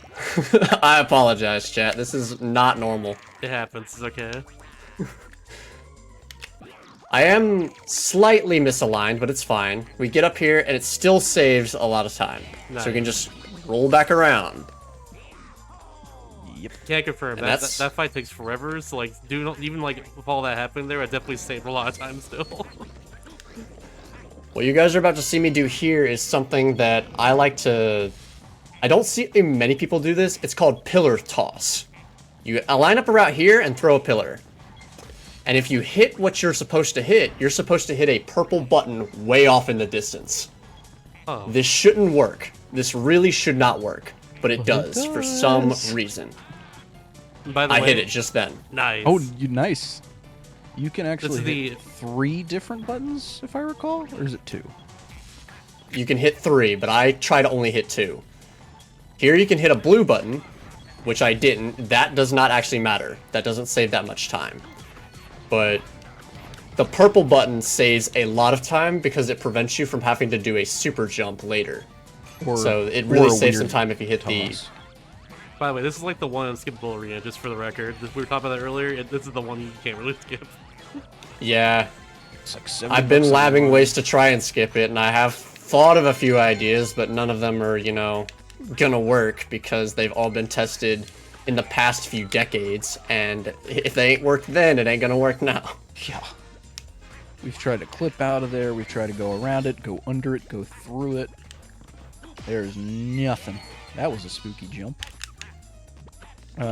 I apologize, chat. This is not normal. It happens. It's okay. I am slightly misaligned, but it's fine. We get up here, and it still saves a lot of time. So we can just roll back around. Yep. Can't confirm. And That that's- that fight takes forever. So like, even like with all that happening there, I definitely saved a lot of time still. What you guys are about to see me do here is something that I like to I don't see many people do this. It's called pillar toss. You line up around here and throw a pillar. And if you hit what you're supposed to hit, you're supposed to hit a purple button way off in the distance. Oh. This shouldn't work. This really should not work. But it does for some reason. By the way, I hit it just then. Nice. Oh, nice. You can actually This is hit 3 different buttons, if I recall, or is it 2? You can hit 3, but I try to only hit 2. Here you can hit a blue button, which I didn't. That does not actually matter. That doesn't save that much time. But the purple button saves a lot of time because it prevents you from having to do a super jump later. So it really saves some time if you hit the... By the way, this is like the one unskippable arena, just for the record. We were talking about that earlier. This is the one you can't really skip. Yeah. It's like 7 I've been bucks a labbing month. ways to try and skip it, and I have thought of a few ideas, but none of them are, you know, gonna work because they've all been tested in the past few decades, and if they ain't worked then, it ain't gonna work now. Yeah. We've tried to clip out of there. We've tried to go around it, go under it, go through it. There's nothing. That was a spooky jump.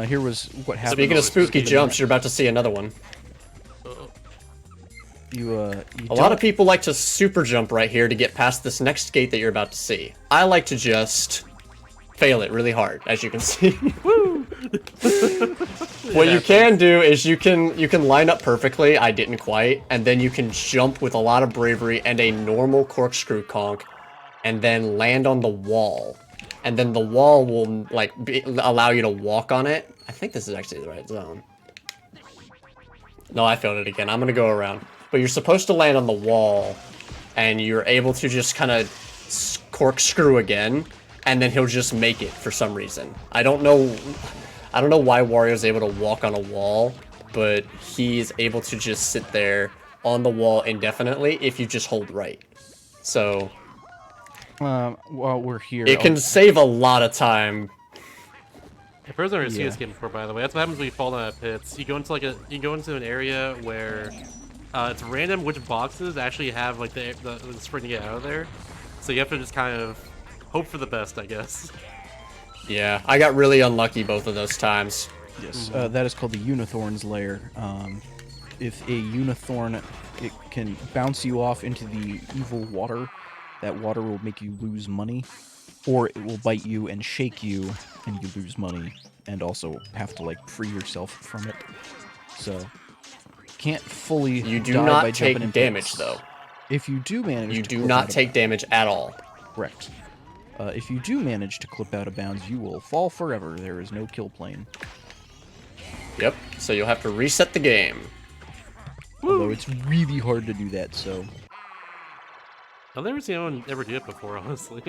Here was what happened. Speaking of spooky jumps, you're about to see another one. A lot of people like to super jump right here to get past this next gate that you're about to see. I like to just fail it really hard, as you can see. What you can do is you can line up perfectly. I didn't quite, and then you can jump with a lot of bravery and a normal corkscrew conk, and then land on the wall. And then the wall will like allow you to walk on it. I think this is actually the right zone. No, I failed it again. I'm gonna go around. But you're supposed to land on the wall, and you're able to just kind of corkscrew again, and then he'll just make it for some reason. I don't know why Wario's able to walk on a wall, but he's able to just sit there on the wall indefinitely if you just hold right. So while we're here, it can save a lot of time. I've never seen this game before, by the way. That's what happens when you fall down at pits. You go into an area where it's random which boxes actually have like the spring to get out of there. So you have to just kind of hope for the best, I guess. Yeah, I got really unlucky both of those times. Yes, that is called the Unithorn's Lair. If a Unithorn, it can bounce you off into the evil water. That water will make you lose money, or it will bite you and shake you, and you lose money, and also have to like free yourself from it. So can't fully. You do die not by take jumping in damage pits. though. If you do manage, You to do clip not out take damage at all. Correct. If you do manage to clip out of bounds, you will fall forever. There is no kill plane. Yep. So you'll have to reset the game. Although it's really hard to do that, so I've never seen anyone ever do it before, honestly.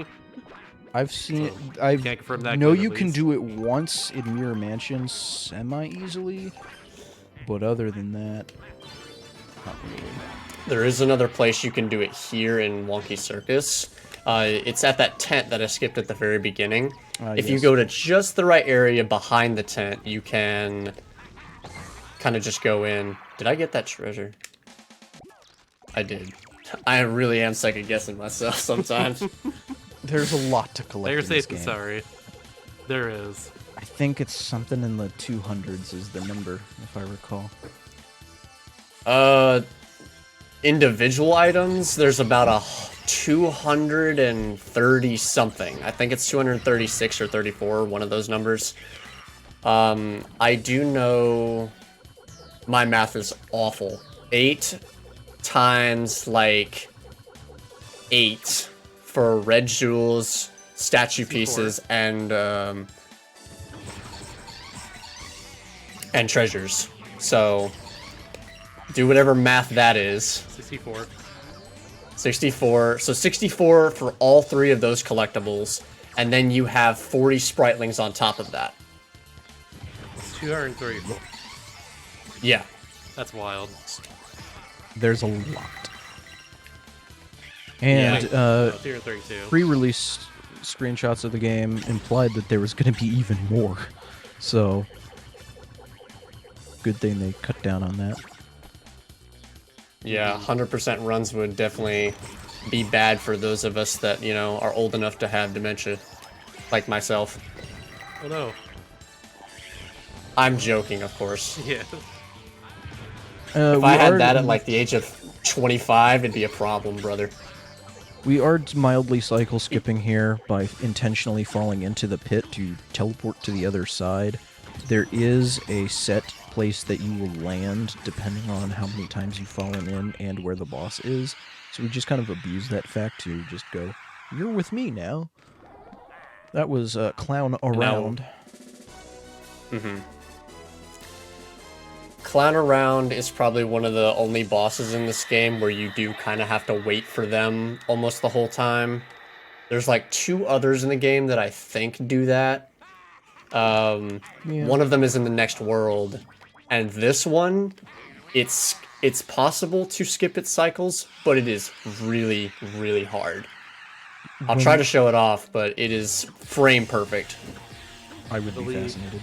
I've seen it. So, I can't confirm that know claim, you at can least. do it once in Mirror Mansion semi-easily, but other than that, not really. There is another place you can do it here in Wonky Circus. It's at that tent that I skipped at the very beginning. If you Yes. go to just the right area behind the tent, you can kind of just go in. Did I get that treasure? I did. I really am second guessing myself sometimes. There's a lot to collect Player in this safe and game. sorry. There is. I think it's something in the 200s is the number, if I recall. Individual items, there's about 230 something. I think it's 236 or 34, one of those numbers. I do know my math is awful. 8 times like 8 for red jewels, statue pieces, and treasures. So do whatever math that is. 64. 64. So 64 for all 3 of those collectibles, and then you have 40 spritlings on top of that. 230. Yeah. That's wild. There's a lot. And 232. pre-release screenshots of the game implied that there was going to be even more. So, good thing they cut down on that. Yeah, 100% runs would definitely be bad for those of us that, you know, are old enough to have dementia. like myself. Oh no. I'm joking, of course. Yeah. If I had that at like the age of 25, it'd be a problem, brother. We are mildly cycle skipping here by intentionally falling into the pit to teleport to the other side. There is a set place that you will land depending on how many times you've fallen in and where the boss is. So we just kind of abuse that fact to just go, you're with me now. That was Clown Around. Clown Around is probably one of the only bosses in this game where you do kind of have to wait for them almost the whole time. There's like 2 others in the game that I think do that. One of them is in the next world, and this one, it's possible to skip its cycles, but it is really, really hard. I'll try to show it off, but it is frame perfect. I would be fascinated.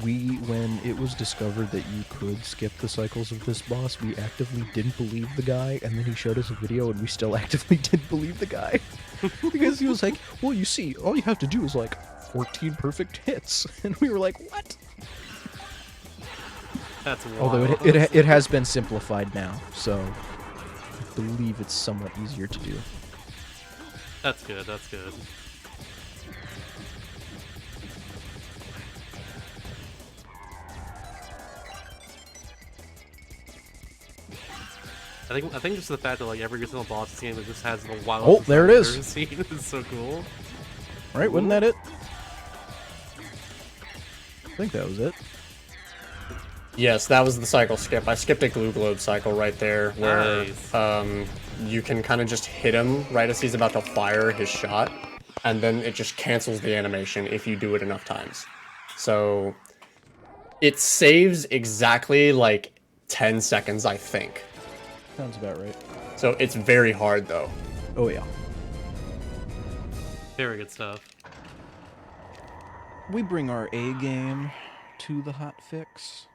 When it was discovered that you could skip the cycles of this boss, we actively didn't believe the guy, and then he showed us a video and we still actively didn't believe the guy. Because he was like, well, you see, all you have to do is like 14 perfect hits. And we were like, what? That's wild. Although it has been simplified now, so I believe it's somewhat easier to do. That's good, that's good. I think just the fact that like every single boss scene that just has the wild. Oh, there it is. Scene is so cool. Right, wasn't that it? I think that was it. Yes, that was the cycle skip. I skipped a glue globe cycle right there, where Nice. you can kind of just hit him right as he's about to fire his shot, and then it just cancels the animation if you do it enough times. So it saves exactly like 10 seconds, I think. Sounds about right. So it's very hard though. Oh yeah. Very good stuff. We bring our A game to the hotfix.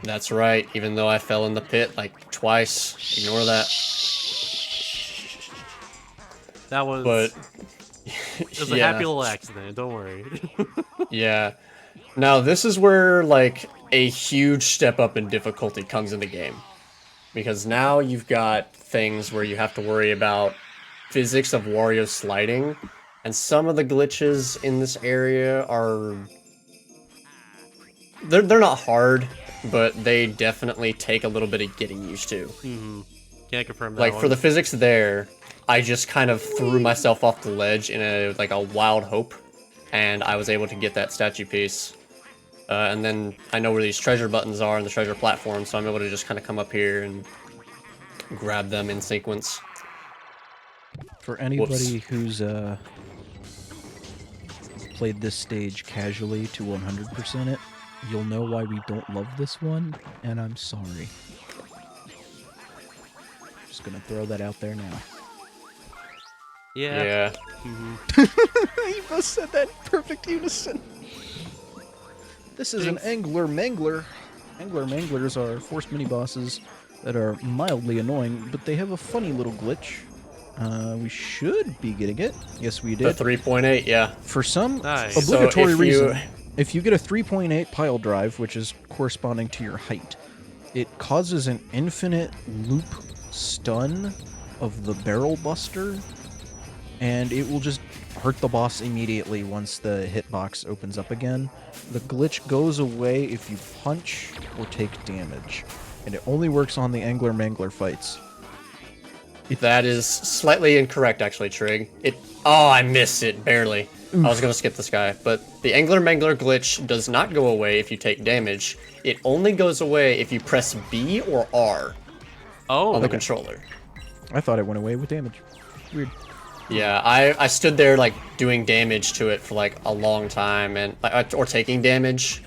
That's right, even though I fell in the pit like twice. Ignore that. That was. But it was a yeah. happy little accident. Don't worry. Yeah. Now this is where like a huge step up in difficulty comes in the game. Because now you've got things where you have to worry about physics of Wario sliding, and some of the glitches in this area are... They're not hard, but they definitely take a little bit of getting used to. Can't confirm that. Like, one. for the physics there, I just kind of threw myself off the ledge in a wild hope, and I was able to get that statue piece. And then I know where these treasure buttons are and the treasure platform, so I'm able to just kind of come up here and grab them in sequence. For anybody who's played this stage casually to 100% it, you'll know why we don't love this one, and I'm sorry. Just gonna throw that out there now. Yeah. You both said that in perfect unison. This is an Angler Mangler. Angler Manglers are forced mini-bosses that are mildly annoying, but they have a funny little glitch. We should be getting it. Yes, we The did. 3.8, yeah. For some Nice. obligatory So if you- reason, if you get a 3.8 pile drive, which is corresponding to your height, it causes an infinite loop stun of the barrel buster, and it will just hurt the boss immediately once the hitbox opens up again. The glitch goes away if you punch or take damage, and it only works on the Angler Mangler fights. That is slightly incorrect, actually, Trig. Oh, I missed it, barely. I was gonna skip this guy, but the Angler Mangler glitch does not go away if you take damage. It only goes away if you press B or R on the controller. I thought it went away with damage. Weird. Yeah, I stood there like doing damage to it for like a long time, and or taking damage.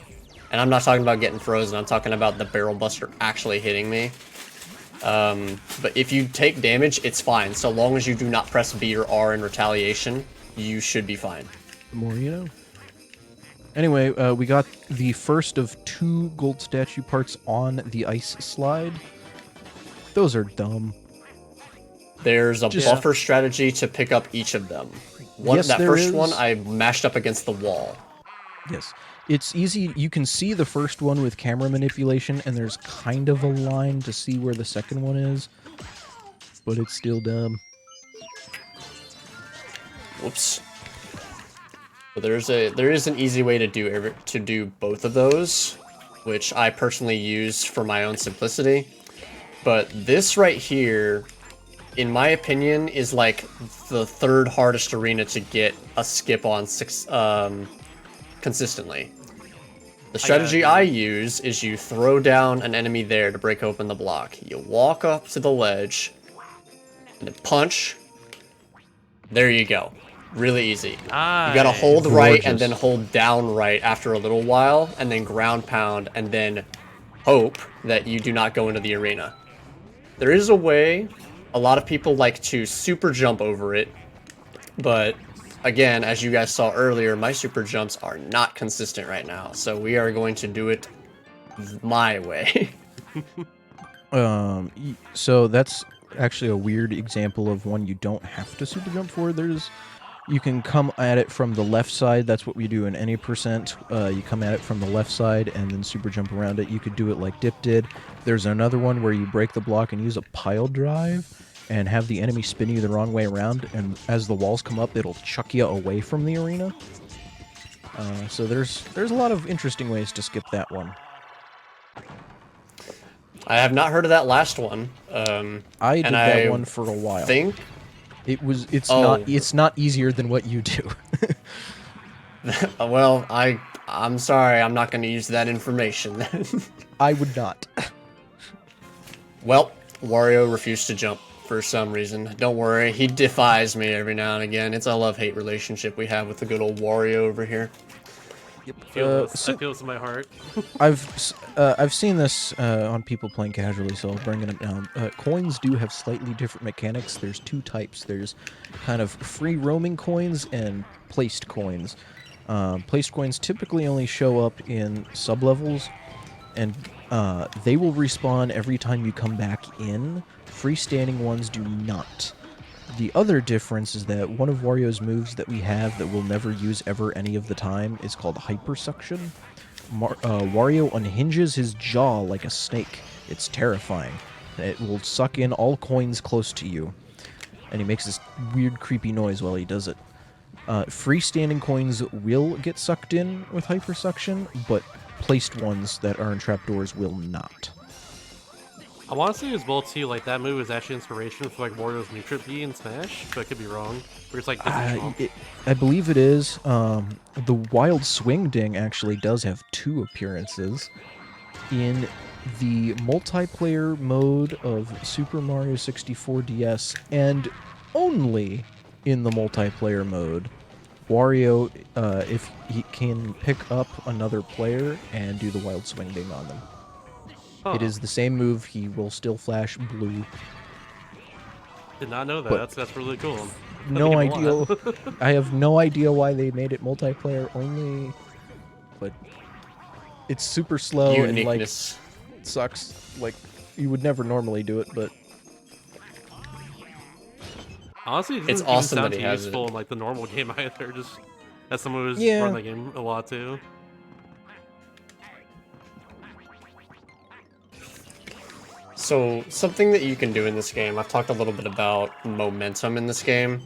And I'm not talking about getting frozen. I'm talking about the barrel buster actually hitting me. But if you take damage, it's fine. So long as you do not press B or R in retaliation, you should be fine. The more you know. Anyway, we got the first of 2 gold statue parts on the ice slide. Those are dumb. There's a Just- buffer strategy to pick up each of them. Yes, that there first one, is. I mashed up against the wall. Yes. It's easy. You can see the first one with camera manipulation, and there's kind of a line to see where the second one is. But it's still dumb. Whoops. But there is an easy way to do both of those, which I personally use for my own simplicity. But this right here, in my opinion, is like the third hardest arena to get a skip on consistently. The strategy I use is you throw down an enemy there to break open the block. You walk up to the ledge, and then punch. There you go. Really easy. You gotta hold right and then hold down right after a little while, and then ground pound, and then hope that you do not go into the arena. There is a way. A lot of people like to super jump over it, but again, as you guys saw earlier, my super jumps are not consistent right now, so we are going to do it my way. So that's actually a weird example of one you don't have to super jump for. You can come at it from the left side. That's what we do in any percent. You come at it from the left side and then super jump around it. You could do it like Dip did. There's another one where you break the block and use a pile drive and have the enemy spin you the wrong way around, and as the walls come up, it'll chuck you away from the arena. So there's a lot of interesting ways to skip that one. I have not heard of that last one. I did that one for a while. It's not easier than what you do. Well, I'm sorry, I'm not going to use that information then. I would not. Well, Wario refused to jump for some reason. Don't worry, he defies me every now and again. It's a love-hate relationship we have with the good old Wario over here. I feel this in my heart. I've seen this on people playing casually, so I'll bring it up now. Coins do have slightly different mechanics. There's two types. There's kind of free roaming coins and placed coins. Placed coins typically only show up in sub-levels, and they will respawn every time you come back in. Freestanding ones do not. The other difference is that one of Wario's moves that we have that we'll never use ever any of the time is called hypersuction. Wario unhinges his jaw like a snake. It's terrifying. It will suck in all coins close to you, and he makes this weird creepy noise while he does it. Freestanding coins will get sucked in with hypersuction, but placed ones that are in trapdoors will not. I want to say as well too, like that move is actually inspiration for like Wario's neutral B in Smash, but I could be wrong. Where it's like I believe it is. The Wild Swing Ding actually does have two appearances. In the multiplayer mode of Super Mario 64 DS, and only in the multiplayer mode, Wario, if he can pick up another player and do the Wild Swing Ding on them. It is the same move. He will still flash blue. Did not know that. But That's really cool. No idea. I have no idea why they made it multiplayer only, but it's super slow and like sucks. Like you would never normally do it, but honestly, it it's doesn't awesome sound that he too has useful it. in like the normal game either. Just as someone who's run the game a lot too. So, something that you can do in this game, I've talked a little bit about momentum in this game.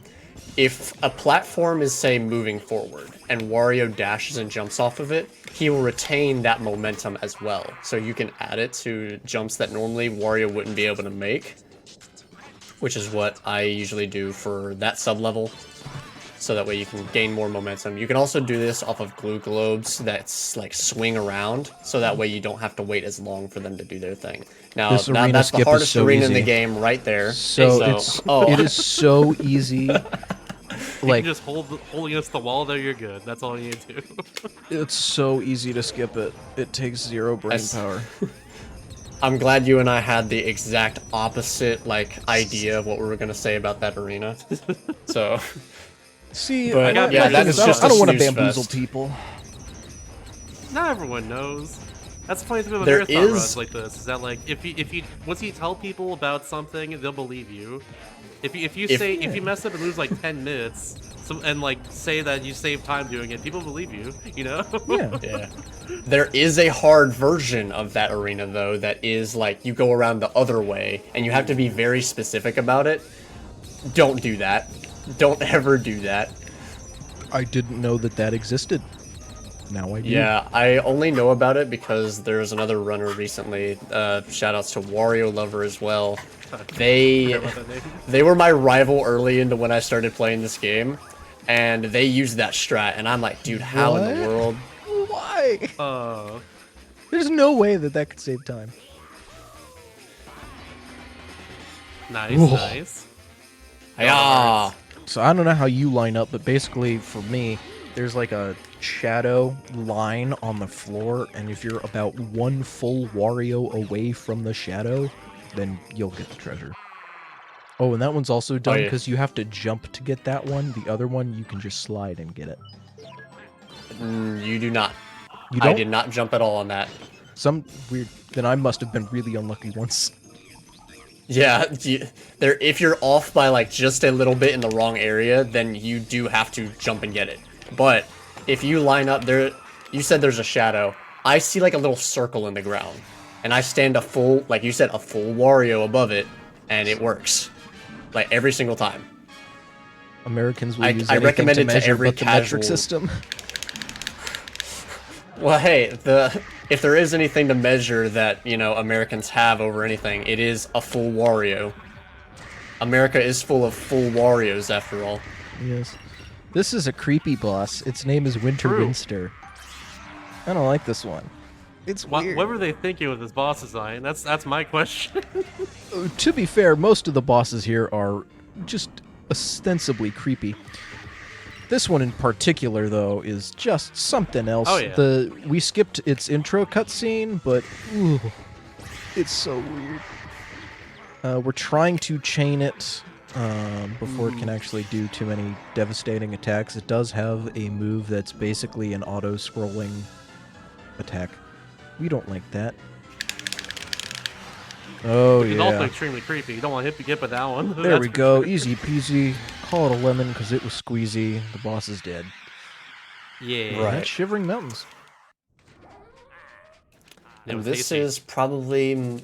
If a platform is, say, moving forward, and Wario dashes and jumps off of it, he will retain that momentum as well. So you can add it to jumps that normally Wario wouldn't be able to make, which is what I usually do for that sub-level. So that way you can gain more momentum. You can also do this off of glue globes that's like swing around, so that way you don't have to wait as long for them to do their thing. Now that's the hardest arena in the game right there. It is so easy. Like just hold against the wall there, you're good. That's all you need to do. It's so easy to skip it. It takes zero brain power. I'm glad you and I had the exact opposite idea of what we were gonna say about that arena. So see, but, that is just I don't want to snooze bamboozle fest. people. Not everyone knows. That's the funny thing about There marathon is- runs like this is that like if you once you tell people about something, they'll believe you. If you mess up and lose like 10 minutes, and like say that you saved time doing it, people believe you. You know? Yeah. Yeah. There is a hard version of that arena though that is like you go around the other way and you have to be very specific about it. Don't do that. Don't ever do that. I didn't know that existed. Now I do. Yeah, I only know about it because there was another runner recently. Shoutouts to Wario Lover as well. They were my rival early into when I started playing this game, and they used that strat, and I'm like, dude, how in the What? world? Why? There's no way that could save time. Nice, Whoa. nice. Yeah. So I don't know how you line up, but basically for me, there's like a shadow line on the floor, and if you're about one full Wario away from the shadow, then you'll get the treasure. Oh, and that one's also done yeah. because you have to jump to get that one. The other one, you can just slide and get it. You do not. You I don't? did not jump at all on that. Some weird. Then I must have been really unlucky once. Yeah, if you're off by like just a little bit in the wrong area, then you do have to jump and get it. But if you line up there, you said there's a shadow. I see like a little circle in the ground, and I stand a full, like you said, a full Wario above it, and it works, like every single time. Americans will I use recommend anything it to to measure every but the metric casual- system. Well, hey, if there is anything to measure that, you know, Americans have over anything, it is a full Wario. America is full of full Warios, after all. Yes. This is a creepy boss. Its name is Winter True. Winster. I don't like this one. It's weird. What were they thinking with this boss design? That's my question. To be fair, most of the bosses here are just ostensibly creepy. This one in particular, though, is just something else. Oh, yeah. We skipped its intro cutscene, but ooh, it's so weird. We're trying to chain it before it can actually do too many devastating attacks. It does have a move that's basically an auto-scrolling attack. We don't like that. Oh, It's also yeah. extremely creepy. You don't want to get by that one. There That's we for go. sure. Easy peasy. Call it a lemon because it was squeezy. The boss is dead. Yeah. Right. That's Shivering Mountains. It And was this tasty. is probably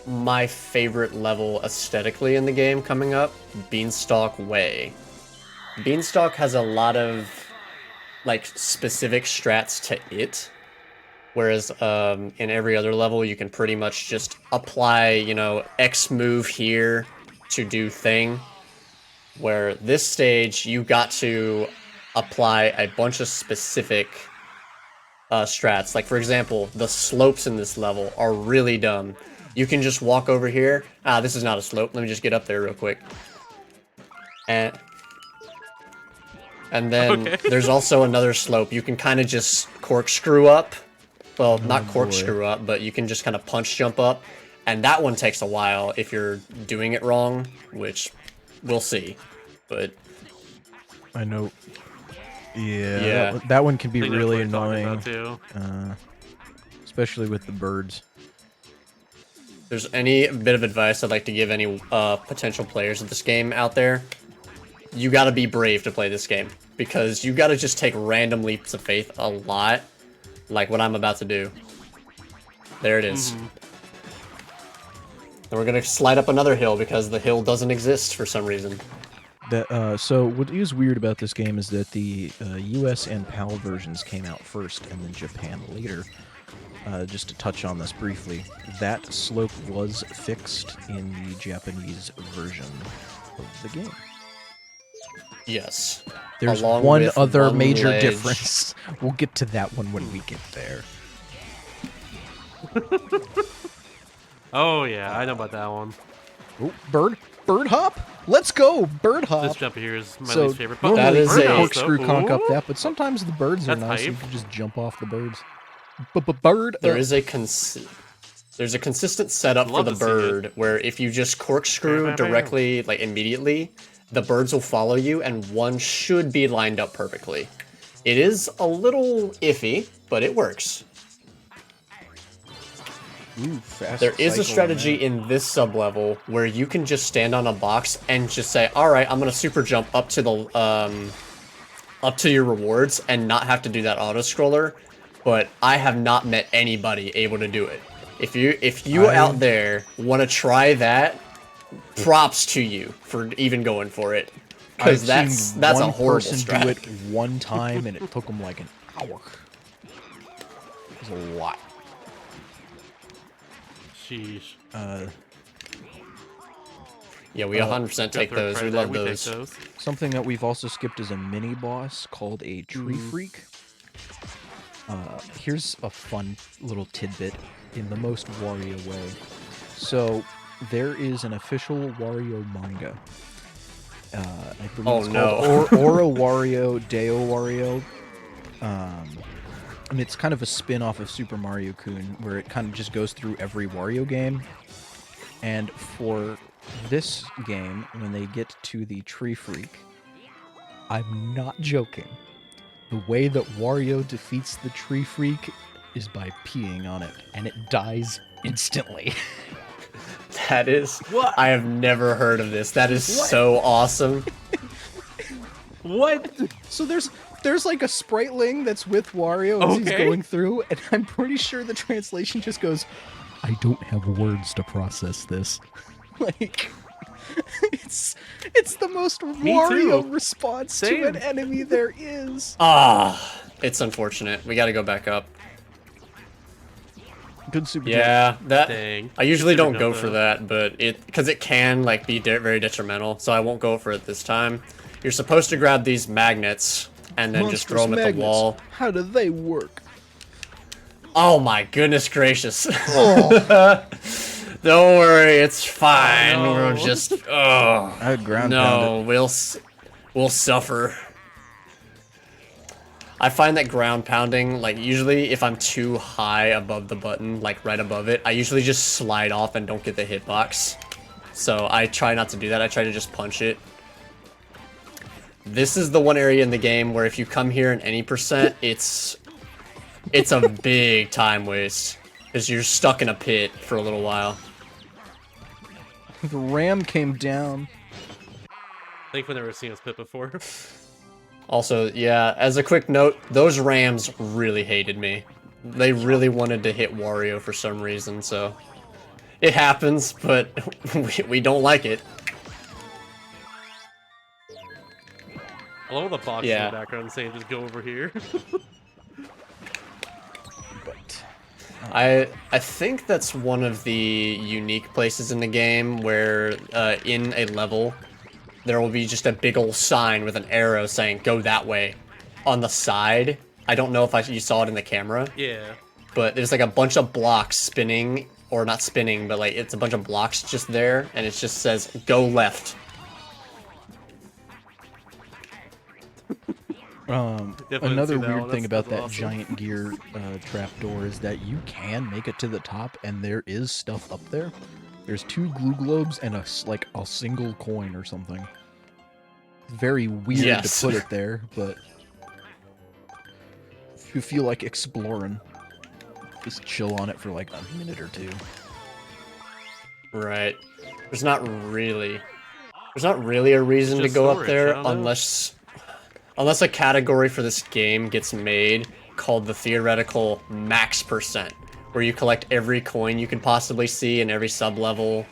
my favorite level aesthetically in the game coming up, Beanstalk Way. Beanstalk has a lot of like specific strats to it, whereas in every other level you can pretty much just apply, you know, X move here to do thing. Where this stage you got to apply a bunch of specific strats. Like, for example, the slopes in this level are really dumb. You can just walk over here. Ah, this is not a slope. Let me just get up there real quick. And then Okay. there's also another slope. You can kind of just corkscrew up. Well, not boy. corkscrew up, but you can just kind of punch jump up. And that one takes a while if you're doing it wrong, which we'll see. But I know. Yeah. Yeah. That one can be I think that's really what you're talking annoying, about, too. especially with the birds. if there's any bit of advice I'd like to give any potential players of this game out there, you gotta be brave to play this game. Because you gotta just take random leaps of faith a lot, like what I'm about to do. There it is. And we're gonna slide up another hill because the hill doesn't exist for some reason. So what is weird about this game is that the US and PAL versions came out first and then Japan later. Just to touch on this briefly, that slope was fixed in the Japanese version of the game. Yes. There's Along one with other one major ledge. difference. We'll get to that one when we get there. Oh yeah, I know about that one. Oh, bird hop? Let's go, bird hop. This jump here is my So least favorite. normally That is you a- corkscrew conk up Ooh. that, but sometimes the birds are That's nice. You hype. can just jump off the birds. Bird. There is a there's a consistent setup for Love the to see it. bird where if you just corkscrew directly, like immediately, the birds will follow you and one should be lined up perfectly. It is a little iffy, but it works. Ooh, fast There is a cycle strategy on in this sub-level where you can just stand on a box and just say, alright, I'm gonna super jump up to the, up to your rewards and not have to do that auto-scroller, but I have not met anybody able to do it. If you out there want to try that, props to you for even going for it. Because that's a one horrible person strat. do it one time, and it took them like an hour. It was a lot. Sheesh. Yeah, we 100% take Go through those. right We there, love take those. Something that we've also skipped is a mini boss called a tree freak. Here's a fun little tidbit in the most Wario way. So there is an official Wario manga. I believe it's called Oro Wario, Deo Wario. And it's kind of a spin-off of Super Mario Kun, where it kind of just goes through every Wario game. And for this game, when they get to the Tree Freak, I'm not joking. The way that Wario defeats the Tree Freak is by peeing on it, and it dies instantly. That is... What? I have never heard of this. That is so awesome. What? So there's like a spriteling that's with Wario as he's Okay. going through, and I'm pretty sure the translation just goes, I don't have words to process this. Like, it's the most Wario too. response Same. to an enemy there is. It's unfortunate. We gotta go back up. Good super Yeah, that... Dang. I usually Super don't jump, go though. for that, but because it can like be very detrimental, so I won't go for it this time. You're supposed to grab these magnets and then just throw them at the wall. How do they work? Oh my goodness gracious. Oh, Don't worry, it's fine. Oh, no. We'll just... Oh, I had ground no, we'll suffer. I find that ground pounding, like, usually if I'm too high above the button, like right above it, I usually just slide off and don't get the hitbox. So I try not to do that. I try to just punch it. This is the one area in the game where if you come here in any percent, it's a big time waste. Because you're stuck in a pit for a little while. The ram came down. Thankfully, I've never seen this pit before. Also, yeah, as a quick note, those rams really hated me. They really wanted to hit Wario for some reason, so... It happens, but we don't like it. I love the box Yeah. in the background saying just go over here. But I think that's one of the unique places in the game where in a level there will be just a big old sign with an arrow saying go that way on the side. I don't know if you saw it in the camera, Yeah. but there's like a bunch of blocks spinning, or not spinning, but like it's a bunch of blocks just there, and it just says go left. Definitely Another see that weird one. thing about That's that awesome. giant gear trapdoor is that you can make it to the top, and there is stuff up there. There's 2 glue globes and like a single coin or something. Very weird Yes. to put it there, but if you feel like exploring, just chill on it for like a minute or 2. Right. There's not really a reason to just go up storage, I there don't know. unless a category for this game gets made called the theoretical max percent, where you collect every coin you can possibly see in every sub-level,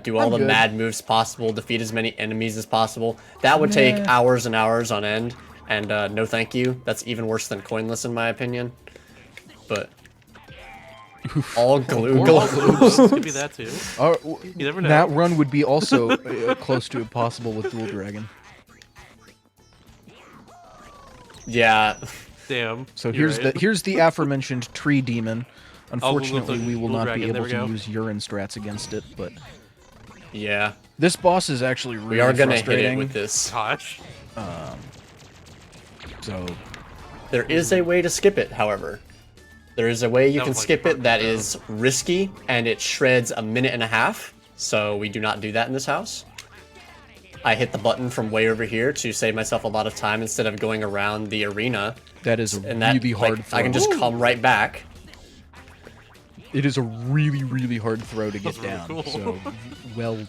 do all I'm the good. mad moves possible, defeat as many enemies as possible. That would take Nah. hours and hours on end, and no thank you. That's even worse than coinless in my opinion. But all glue Or globes. Could be that too. You never know. That run would be also close to impossible with Dual Dragon. Yeah. Damn. So you're here's right. the here's the aforementioned tree demon. Unfortunately, the we will Dual not Dragon, be there able we to go. use urine strats against it, but Yeah. this boss is actually really We are gonna hit it frustrating. with this. Gosh. So There is a way to skip it, however. There is a way you That can was, like, skip it that perfect, is risky, and it shreds a minute and a half, so we do not do that in this house. I hit the button from way over here to save myself a lot of time instead of going around the arena, that is a and that really hard I can throw. just come right back. It is a really, really hard throw to get That's really down. cool. So, well.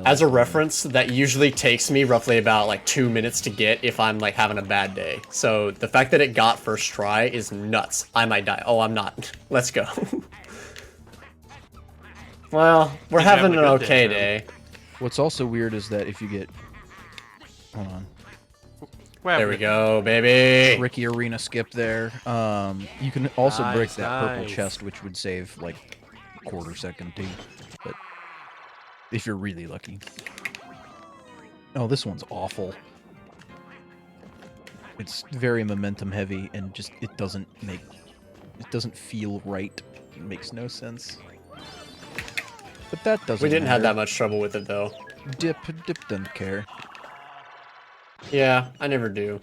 As a reference, that usually takes me roughly about like 2 minutes to get if I'm like having a bad day. So the fact that it got first try is nuts. I might die. Oh, I'm not. Let's go. Well, we're He's having having a an good okay day, day. What's also weird is that if you get, hold on, There we go, baby. tricky arena skip there. You can also break Nice, that purple nice. chest, which would save like a quarter second too. But if you're really lucky. Oh, this one's awful. It's very momentum heavy and just it doesn't feel right. It makes no sense. But that doesn't. We didn't have matter. that much trouble with it though. Dip doesn't care. Yeah, I never do.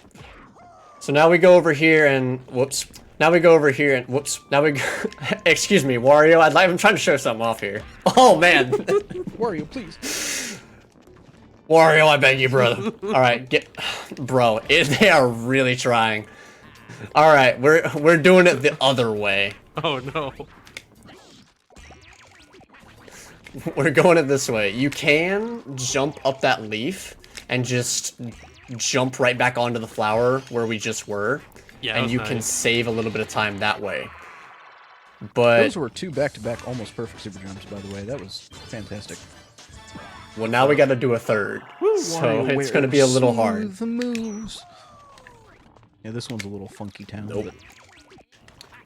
So now we go over here and whoops. Now we go over here and whoops. Now we go excuse me, Wario. I'm trying to show something off here. Oh man. Wario, please. Wario, I beg you, brother. All right, bro. They are really trying. All right, we're doing it the other way. Oh no. We're going it this way. You can jump up that leaf and just jump right back onto the flower where we just were. Yeah, that and was you can nice. save a little bit of time that way. But Those were 2 back-to-back almost perfect super jumps, by the way. That was fantastic. well, now we got to do a third. So it's going to be a little hard. The moves. Yeah, this one's a little funky town. Nope. But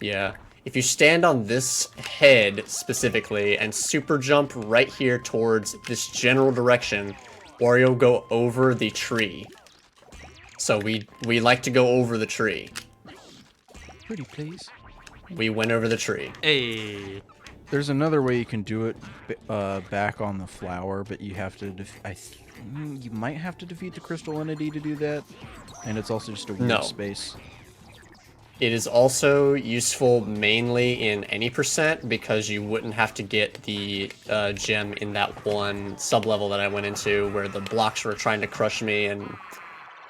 Yeah. If you stand on this head specifically and super jump right here towards this general direction, Wario will go over the tree. So we like to go over the tree. pretty please. We went over the tree. Hey. There's another way you can do it back on the flower, but you have to. You might have to defeat the crystal entity to do that, and it's also just a weird No. space. It is also useful mainly in any percent because you wouldn't have to get the gem in that one sub-level that I went into where the blocks were trying to crush me and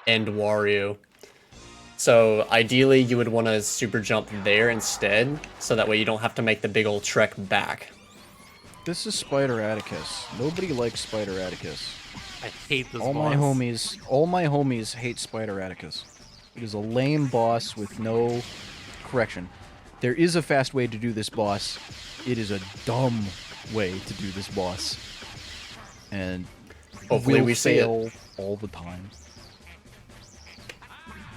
end Wario. So ideally you would want to super jump there instead, so that way you don't have to make the big old trek back. This is Spider Atticus. Nobody likes Spider Atticus. I hate this All boss. my homies hate Spider Atticus. It is a lame boss with no correction. There is a fast way to do this boss. It is a dumb way to do this boss. And Hopefully will we see it. fail all the time.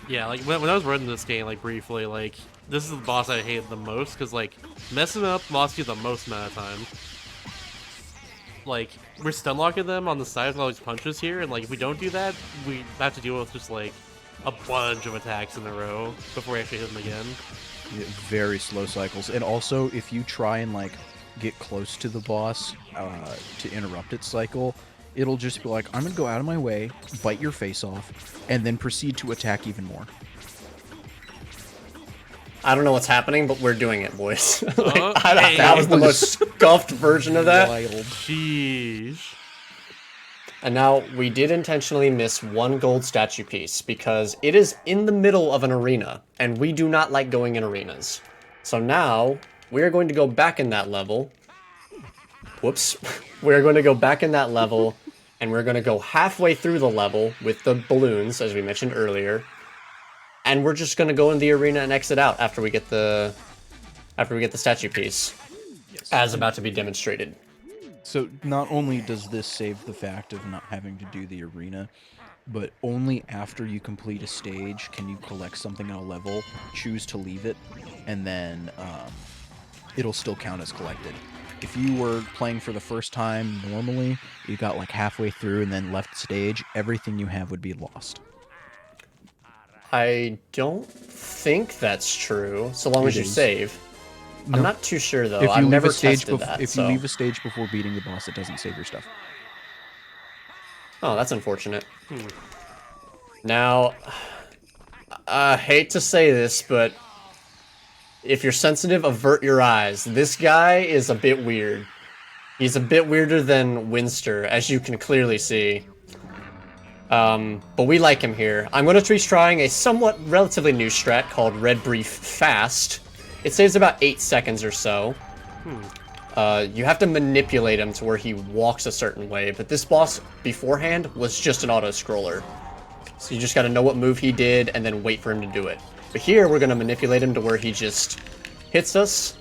Yeah, like when I was running this game, like briefly, like this is the boss I hate the most because like messing up lost you the most amount of time. Like we're stun locking them on the sides with all these punches here, and like if we don't do that, we have to deal with just like a bunch of attacks in a row before we actually hit them again. Yeah, very slow cycles. And also, if you try and like get close to the boss to interrupt its cycle, it'll just be like, I'm gonna go out of my way, bite your face off, and then proceed to attack even more. I don't know what's happening, but we're doing it, boys. Hey. That was the most scuffed version of that. Wild. Sheesh. And now, we did intentionally miss one gold statue piece, because it is in the middle of an arena, and we do not like going in arenas. So now, we are going to go back in that level. Whoops. We're going to go back in that level, and we're going to go halfway through the level with the balloons, as we mentioned earlier. And we're just going to go in the arena and exit out after we get the statue piece, as about to be demonstrated. So not only does this save the fact of not having to do the arena, but only after you complete a stage can you collect something on a level, choose to leave it, and then it'll still count as collected. If you were playing for the first time normally, you got like halfway through and then left stage, everything you have would be lost. I don't think that's true, so long It as you is. save. No. I'm not too sure though. If you I've leave never a stage tested that. if so. you leave a stage before beating the boss, it doesn't save your stuff. Oh, that's unfortunate. Now, I hate to say this, but if you're sensitive, avert your eyes. This guy is a bit weird. He's a bit weirder than Winster, as you can clearly see. But we like him here. I'm going to be trying a somewhat relatively new strat called Red Brief Fast. It saves about 8 seconds or so. You have to manipulate him to where he walks a certain way, but this boss beforehand was just an auto-scroller. So you just gotta know what move he did and then wait for him to do it. But here, we're gonna manipulate him to where he just hits us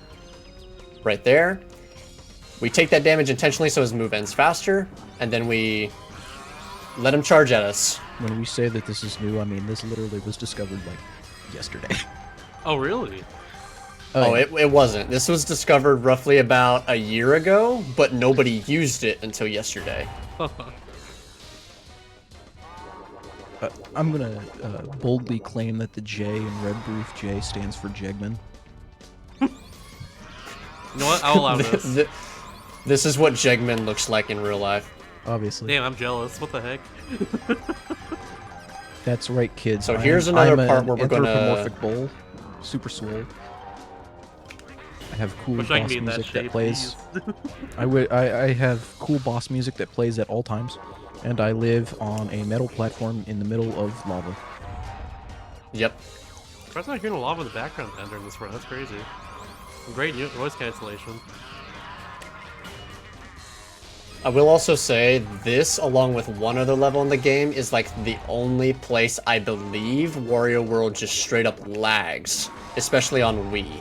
right there. We take that damage intentionally so his move ends faster, and then we let him charge at us. When we say that this is new, I mean this literally was discovered like yesterday. Oh, really? Oh, it wasn't. This was discovered roughly about a year ago, but nobody used it until yesterday. I'm gonna boldly claim that the J in Red Brief J stands for Jegman. You know what? I'll allow this. This is what Jegman looks like in real life. Obviously. Damn, I'm jealous. What the heck? That's right, kids. So here's another part where we're gonna... anthropomorphic bull, super swole. I have cool Wish I boss could be in that music that shape, plays. please. I have cool boss music that plays at all times, and I live on a metal platform in the middle of lava. Yep. I'm not hearing a lot in the background during this run. That's crazy. Great noise cancellation. I will also say this, along with one other level in the game, is like the only place I believe Wario World just straight up lags, especially on Wii.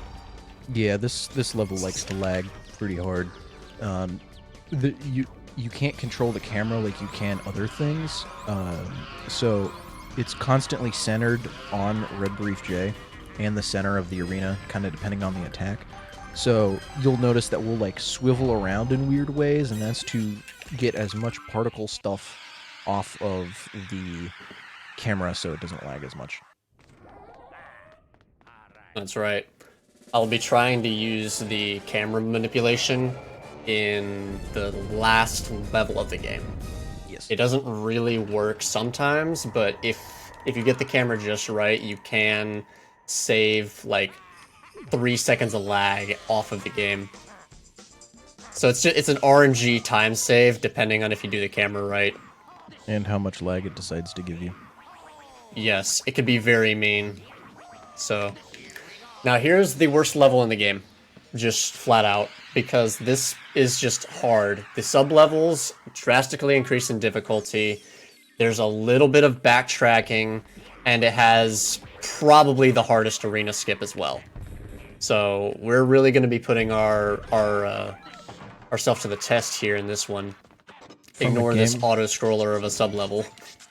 Yeah, this level likes to lag pretty hard. You can't control the camera like you can other things, so it's constantly centered on Red Brief J and the center of the arena, kind of depending on the attack. So you'll notice that we'll like swivel around in weird ways, and that's to get as much particle stuff off of the camera so it doesn't lag as much. That's right. I'll be trying to use the camera manipulation in the last level of the game. Yes. It doesn't really work sometimes, but if you get the camera just right, you can save like 3 seconds of lag off of the game. So it's an RNG time save depending on if you do the camera right. And how much lag it decides to give you. Yes, it could be very mean. So now here's the worst level in the game, just flat out, because this is just hard. The sub-levels drastically increase in difficulty. There's a little bit of backtracking, and it has probably the hardest arena skip as well. So we're really going to be putting ourselves to the test here in this one. Ignore this auto-scroller of a sub-level.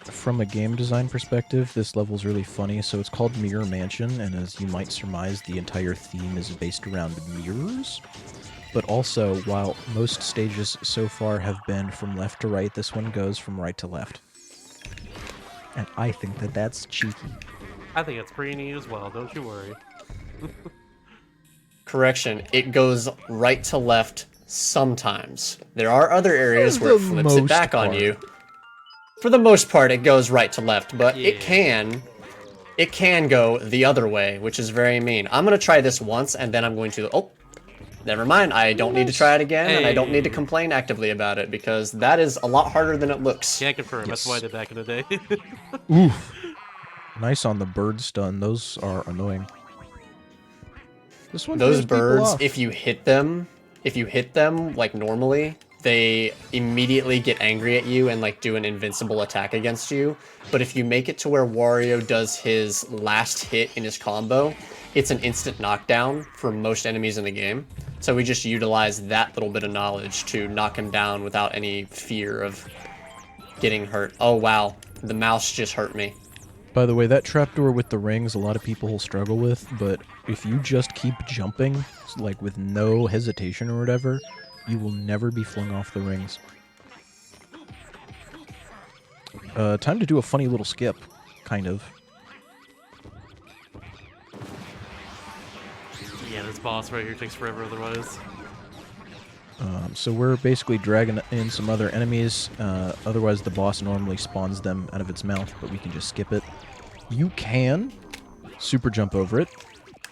From a game design perspective, this level's really funny. So it's called Mirror Mansion, and as you might surmise, the entire theme is based around mirrors. But also, while most stages so far have been from left to right, this one goes from right to left. And I think that that's cheeky. I think it's pretty neat as well. Don't you worry. Correction, it goes right to left sometimes. There are other areas where it For the flips it most back on part. you. For the most part, it goes right to left, but Yeah. it can go the other way, which is very mean. I'm going to try this once, and then I'm going to... Oh, never mind. I don't need to try it again, and I don't need to Hey. complain actively about it, because that is a lot harder than it looks. Can't confirm. That's Yes. what I did back in the day. Oof. Nice on the bird stun. Those are annoying. This one Those throws people birds, off. if you hit them like normally, they immediately get angry at you and like do an invincible attack against you. But if you make it to where Wario does his last hit in his combo, it's an instant knockdown for most enemies in the game. So we just utilize that little bit of knowledge to knock him down without any fear of getting hurt. Oh wow, the mouse just hurt me. By the way, that trapdoor with the rings, a lot of people will struggle with, but if you just keep jumping, like with no hesitation or whatever, you will never be flung off the rings. Time to do a funny little skip, kind of. Yeah, this boss right here takes forever otherwise. So we're basically dragging in some other enemies, otherwise the boss normally spawns them out of its mouth, but we can just skip it. You can super jump over it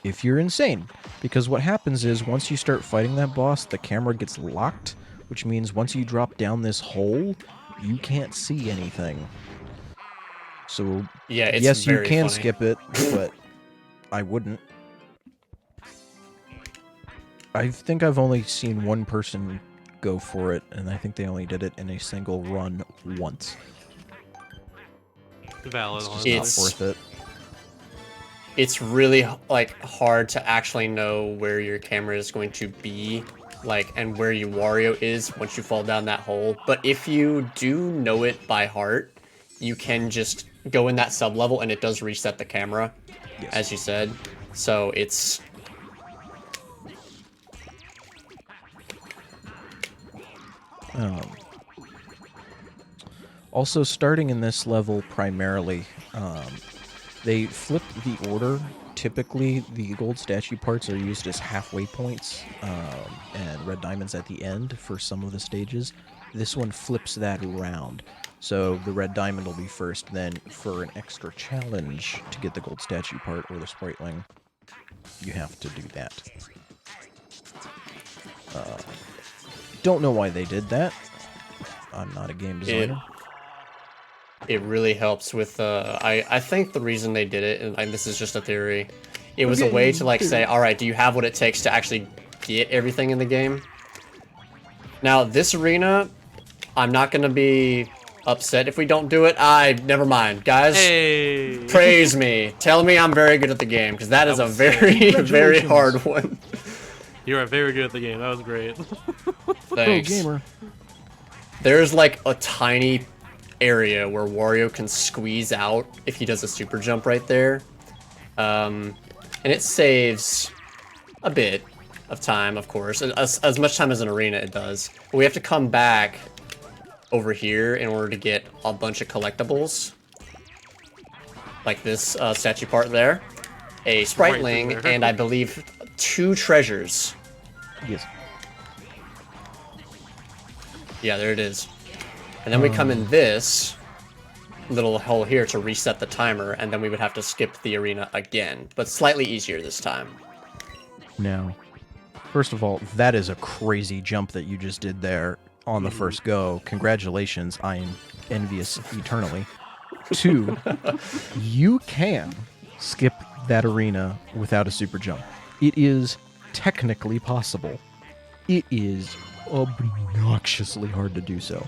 if you're insane, because what happens is once you start fighting that boss, the camera gets locked, which means once you drop down this hole, you can't see anything. So Yeah, it's yes, you very can funny. skip it, but I wouldn't. I think I've only seen one person go for it, and I think they only did it in a single run once. Valid, It's just honestly. not worth it. It's really like hard to actually know where your camera is going to be, like, and where your Wario is once you fall down that hole. But if you do know it by heart, you can just go in that sub level and it does reset the camera, Yes. as you said. So it's Also, starting in this level primarily, they flip the order. Typically, the gold statue parts are used as halfway points, and red diamonds at the end for some of the stages. This one flips that around. So the red diamond will be first, then for an extra challenge to get the gold statue part or the spriteling, you have to do that. Don't know why they did that. I'm not a game designer. it really helps with I think the reason they did it, and this is just a theory, it was a way to like say, all right, do you have what it takes to actually get everything in the game? Now this arena, I'm not gonna be upset if we don't do it. Never mind, guys. Hey! Praise me. Tell me I'm very good at the game, because that is a very, very hard one. You are very good at the game. That was great. Thanks. Pro gamer. There's like a tiny area where Wario can squeeze out if he does a super jump right there. And it saves a bit of time, of course. As much time as an arena it does. But we have to come back over here in order to get a bunch of collectibles. Like this statue part there. A spriteling, there. and I believe 2 treasures. Yes. Yeah, there it is. And then we come in this little hole here to reset the timer, and then we would have to skip the arena again, but slightly easier this time. Now, first of all, that is a crazy jump that you just did there on the first go. Congratulations, I am envious eternally. 2, you can skip that arena without a super jump. It is technically possible. It is obnoxiously hard to do so.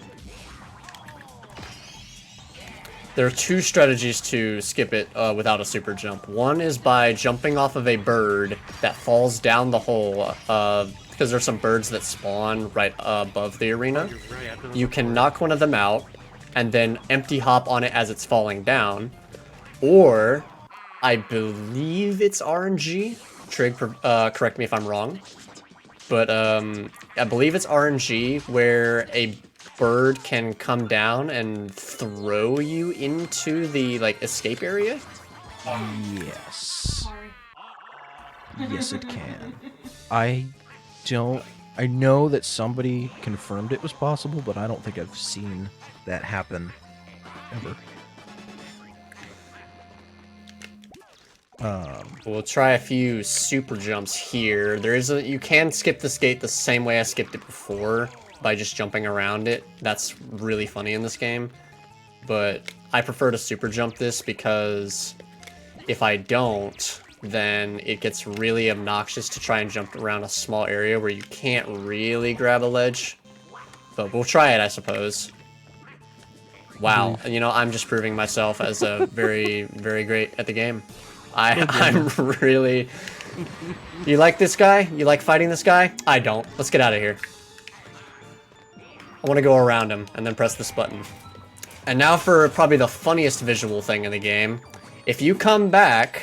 There are 2 strategies to skip it without a super jump. One is by jumping off of a bird that falls down the hole, because there's some birds that spawn right above the arena. You can knock one of them out, and then empty hop on it as it's falling down. Or, I believe it's RNG. Trig, correct me if I'm wrong. But I believe it's RNG where a bird can come down and throw you into the like escape area. Yes. Yes, it can. I know that somebody confirmed it was possible, but I don't think I've seen that happen ever. We'll try a few super jumps here. You can skip this gate the same way I skipped it before, by just jumping around it. That's really funny in this game. But I prefer to super jump this because if I don't, then it gets really obnoxious to try and jump around a small area where you can't really grab a ledge. But we'll try it, I suppose. Wow, you know, I'm just proving myself as a very, very great at the game. I'm really... You like this guy? You like fighting this guy? I don't. Let's get out of here. I want to go around him and then press this button. And now for probably the funniest visual thing in the game. If you come back,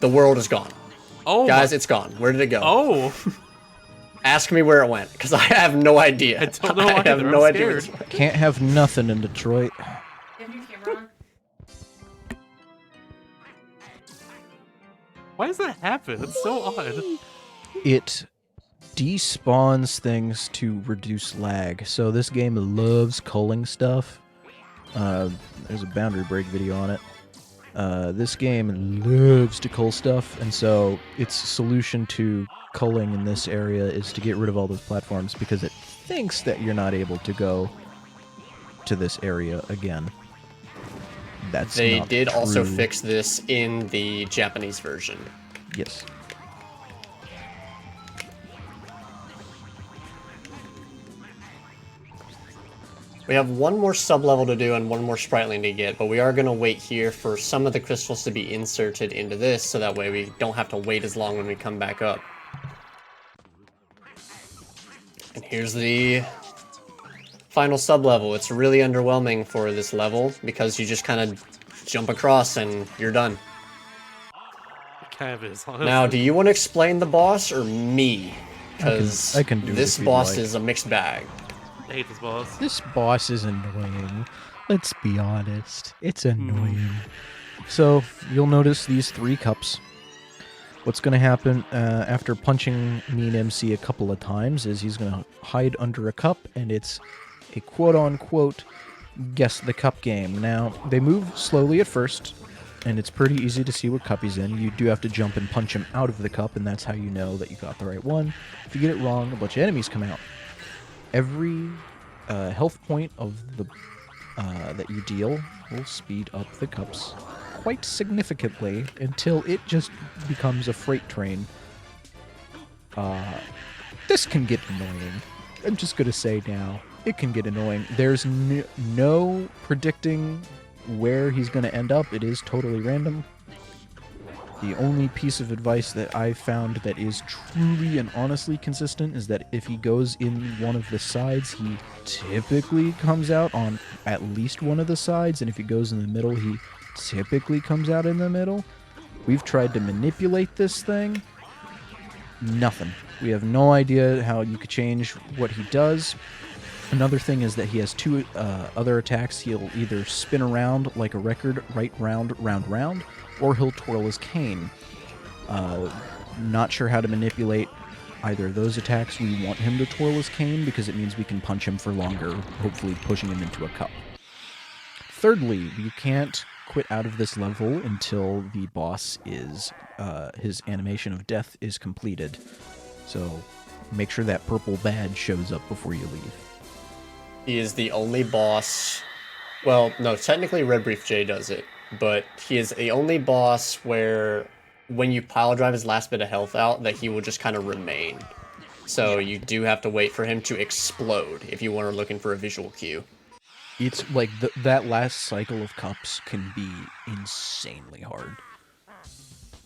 the world is gone. Oh, Guys, it's gone. Where did it go? Oh, Ask me where it went, because I have no idea. I don't know I have either. no I'm idea. where scared. it Can't have nothing in Detroit. Why does that happen? It's so odd. It despawns things to reduce lag. So this game loves culling stuff. There's a boundary break video on it. This game loves to cull stuff, and so its solution to culling in this area is to get rid of all those platforms because it thinks that you're not able to go to this area again. That's They not did also true. fix this in the Japanese version. Yes. We have one more sub-level to do and one more spriteling to get, but we are going to wait here for some of the crystals to be inserted into this, so that way we don't have to wait as long when we come back up. And here's the final sub-level. It's really underwhelming for this level, because you just kind of jump across and you're done. It kind of is, honestly. Now, do you want to explain the boss or me? Because I can do it this if you'd boss like. is a mixed bag. I hate this boss. This boss is annoying. Let's be honest. It's annoying. So, you'll notice these 3 cups. What's going to happen after punching Mean MC a couple of times is he's going to hide under a cup, and it's a quote-unquote guess the cup game. Now, they move slowly at first, and it's pretty easy to see what cup he's in. You do have to jump and punch him out of the cup, and that's how you know that you got the right one. If you get it wrong, a bunch of enemies come out. Every health point of the that you deal will speed up the cups quite significantly until it just becomes a freight train. This can get annoying. I'm just gonna say now, it can get annoying. There's no predicting where he's gonna end up. It is totally random. The only piece of advice that I've found that is truly and honestly consistent is that if he goes in one of the sides, he typically comes out on at least one of the sides, and if he goes in the middle, he typically comes out in the middle. We've tried to manipulate this thing. Nothing. We have no idea how you could change what he does. Another thing is that he has 2 other attacks. He'll either spin around like a record, right round, round, round, or he'll twirl his cane. Not sure how to manipulate either of those attacks. We want him to twirl his cane because it means we can punch him for longer, hopefully pushing him into a cup. Thirdly, you can't quit out of this level until the boss is, his animation of death is completed. So make sure that purple badge shows up before you leave. He is the only boss... Well, no, technically Red Brief J does it, but he is the only boss where when you pile drive his last bit of health out, that he will just kind of remain. So you do have to wait for him to explode if you are looking for a visual cue. It's like that last cycle of cups can be insanely hard.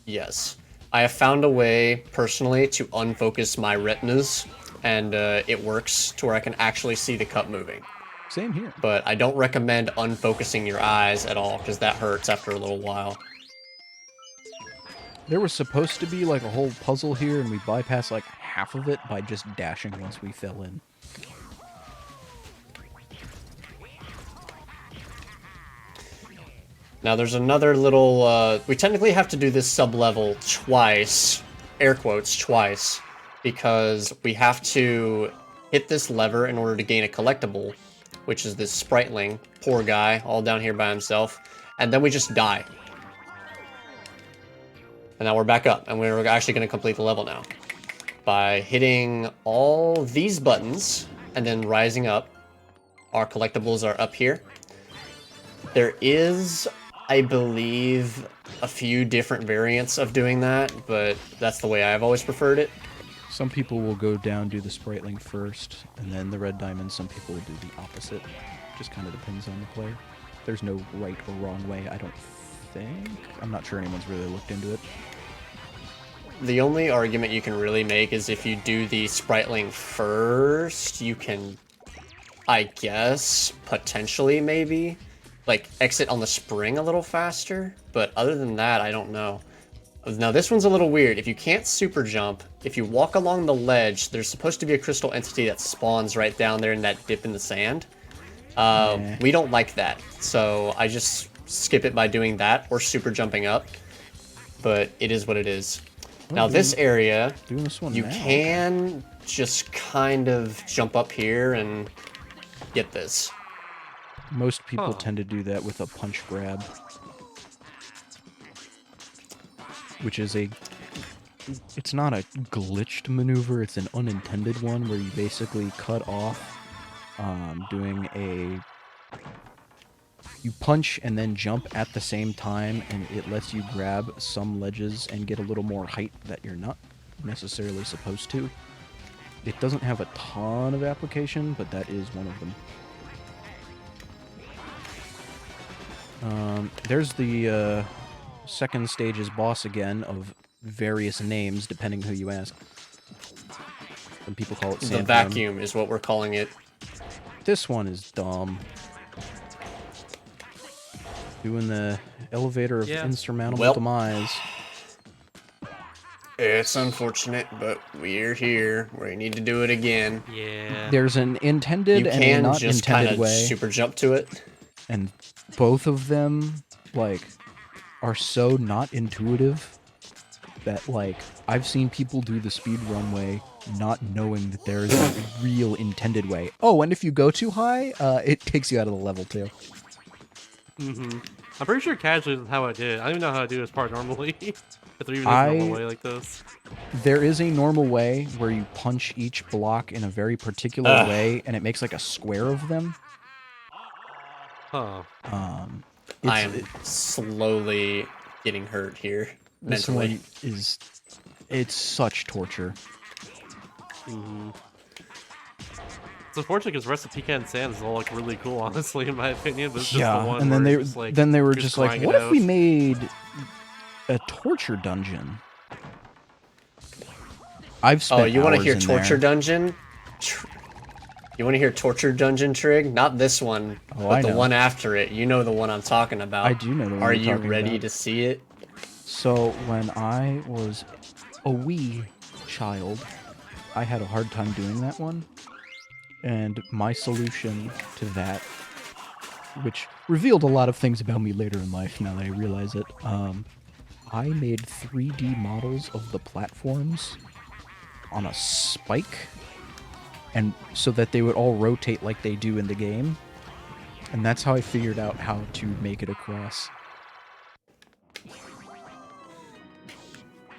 Yes. I have found a way, personally, to unfocus my retinas, and it works to where I can actually see the cup moving. Same here. But I don't recommend unfocusing your eyes at all, because that hurts after a little while. There was supposed to be like a whole puzzle here, and we bypassed like half of it by just dashing once we fell in. Now there's another little, we technically have to do this sub-level twice, air quotes, twice, because we have to hit this lever in order to gain a collectible, which is this spriteling, poor guy, all down here by himself, and then we just die. And now we're back up, and we're actually going to complete the level now. By hitting all these buttons, and then rising up, our collectibles are up here. There is, I believe, a few different variants of doing that, but that's the way I've always preferred it. Some people will go down, do the spriteling first, and then the red diamond. Some people will do the opposite. Just kind of depends on the player. There's no right or wrong way, I don't think. I'm not sure anyone's really looked into it. The only argument you can really make is if you do the spriteling first, you can, I guess, potentially maybe, like, exit on the spring a little faster. But other than that, I don't know. Now, this one's a little weird. If you can't super jump, if you walk along the ledge, there's supposed to be a crystal entity that spawns right down there in that dip in the sand. We don't like that, so I just skip it by doing that or super jumping up. But it is what it is. Now, this area, you can just kind of jump up here and get this. Most people tend to do that with a punch grab, which is it's not a glitched maneuver, it's an unintended one where you basically cut off you punch and then jump at the same time, and it lets you grab some ledges and get a little more height that you're not necessarily supposed to. It doesn't have a ton of application, but that is one of them. There's the second stage's boss again of various names, depending who you ask. Some people call it The Sandworm. vacuum is what we're calling it. This one is dumb. Doing the elevator of Yeah. insurmountable Well. demise. It's unfortunate, but we're here. We need to do it again. Yeah. There's an intended You and a can not just kind intended of way, super jump to it. and both of them, like, are so not intuitive that, like, I've seen people do the speedrun way not knowing that there is a real intended way. Oh, and if you go too high, it takes you out of the level, too. Mm-hmm. I'm pretty sure casually is how I did it. I don't even know how to do this part normally. If there even is a normal way like this. There is a normal way where you punch each block in a very particular way, and it makes like a square of them. Huh. I am slowly getting hurt here This mentally. one it's such torture. Mm-hmm. It's unfortunate because the rest of TK and Sands is all like really cool, honestly, in my opinion. But it's just the one and then where they it's just, like, then they were you're just like, crying what it if we out. made a torture dungeon? I've spent Oh, you want to hours hear in Torture there. Dungeon? You want to hear Torture Dungeon, Trig? Not this one, Oh, but I the know. one after it. You know the one I'm talking about. I do know the one Are you're you talking ready about. to see it? So when I was a wee child, I had a hard time doing that one. And my solution to that, which revealed a lot of things about me later in life now that I realize it, I made 3D models of the platforms on a spike, and so that they would all rotate like they do in the game. And that's how I figured out how to make it across.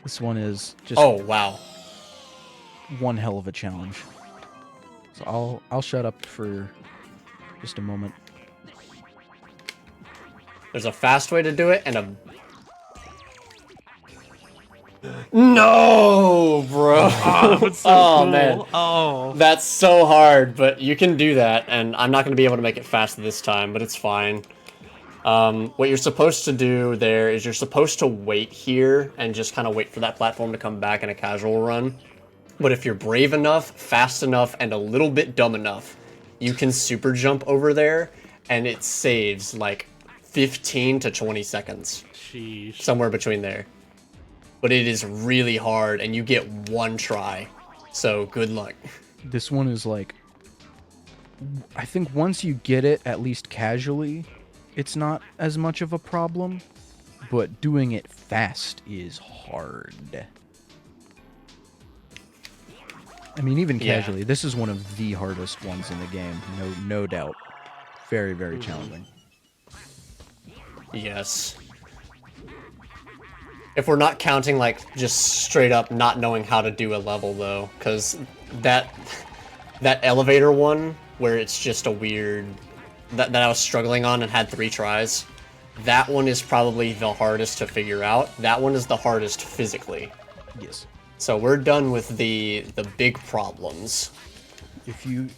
This one is just Oh, wow. one hell of a challenge. So I'll shut up for just a moment. There's a fast way to do it and a... No, bro. Oh, it's so Oh, cool. man. Oh. That's so hard, but you can do that, and I'm not going to be able to make it fast this time, but it's fine. What you're supposed to do there is you're supposed to wait here and just kind of wait for that platform to come back in a casual run. But if you're brave enough, fast enough, and a little bit dumb enough, you can super jump over there, and it saves like 15 to 20 seconds. Sheesh. Somewhere between there. But it is really hard, and you get one try. So good luck. This one is like, I think once you get it, at least casually, it's not as much of a problem, but doing it fast is hard. I mean, even Yeah. casually, this is one of the hardest ones in the game, no doubt. Very, very challenging. Yes. If we're not counting, like, just straight up not knowing how to do a level, though, because that elevator one, where it's just a weird... That I was struggling on and had 3 tries, that one is probably the hardest to figure out. That one is the hardest physically. Yes. So we're done with the big problems. If you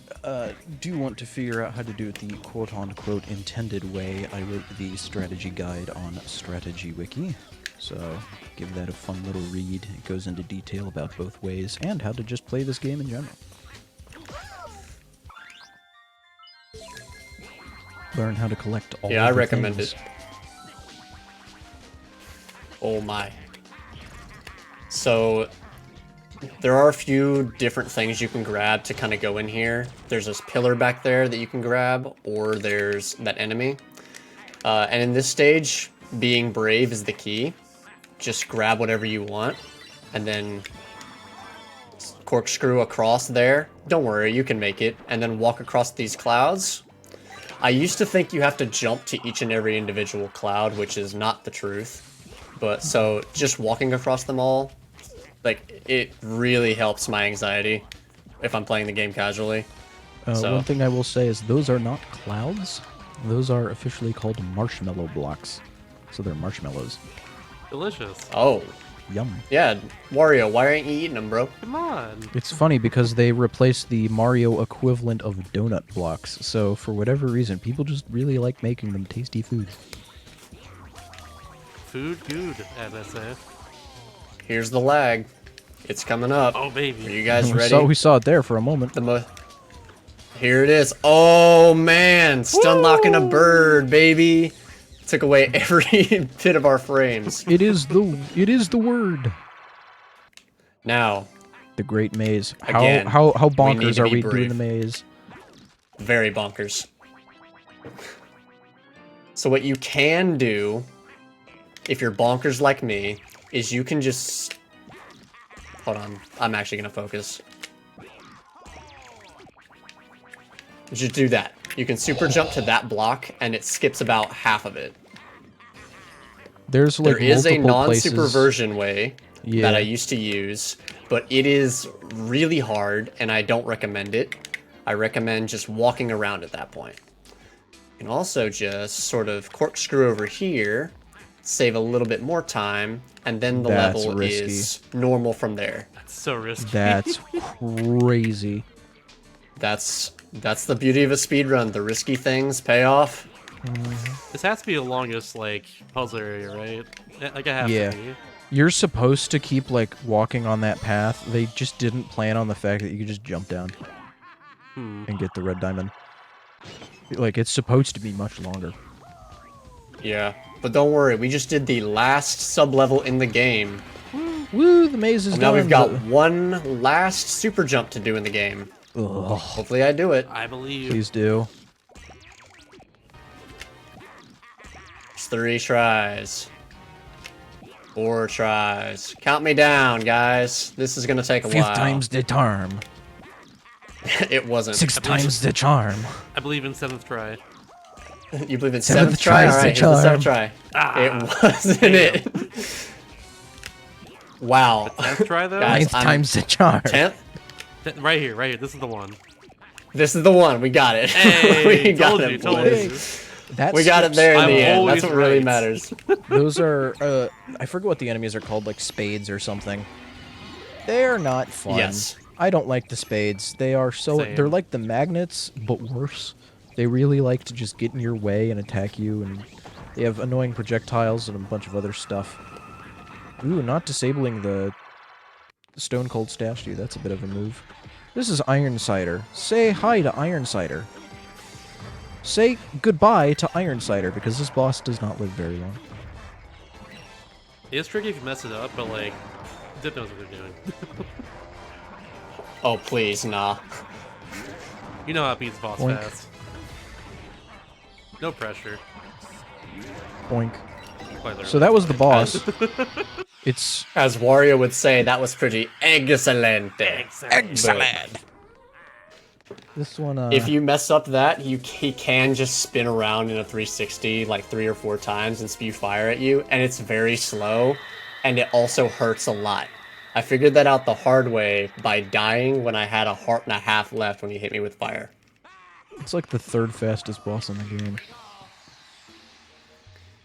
do want to figure out how to do it the quote-unquote intended way, I wrote the strategy guide on Strategy Wiki. So give that a fun little read. It goes into detail about both ways and how to just play this game in general. Learn how to collect all Yeah, I of the recommend things. it. Oh my. So there are a few different things you can grab to kind of go in here. There's this pillar back there that you can grab, or there's that enemy. And in this stage, being brave is the key. Just grab whatever you want, and then corkscrew across there. Don't worry, you can make it. And then walk across these clouds. I used to think you have to jump to each and every individual cloud, which is not the truth. But so just walking across them all, like, it really helps my anxiety if I'm playing the game casually. So- One thing I will say is those are not clouds. Those are officially called marshmallow blocks. So they're marshmallows. Delicious. Oh, Yum. yeah, Wario, why aren't you eating them, bro? Come on. It's funny because they replaced the Mario equivalent of donut blocks. So for whatever reason, people just really like making them tasty food. Food good, as I say. Here's the lag. It's coming up. Oh, Are baby. you guys We ready? saw it there for a moment. Here it is. Oh man, stun locking a bird, baby. Took away every bit of our frames. It is the word. Now, The Great Maze. Again, How we need bonkers to are be we doing brief. the maze? very bonkers. So what you can do, if you're bonkers like me, is you can just... Hold on, I'm actually gonna focus. Just do that. You can super jump to that block, and it skips about half of it. There's like There is a multiple non-super places. version way Yeah. that I used to use, but it is really hard, and I don't recommend it. I recommend just walking around at that point. You can also just sort of corkscrew over here, save a little bit more time, and then the That's level risky. is normal from there. That's so risky. That's crazy. That's the beauty of a speedrun. The risky things pay off. This has to be the longest, like, puzzle area, right? Like, it has Yeah. to be. You're supposed to keep like walking on that path. They just didn't plan on the fact that you could just jump down and get the red diamond. Like it's supposed to be much longer. Yeah, but don't worry, we just did the last sub-level in the game. Woo! The maze is And done. now we've got one last super jump to do in the game. Ugh, Hopefully I do it. I believe. please do. It's 3 tries. 4 tries. Count me down, guys. This is gonna take a Fifth while. time's the charm. It wasn't. Sixth time's the charm. I believe in 7th try. You believe in Seventh 7th try? try's the Alright, here's the 7th charm. try. It wasn't it. Wow. 10th try, though? Guys, Ninth I'm- time's the charm. 10th? Right here, right here. This is the one. This is the one. We got it. Hey, we got told it, you, told boys. you. That We got it skips- there in I'm the end. always That's what really right. matters. Those are, I forget what the enemies are called, like spades or something. They're not fun. Yes. I don't like the spades. They are so, Same. they're like the magnets, but worse. They really like to just get in your way and attack you, and they have annoying projectiles and a bunch of other stuff. Ooh, not disabling the Stone Cold Statue. That's a bit of a move. This is Iron Cider. Say hi to Iron Cider. Say goodbye to Iron Cider, because this boss does not live very long. It's tricky if you mess it up, but, like, Zip knows what they're doing. Oh, please, nah. You know how it beats boss Boink. fast. No pressure. Boink. Quite So that was the boss. It's As Wario would say, that was pretty excellent. Excellent. this one. If you mess up that, he can just spin around in a 360 like 3 or 4 times and spew fire at you, and it's very slow, and it also hurts a lot. I figured that out the hard way by dying when I had a heart and a half left when he hit me with fire. It's like the third fastest boss in the game.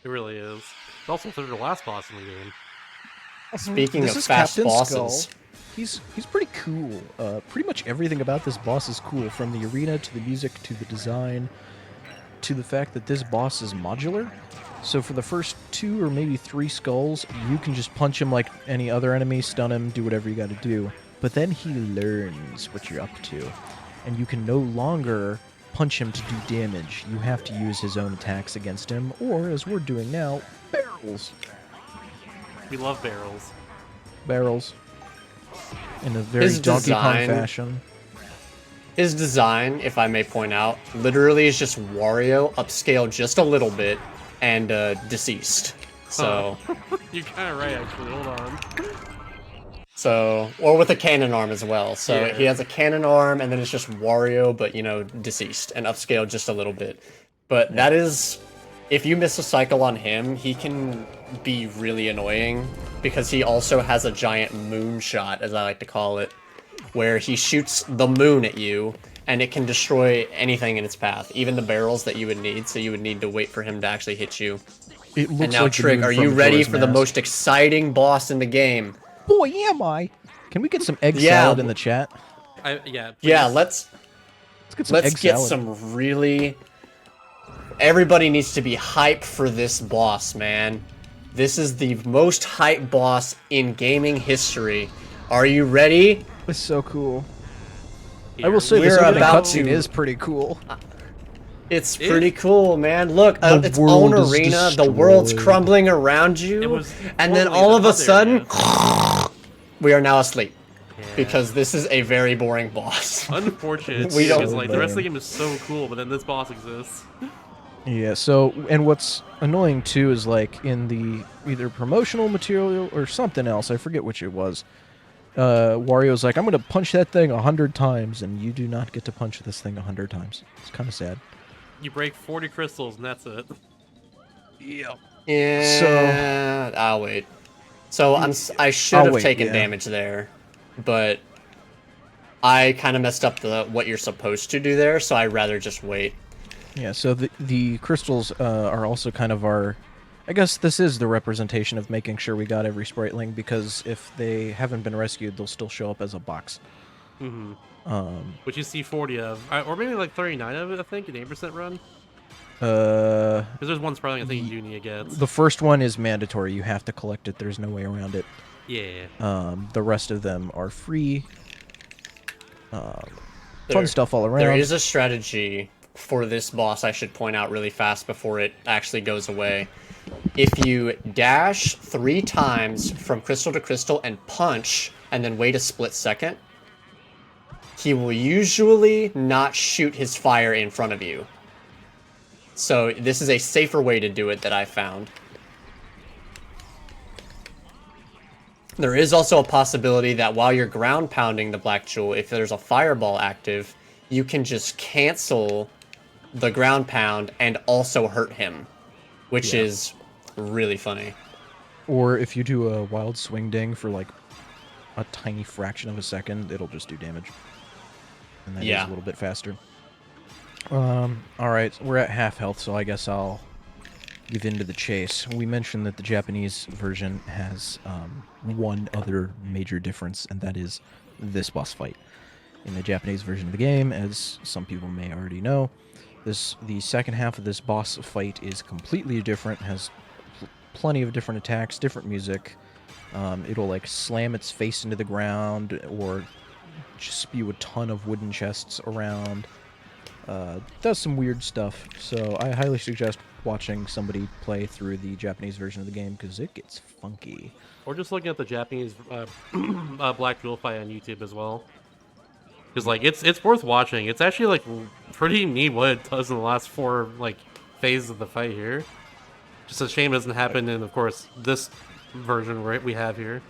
It really is. It's also the last boss in the game. Speaking This of is fast Captain bosses, Skull. He's pretty cool. Pretty much everything about this boss is cool, from the arena to the music to the design to the fact that this boss is modular. So for the first 2 or maybe 3 skulls, you can just punch him like any other enemy, stun him, do whatever you got to do. But then he learns what you're up to, and you can no longer punch him to do damage. You have to use his own attacks against him, or as we're doing now, barrels. We love barrels. Barrels. In a very His Donkey Kong design- fashion. his design, if I may point out, literally is just Wario upscaled just a little bit and deceased. So, You're kind of right, actually. Hold on. or with a cannon arm as well. So Yeah. he has a cannon arm, and then it's just Wario, but you know, deceased and upscaled just a little bit. But that is, if you miss a cycle on him, he can be really annoying because he also has a giant moon shot, as I like to call it, where he shoots the moon at you, and it can destroy anything in its path, even the barrels that you would need. So you would need to wait for him to actually hit you. It looks And now, like the Trig, moon are from you ready Majora's for the Mask. most exciting boss in the game? Boy, am I! Can we get some egg Yeah. salad in the chat? Yeah. Yeah, please. let's Let's get some egg get salad. some really. Everybody needs to be hyped for this boss, man. This is the most hype boss in gaming history. Are you ready? It's so cool. I Here, will say We're this opening about cutscene to- is pretty cool. It's pretty cool, man. Look, The its world own is arena, the world's destroyed. crumbling around you, It was and then formerly all the of a other sudden, area. we are now asleep. Yeah. Because this is a very boring boss. Unfortunate, We too, don't- because like the rest of the lame. game is so cool, but then this boss exists. Yeah, so, and what's annoying too is like in the either promotional material or something else, I forget which it was, Wario's like, I'm gonna punch that thing 100 times, and you do not get to punch this thing 100 times. It's kind of sad. You break 40 crystals and that's it. Yep. Yeah, I'll wait. So I should I'll have wait, taken yeah. damage there, but I kind of messed up what you're supposed to do there, so I'd rather just wait. Yeah, so the crystals are also kind of our... I guess this is the representation of making sure we got every spriteling, because if they haven't been rescued, they'll still show up as a box. Mm-hmm. Which you see 40 of. Or maybe like 39 of it, I think, an 8% run. Uh, Because there's one sprawling I think Junia gets. the first one is mandatory. You have to collect it. There's no way around it. Yeah. The rest of them are free. There- Fun stuff all around. There is a strategy for this boss I should point out really fast before it actually goes away. If you dash 3 times from crystal to crystal and punch, and then wait a split second, he will usually not shoot his fire in front of you. So this is a safer way to do it that I found. There is also a possibility that while you're ground pounding the Black Jewel, if there's a fireball active, you can just cancel the ground pound and also hurt him, which is really funny. Or if you do a wild swing ding for like a tiny fraction of a second, it'll just do damage. And that is Yeah. a little bit faster. Alright, we're at half health, so I guess I'll give in to the chase. We mentioned that the Japanese version has one other major difference, and that is this boss fight. In the Japanese version of the game, as some people may already know, the second half of this boss fight is completely different, has plenty of different attacks, different music. It'll like slam its face into the ground or just spew a ton of wooden chests around. Does some weird stuff, so I highly suggest watching somebody play through the Japanese version of the game because it gets funky. Or just looking at the Japanese Black Jewel fight on YouTube as well. Because like it's worth watching. It's actually like pretty neat what it does in the last 4 like phases of the fight here. Just a shame it doesn't happen in, of course, this version we have here.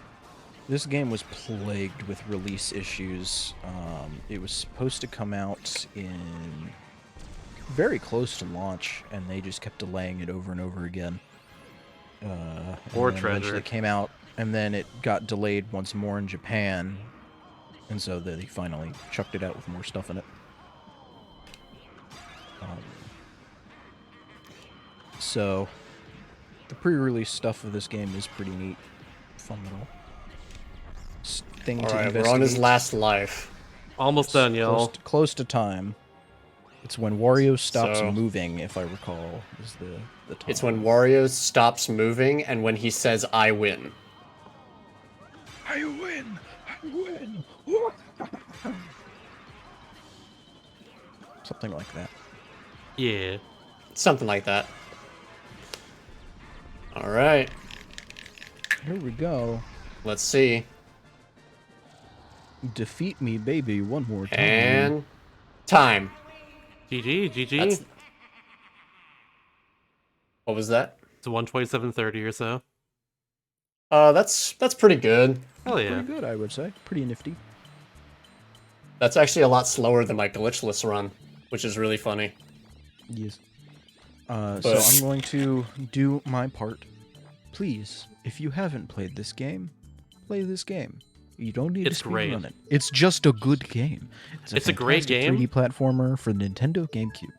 This game was plagued with release issues. It was supposed to come out in very close to launch, and they just kept delaying it over and over again. Poor and then eventually treasure. it came out, and then it got delayed once more in Japan, and so they finally chucked it out with more stuff in it. So, the pre-release stuff of this game is pretty neat. Fun little thing to Alright, investigate. we're on his last life. Almost done, y'all. Close to time. It's when Wario stops So- moving, if I recall, is the time. It's when Wario stops moving and when he says, I win. I win! I win! Something like that. Yeah. Something like that. Alright, Here we go. let's see. Defeat me, baby, one more time. And time. GG, GG. That's- What was that? It's 127.30 or so. That's pretty good. Hell yeah. Pretty good, I would say. Pretty nifty. That's actually a lot slower than my glitchless run, which is really funny. Yes. So But- I'm going to do my part. Please, if you haven't played this game, play this game. You don't need It's to great. speedrun it. It's just a good game. It's a great fantastic game. 3D platformer for Nintendo GameCube.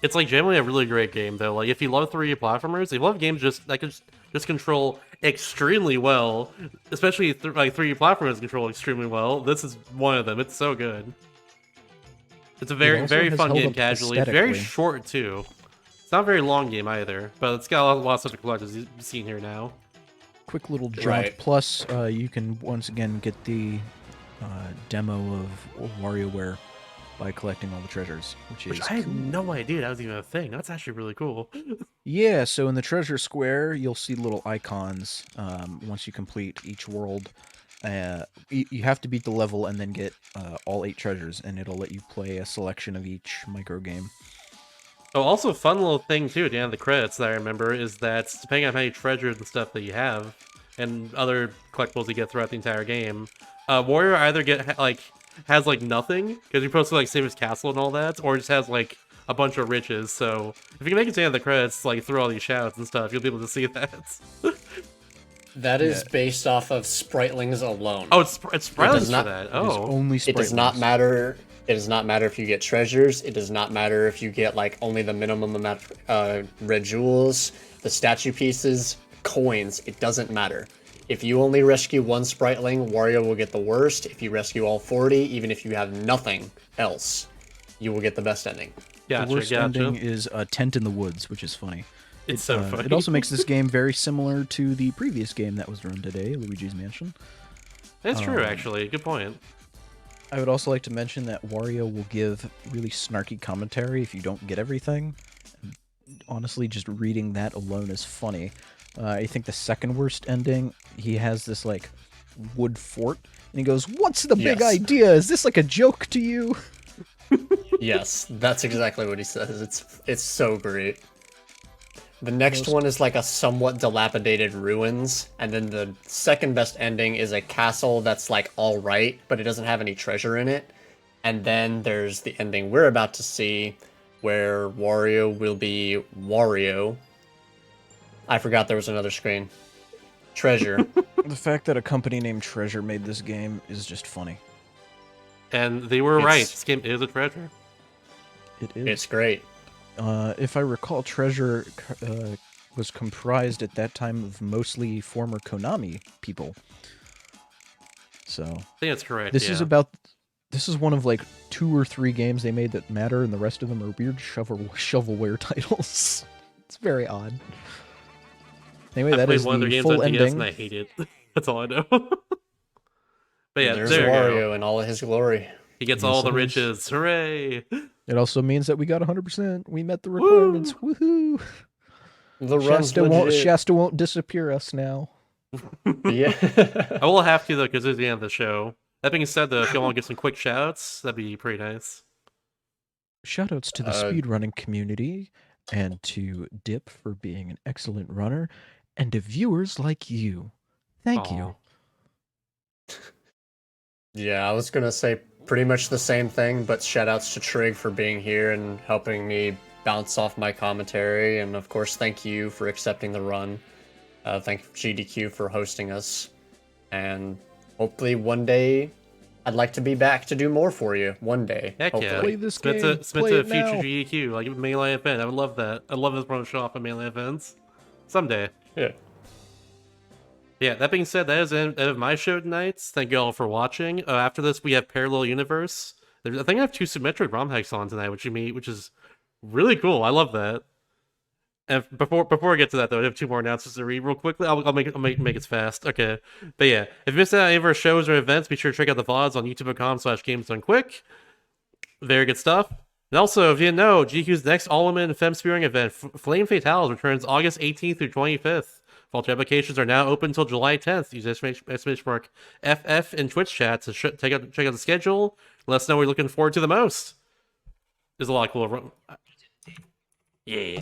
It's like generally a really great game though. Like if you love 3D platformers, if you love games that can just control extremely well, especially like 3D platformers control extremely well, this is one of them. It's so good. It's a very also very has fun held game up casually. Very aesthetically. short too. It's not a very long game either, but it's got a lot of stuff to collect, as you've seen here now. Quick little jaunt. Right. Plus, you can once again get the demo of WarioWare by collecting all the treasures, which Which is I had cool. no idea that was even a thing. That's actually really cool. Yeah, so in the treasure square, you'll see little icons once you complete each world. You have to beat the level and then get all 8 treasures, and it'll let you play a selection of each micro game. Oh, also a fun little thing too at the end of the credits that I remember is that depending on how many treasures and stuff that you have, and other collectibles you get throughout the entire game, Warrior either has like nothing because you're supposed to like save his castle and all that, or just has like a bunch of riches. So if you can make it to the end of the credits, like through all these shouts and stuff, you'll be able to see that. That is based off of Spritlings alone. Oh, it's Spritlings for not- that. It is Oh, only It does not Spritlings. matter. It does not matter if you get treasures. It does not matter if you get like only the minimum amount of red jewels, the statue pieces, coins. It doesn't matter. If you only rescue one Spritling, Wario will get the worst. If you rescue all 40, even if you have nothing else, you will get the best ending. gotcha, The worst gotcha. ending is a tent in the woods, which is funny. It's so funny. It also makes this game very similar to the previous game that was run today, Luigi's Mansion. That's true, actually. Good point. I would also like to mention that Wario will give really snarky commentary if you don't get everything. Honestly, just reading that alone is funny. I think the second worst ending, he has this like wood fort, and he goes, "What's the big Yes. idea? Is this like a joke to you?" Yes, that's exactly what he says. It's so great. The next one is like a somewhat dilapidated ruins, and then the second best ending is a castle that's like all right, but it doesn't have any treasure in it. And then there's the ending we're about to see, where Wario will be Wario. I forgot there was another screen. Treasure. The fact that a company named Treasure made this game is just funny. And they were right. It's- This game is a treasure. It is. It's great. If I recall, Treasure was comprised at that time of mostly former Konami people. So I think that's correct. this yeah. is one of like 2 or 3 games they made that matter, and the rest of them are weird shovelware titles. It's very odd. Anyway, I that played is one of their the games full on DS ending. and I hate it. That's all I know. But yeah, There's there you Wario go. in all of his glory. He gets Yes, all the it is. riches. Hooray! It also means that we got 100%. We met the requirements. Woohoo! The run's Shasta won't disappear us now. Yeah. I will have to though, because it's the end of the show. That being said, though, if you want to get some quick shoutouts, that'd be pretty nice. Shoutouts to the speedrunning community, and to Dip for being an excellent runner, and to viewers like you. Thank Aw. you. Yeah, I was gonna say pretty much the same thing, but shoutouts to Trig for being here and helping me bounce off my commentary, and of course, thank you for accepting the run. Thank GDQ for hosting us, and hopefully one day I'd like to be back to do more for you. One day, Heck yeah. hopefully. Play this Spent game. to Play a it future now. GDQ, like a Melee event. I would love that. I love this run show off at Melee events. Someday. Yeah. Yeah, that being said, that is the end of my show tonight. Thank you all for watching. After this, we have Parallel Universe. I think I have 2 Symmetric ROM hacks on tonight, which is really cool. I love that. And before I get to that, though, I have 2 more announcements to read real quickly. I'll make it fast. Okay. But yeah, if you missed out on any of our shows or events, be sure to check out the VODs on youtube.com/GamesDoneQuick. Very good stuff. And also, if you didn't know, GQ's next all-women Fem Spearing event, Flame Fatales, returns August 18th through 25th. Vault applications are now open until July 10th. Use exclamation mark FF in Twitch chat to check out the schedule. Let us know what you're looking forward to the most. There's a lot of cool. Yeah.